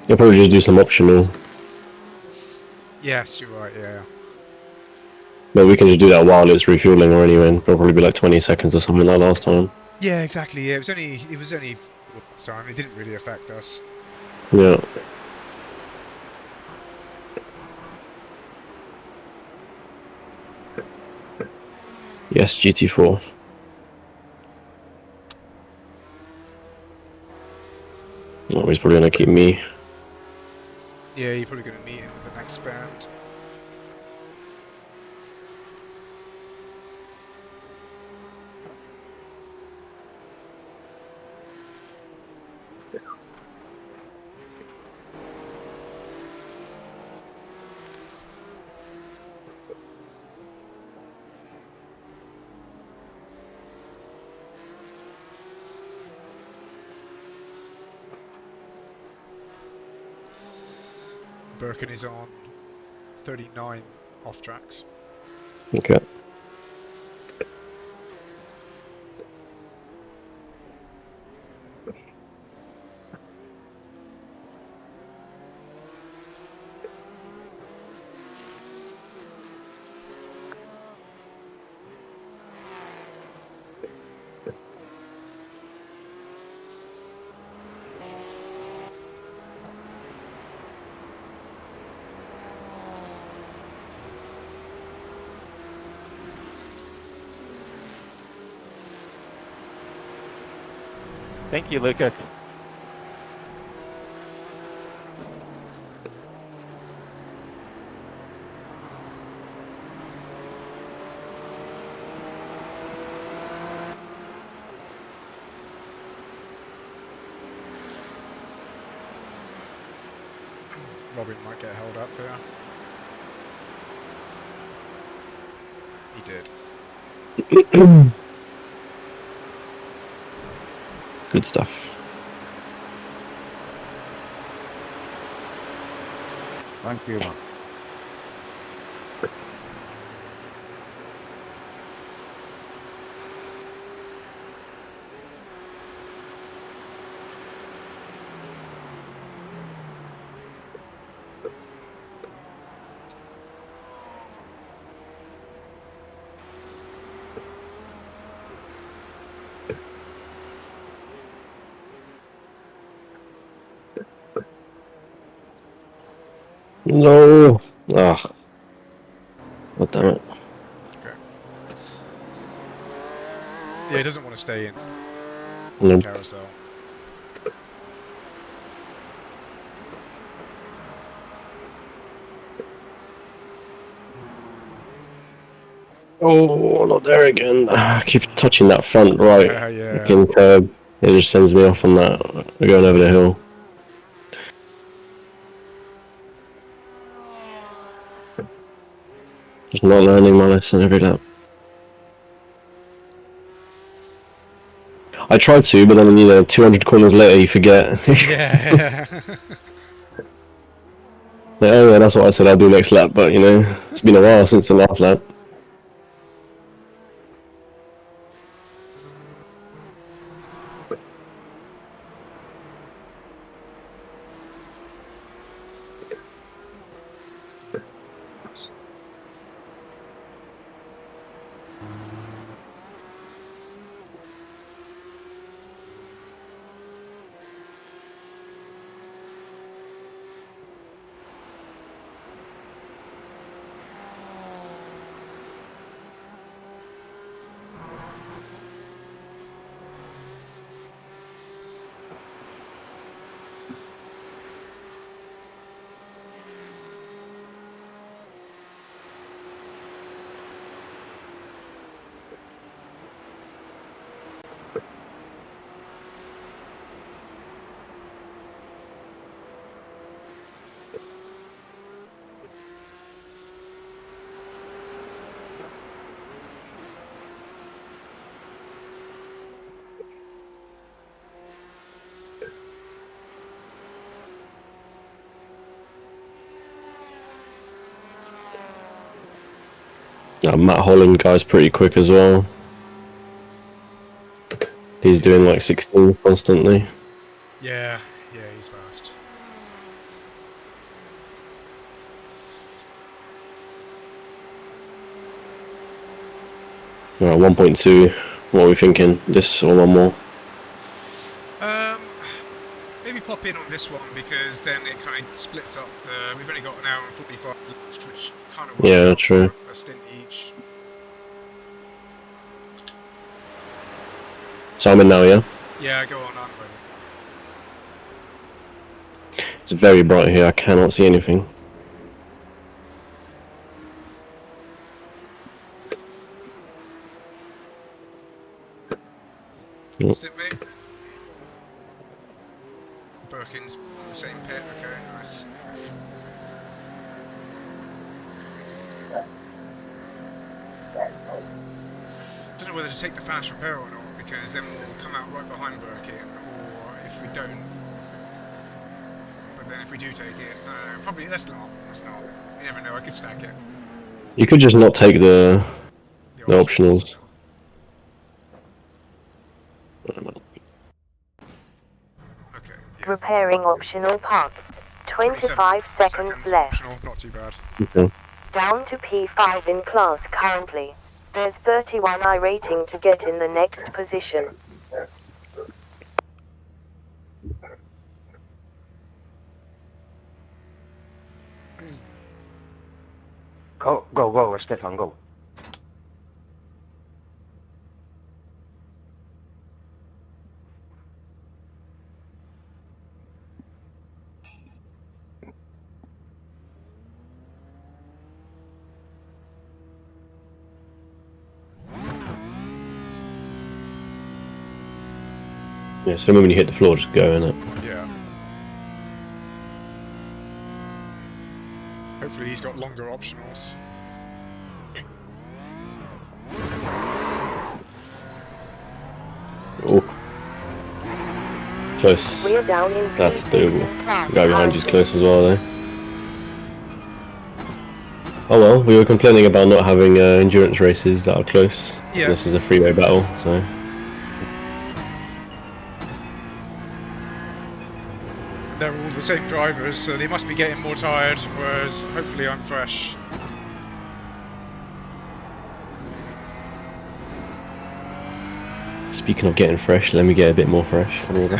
You'll probably just do some optional. Yes, you're right, yeah. But we can just do that while it's refueling or anyway. It'll probably be like 20 seconds or something like last time. Yeah, exactly, yeah. It was only time, it didn't really affect us. Yeah. Yes, GT4. Oh, he's probably gonna keep me. Yeah, you're probably gonna meet him with the next band. Birkin is on 39 off tracks. Okay. Thank you, Lucas. Robin might get held up here. He did. Good stuff. Thank you, man. No. Ah. God damn it. Okay. Yeah, he doesn't want to stay in No. carousel. Oh, not there again. I keep touching that front right. Yeah. Fucking curb. It just sends me off on that. We're going over the hill. Just not learning my lesson every lap. I tried to, but then, 200 corners later you forget. Yeah. Like, oh yeah, that's what I said I'll do next lap, but it's been a while since the last lap. Matt Holland guy's pretty quick as well. He's doing like 16 constantly. Yeah, he's fast. Alright, 1.2. What are we thinking? This or one more? Maybe pop in on this one because then it kind of splits up. We've only got an hour and 45 left, which kind of works out true. for a stint each. So I'm in now, yeah? Yeah, go on, I'm ready. It's very bright here, I cannot see anything. Stint mate. Birkin's on the same pit, okay, nice. Don't know whether to take the fast repair or not, because then we'll come out right behind Birkin, or if we don't. But then if we do take it, probably let's not. You never know, I could stack it. You could just not take the optionals. Okay. Yeah. Repairing optional parts. 25 seconds left. Optional, not too bad. Okay. Down to P5 in class currently. There's 31 I rating to get in the next position. Go, Stefan, go. Yeah, so when you hit the floor, just go, innit? Yeah. Hopefully he's got longer optionals. Oh. Close. We're down in That's P6 doable. in class The guy behind you's currently. close as well, though. Oh well, we were complaining about not having endurance races that are close. Yeah. This is a freeway battle, so... They're all the same drivers, so they must be getting more tired, whereas hopefully I'm fresh. Speaking of getting fresh, let me get a bit more fresh. Come over.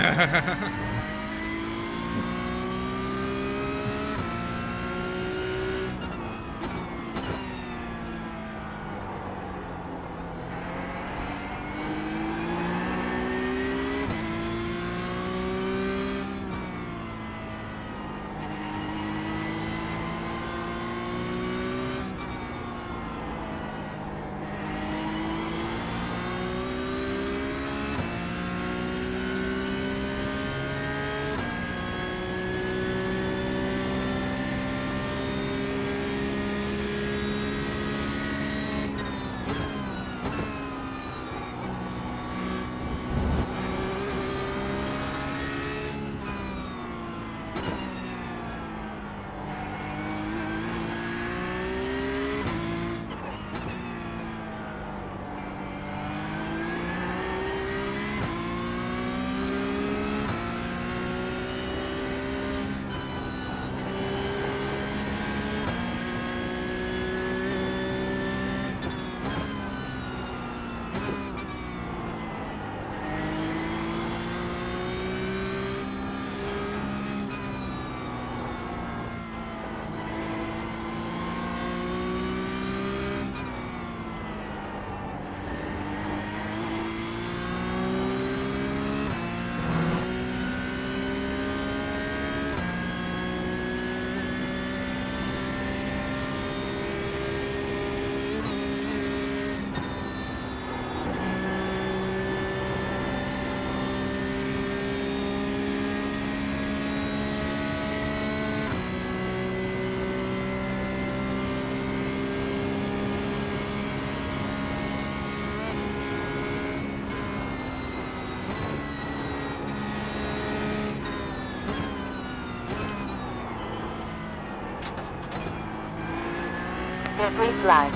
Every flag.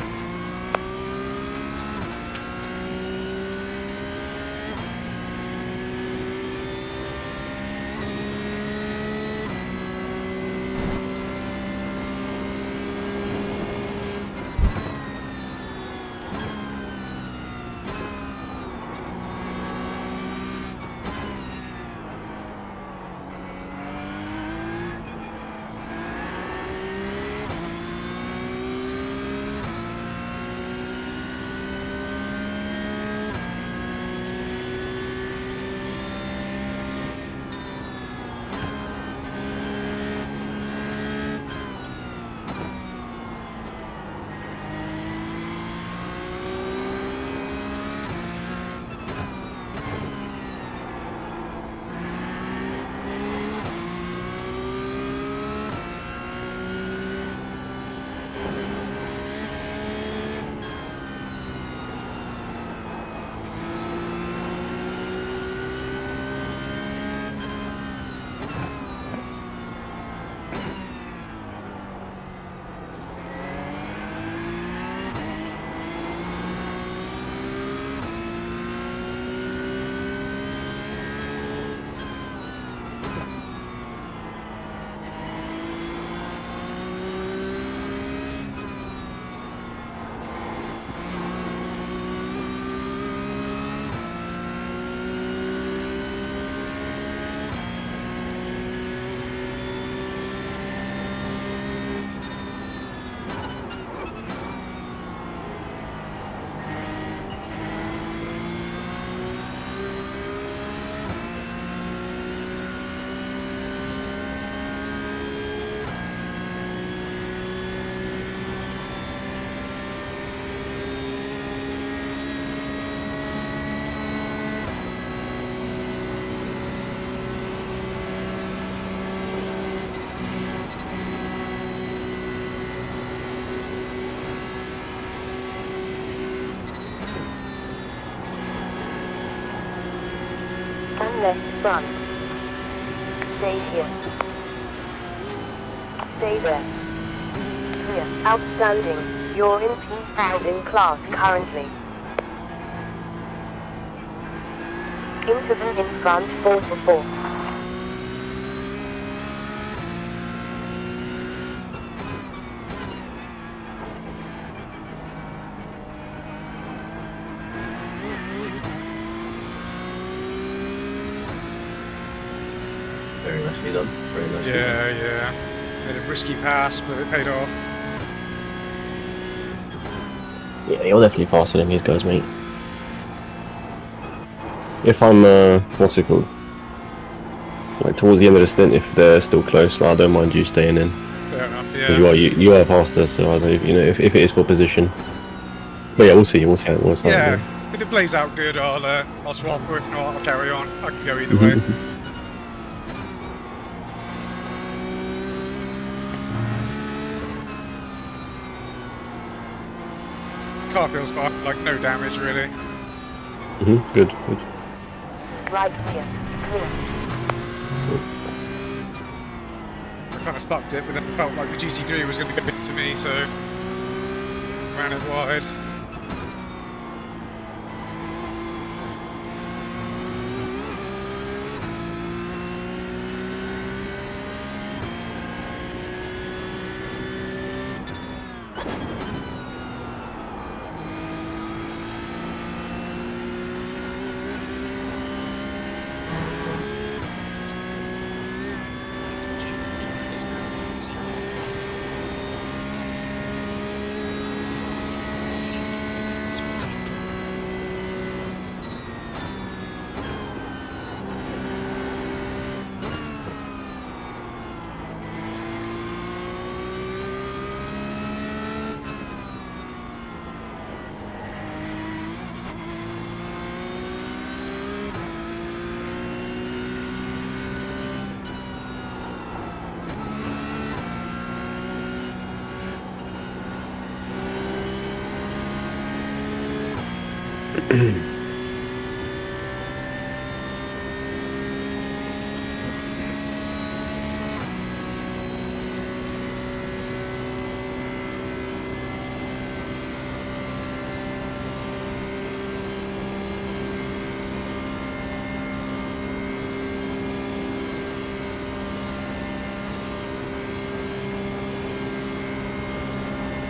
left front. Stay here. Stay there. Clear. Outstanding. You're in P5 in class currently. Interval in front 4 to 4. Very nicely done. Very nicely done. Yeah. Made a risky pass, but it paid off. Yeah, you're definitely faster than these guys, mate. If I'm, what's it called? Like towards the end of the stint, if they're still close, I don't mind you staying in. Fair enough, 'Cause yeah. you are faster, so I don't, if it is for position. But yeah, we'll see. We'll see how it goes. Yeah, if it plays out good, I'll swap, or if not, I'll carry on. I can go either way. Car feels fine, like no damage really. Good. Right here. Clear. I kind of fucked it, but then it felt like the GT3 was going to go into me, so ran it wide.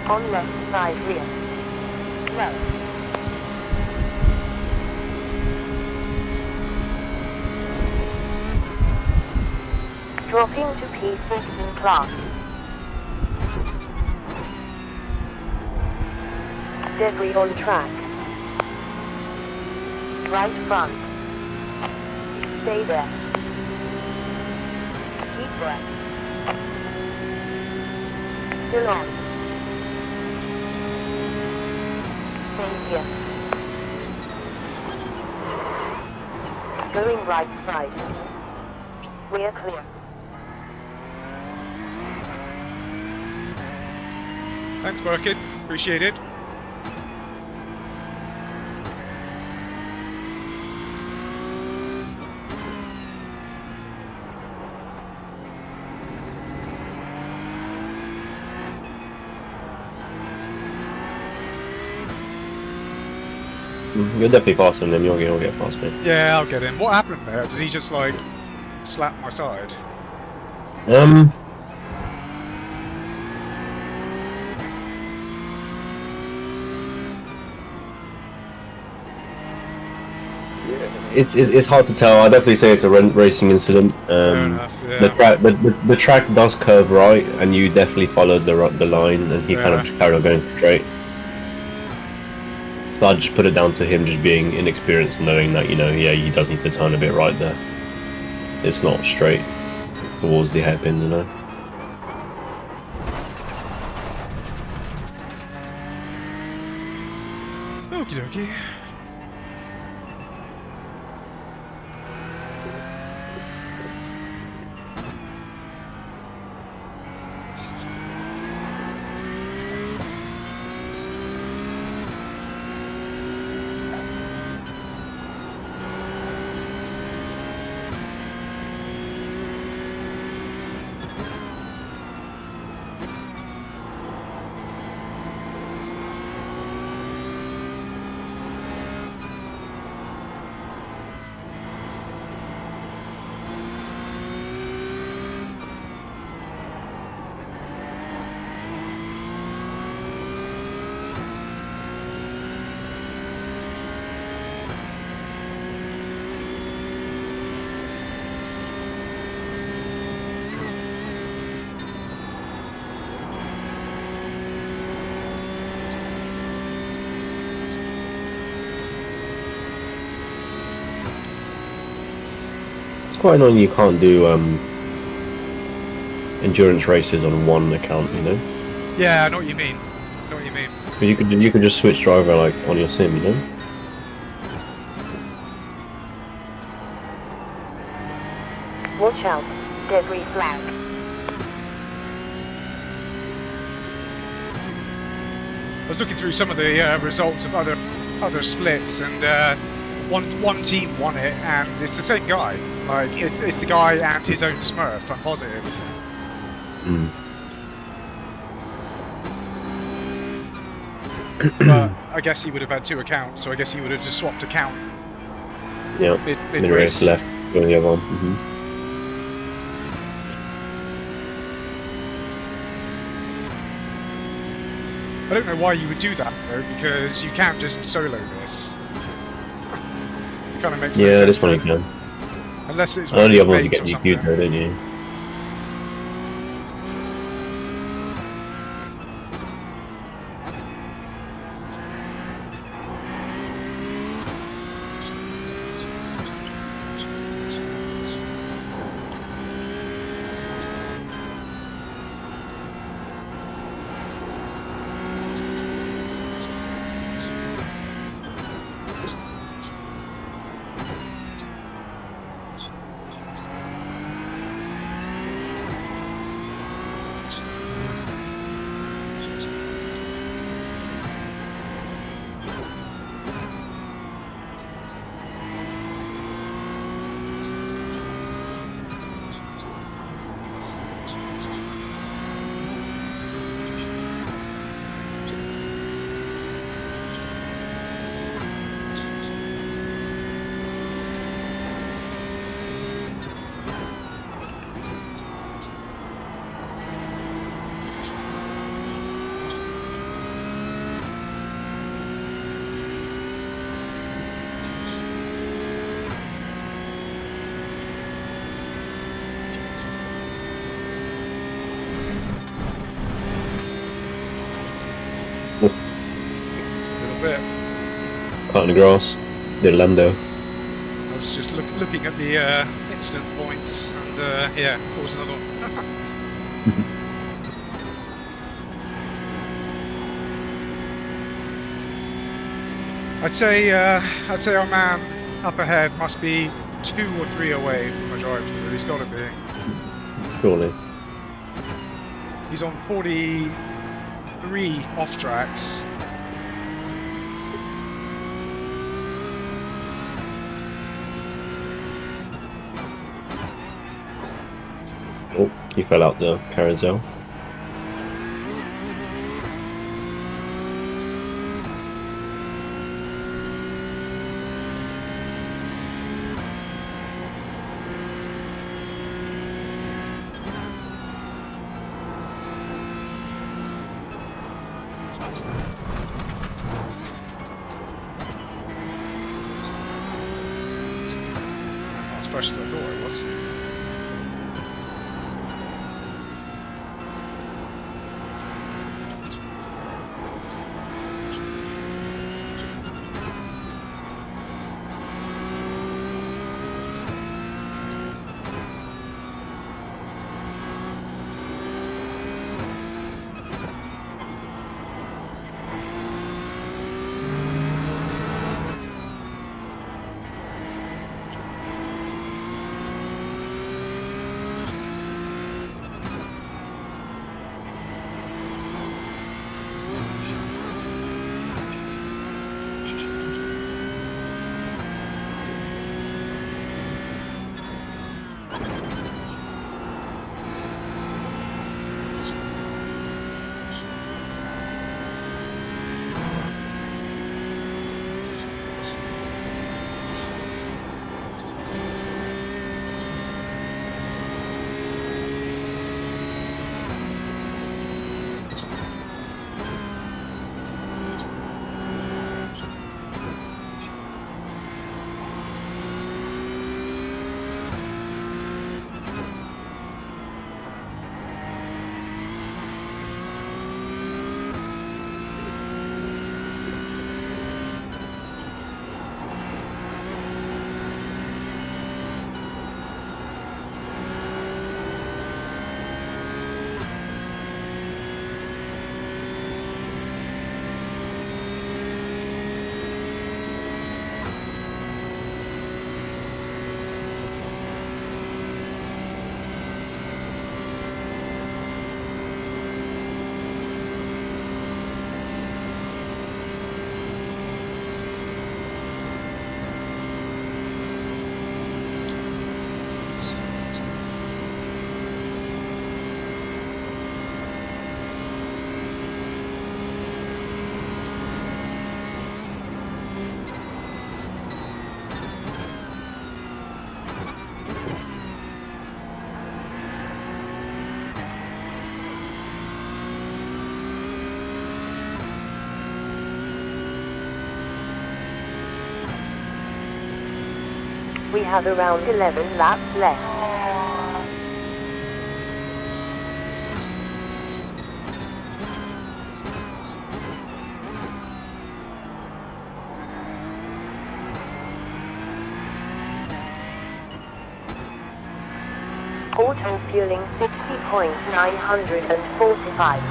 On left side rear. Left. Dropping to P6 in class. Debris on track. Right front. Stay there. Deep breath. Still on. Stay here. Going right side. We're clear. Thanks, Burkett. Appreciate it. You're definitely faster than him. You'll get past me. Yeah, I'll get him. What happened there? Did he just like slap my side? It's hard to tell. I definitely say it's a racing incident. Fair enough, yeah. The track does curve right, and you definitely followed the line, and he kind of just carried on going straight. So I just put it down to him just being inexperienced, knowing that he does need to turn a bit right there. It's not straight towards the hairpin, Okie dokie. quite annoying you can't do endurance races on one account, you know? Yeah, I know what you mean. I know what you mean. But you could just switch driver like on your sim, you know? Watch out. Debris flag. I was looking through some of the results of other splits, and one team won it, and it's the same guy. Like it's the guy and his own Smurf. I'm positive. Mm. But I guess he would have had 2 accounts, so I guess he would have just swapped account. Yeah. Mid race left, going the other one. Mm-hmm. I don't know why you would do that though, because you can't just solo this. It kind of makes no Yeah, sense this one you then. can. Unless it's I know one of the his other ones you mates get or something. DQ'd though, don't you? Bit. Caught in the grass. Did Lando. I was just looking at the incident points, and yeah, of course another one. I'd say our man up ahead must be 2 or 3 away from a drive-through. He's got to be. Surely. He's on 43 off tracks. Oh, he fell out the carousel. Not as fresh as I thought it was. We have around 11 laps left. Auto fueling 60.945.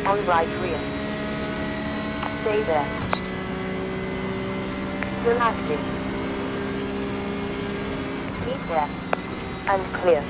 On right rear. Stay there. Still active. Keep there. And clear.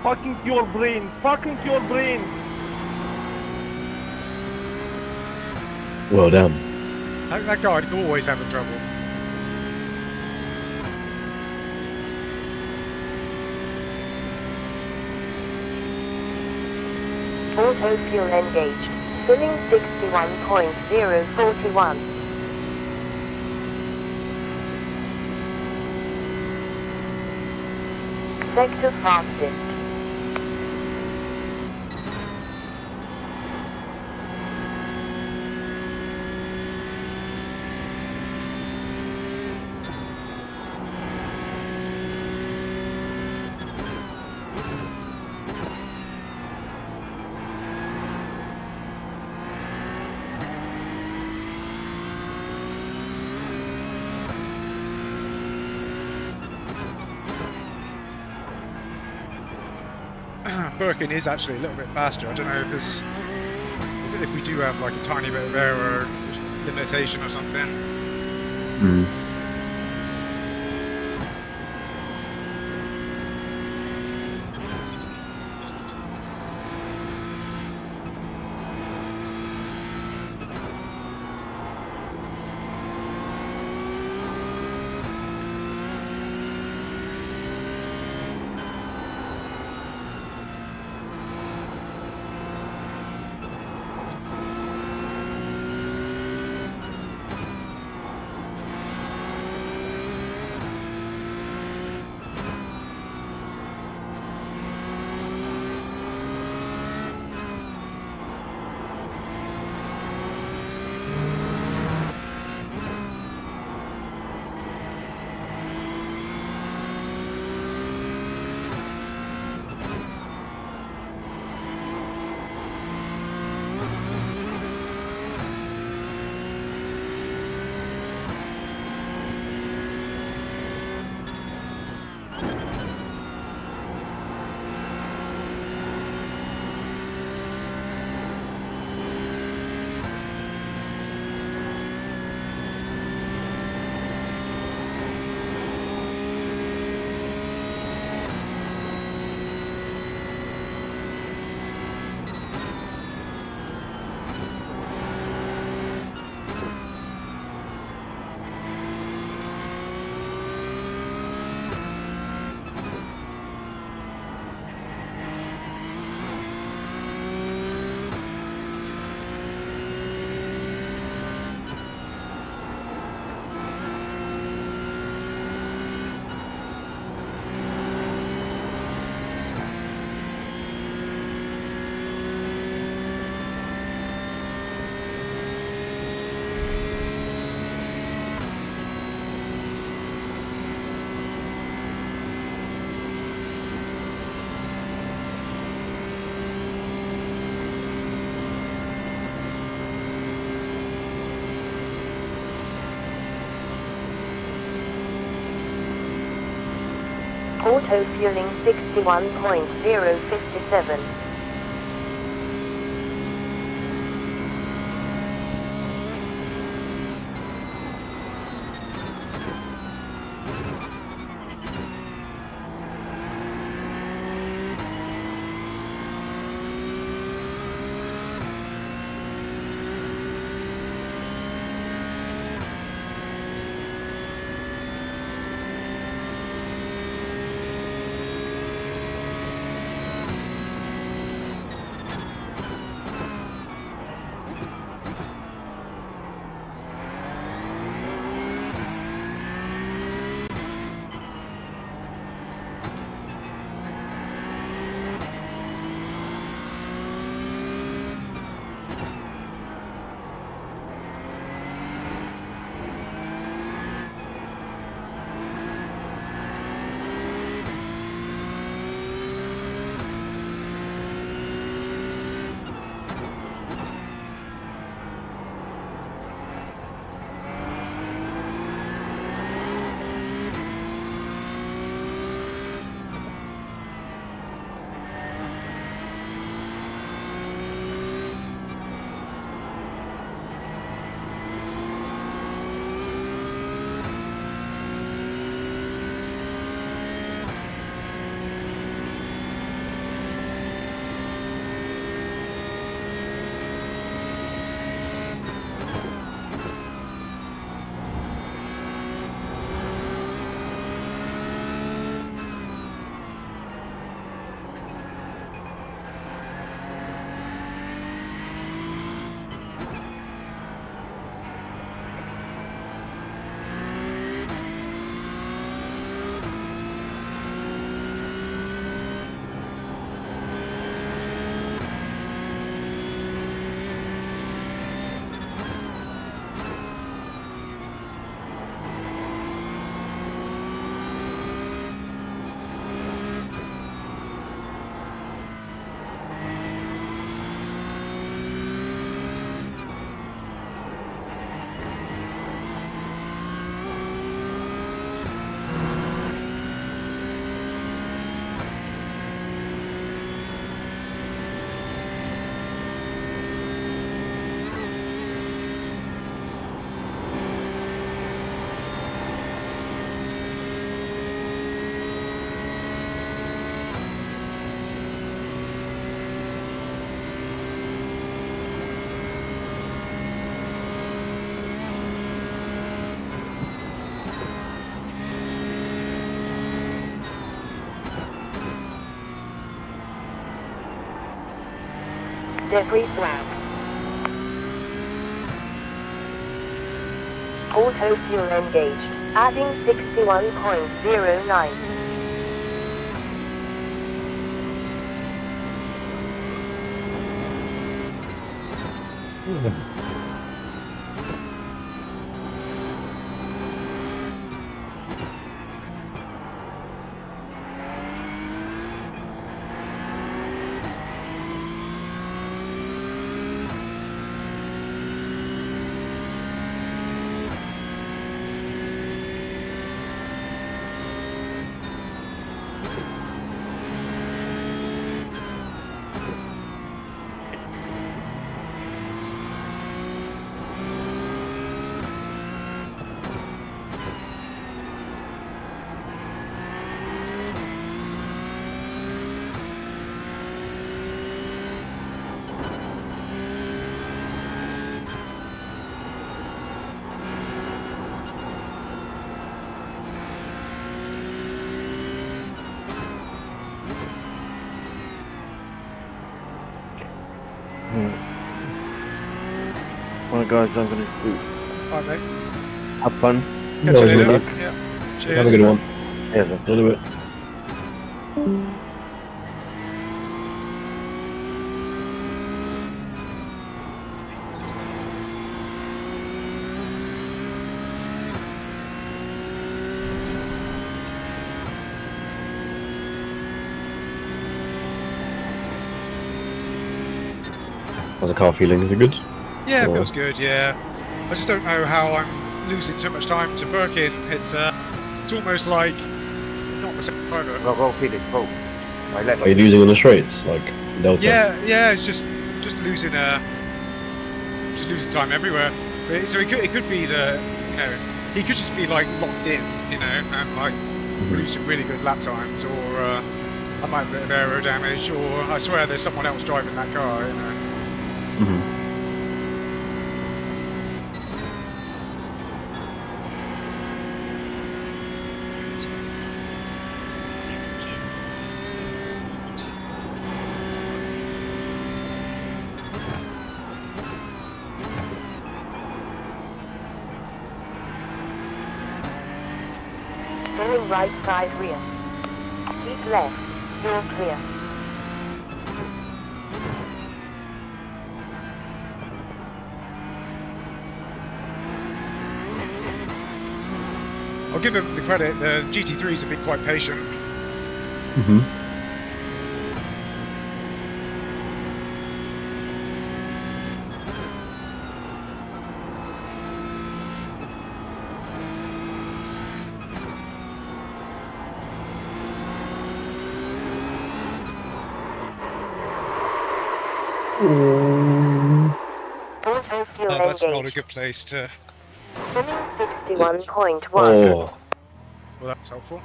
Fucking your brain! Fucking your brain! Well done. That guy would always having trouble. Auto fuel engaged. Filling 61.041. Sector fastest. Birkin is actually a little bit faster. I don't know if we do have like a tiny bit of error limitation or something. Auto fueling 61.057. debris flag. Auto fuel engaged, adding 61.09. Well, guys, I'm going to Alright, mate. have fun. Catch you later. good. Yeah. Cheers. Have a good one. Yeah, then. We'll do it. How's the car feeling? Is it good? Yeah, it Or- feels good, yeah. I just don't know how I'm losing so much time to Birkin. It's almost like not the same driver. Go, Felix, go. My left. Are you losing on the straights? Like Delta? Yeah, it's just losing time everywhere. But so it could be he could just be like locked in, and like producing really good lap times, or I might have a bit of aero damage, or I swear there's someone else driving that car, Mhm. Going right side rear. Keep left. You're clear. I'll give him the credit. The GT3s have been quite patient. Mhm. Auto fuel That's not a engaged. good place to. Trimming 61.1. Oh, Well, that's helpful.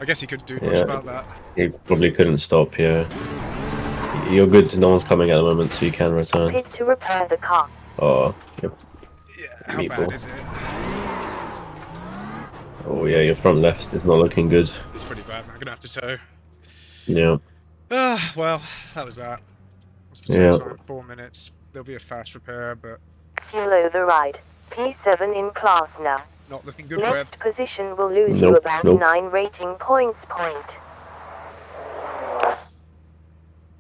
I guess he couldn't do much Yeah. about that. he probably couldn't stop. Yeah. You're good. No one's coming at the moment, so you can return. Pit to repair the car. Oh, yep. Yeah, how Meatball. bad is it? Oh yeah, your front left is not looking good. It's pretty bad, man. I'm gonna have to tow. Yeah. Well, that was that. What's the Yeah. tow time? 4 minutes. There'll be a fast repair, but Follow the right. P7 in class now. not looking good, Webb. Next position will lose you Nope, about nope. 9 rating points point.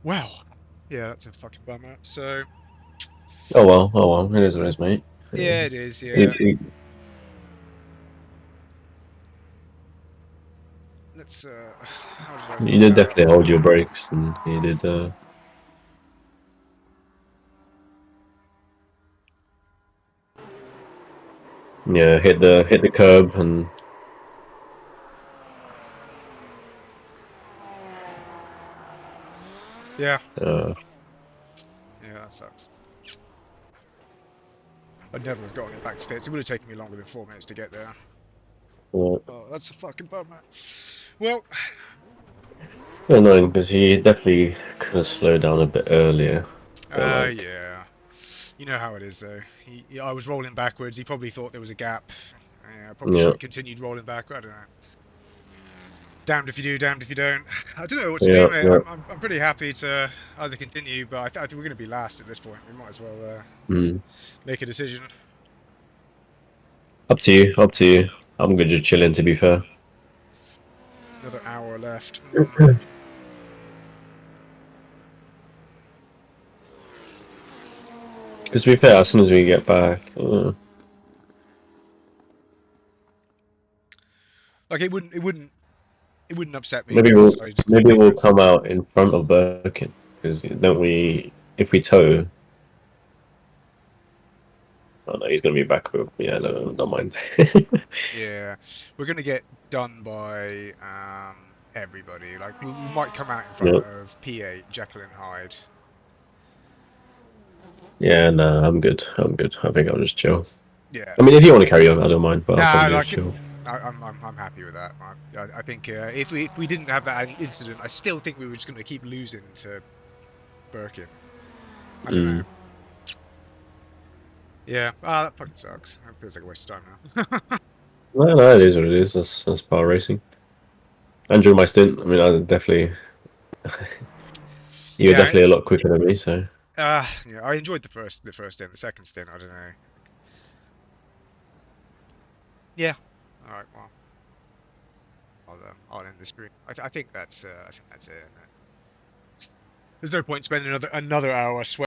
Well, yeah, that's a fucking bummer. So, Oh well. It is what it is, mate. yeah, it is, yeah. Let's, how did I You did feel? definitely hold your brakes, and you did. Yeah, hit the curb and. Yeah, Uh, yeah, that sucks. I'd never have gotten it back to pits. It would have taken me longer than 4 minutes to get there. yeah. Oh, that's a fucking bummer. Well, Annoying because he definitely could have slowed down a bit earlier. yeah. You know how it is, though. I was rolling backwards. He probably thought there was a gap. Yeah, I probably Yeah. should have continued rolling back. I don't know. damned if you do, damned if you don't. I don't know what to do, mate. Yeah. I'm pretty happy to either continue, but I think we're going to be last at this point. We might as well make a decision. Up to you. Up to you. I'm good. Just chilling. To be fair. Another hour left. Because to be fair, as soon as we get back, like it wouldn't upset me. maybe If we we'll decided to maybe quickly we'll go to- come out in front of Birkin. Because don't we? If we tow. Oh no, he's gonna be back with. Yeah, no, don't mind. Yeah, we're going to get done by everybody. Like we might come out in front Yep. of P8, Jekyll and Hyde. Yeah, no, I'm good. I'm good. I think I'll just chill. Yeah. I mean, if you want to carry on, I don't mind. But I'll Nah, probably like just chill. I'm happy with that. I think if we didn't have that incident, I still think we were just going to keep losing to Birkin. I don't know. Yeah, that fucking sucks. It feels like a waste of time now. No, it is what it is. That's power racing. I enjoyed my stint. I mean, I definitely. You were Yeah, definitely a lot quicker than me, so. yeah, I enjoyed the first stint. The second stint, I don't know. Yeah. All right. Well, I'll end the stream. I think that's it. There's no point spending another hour sweating.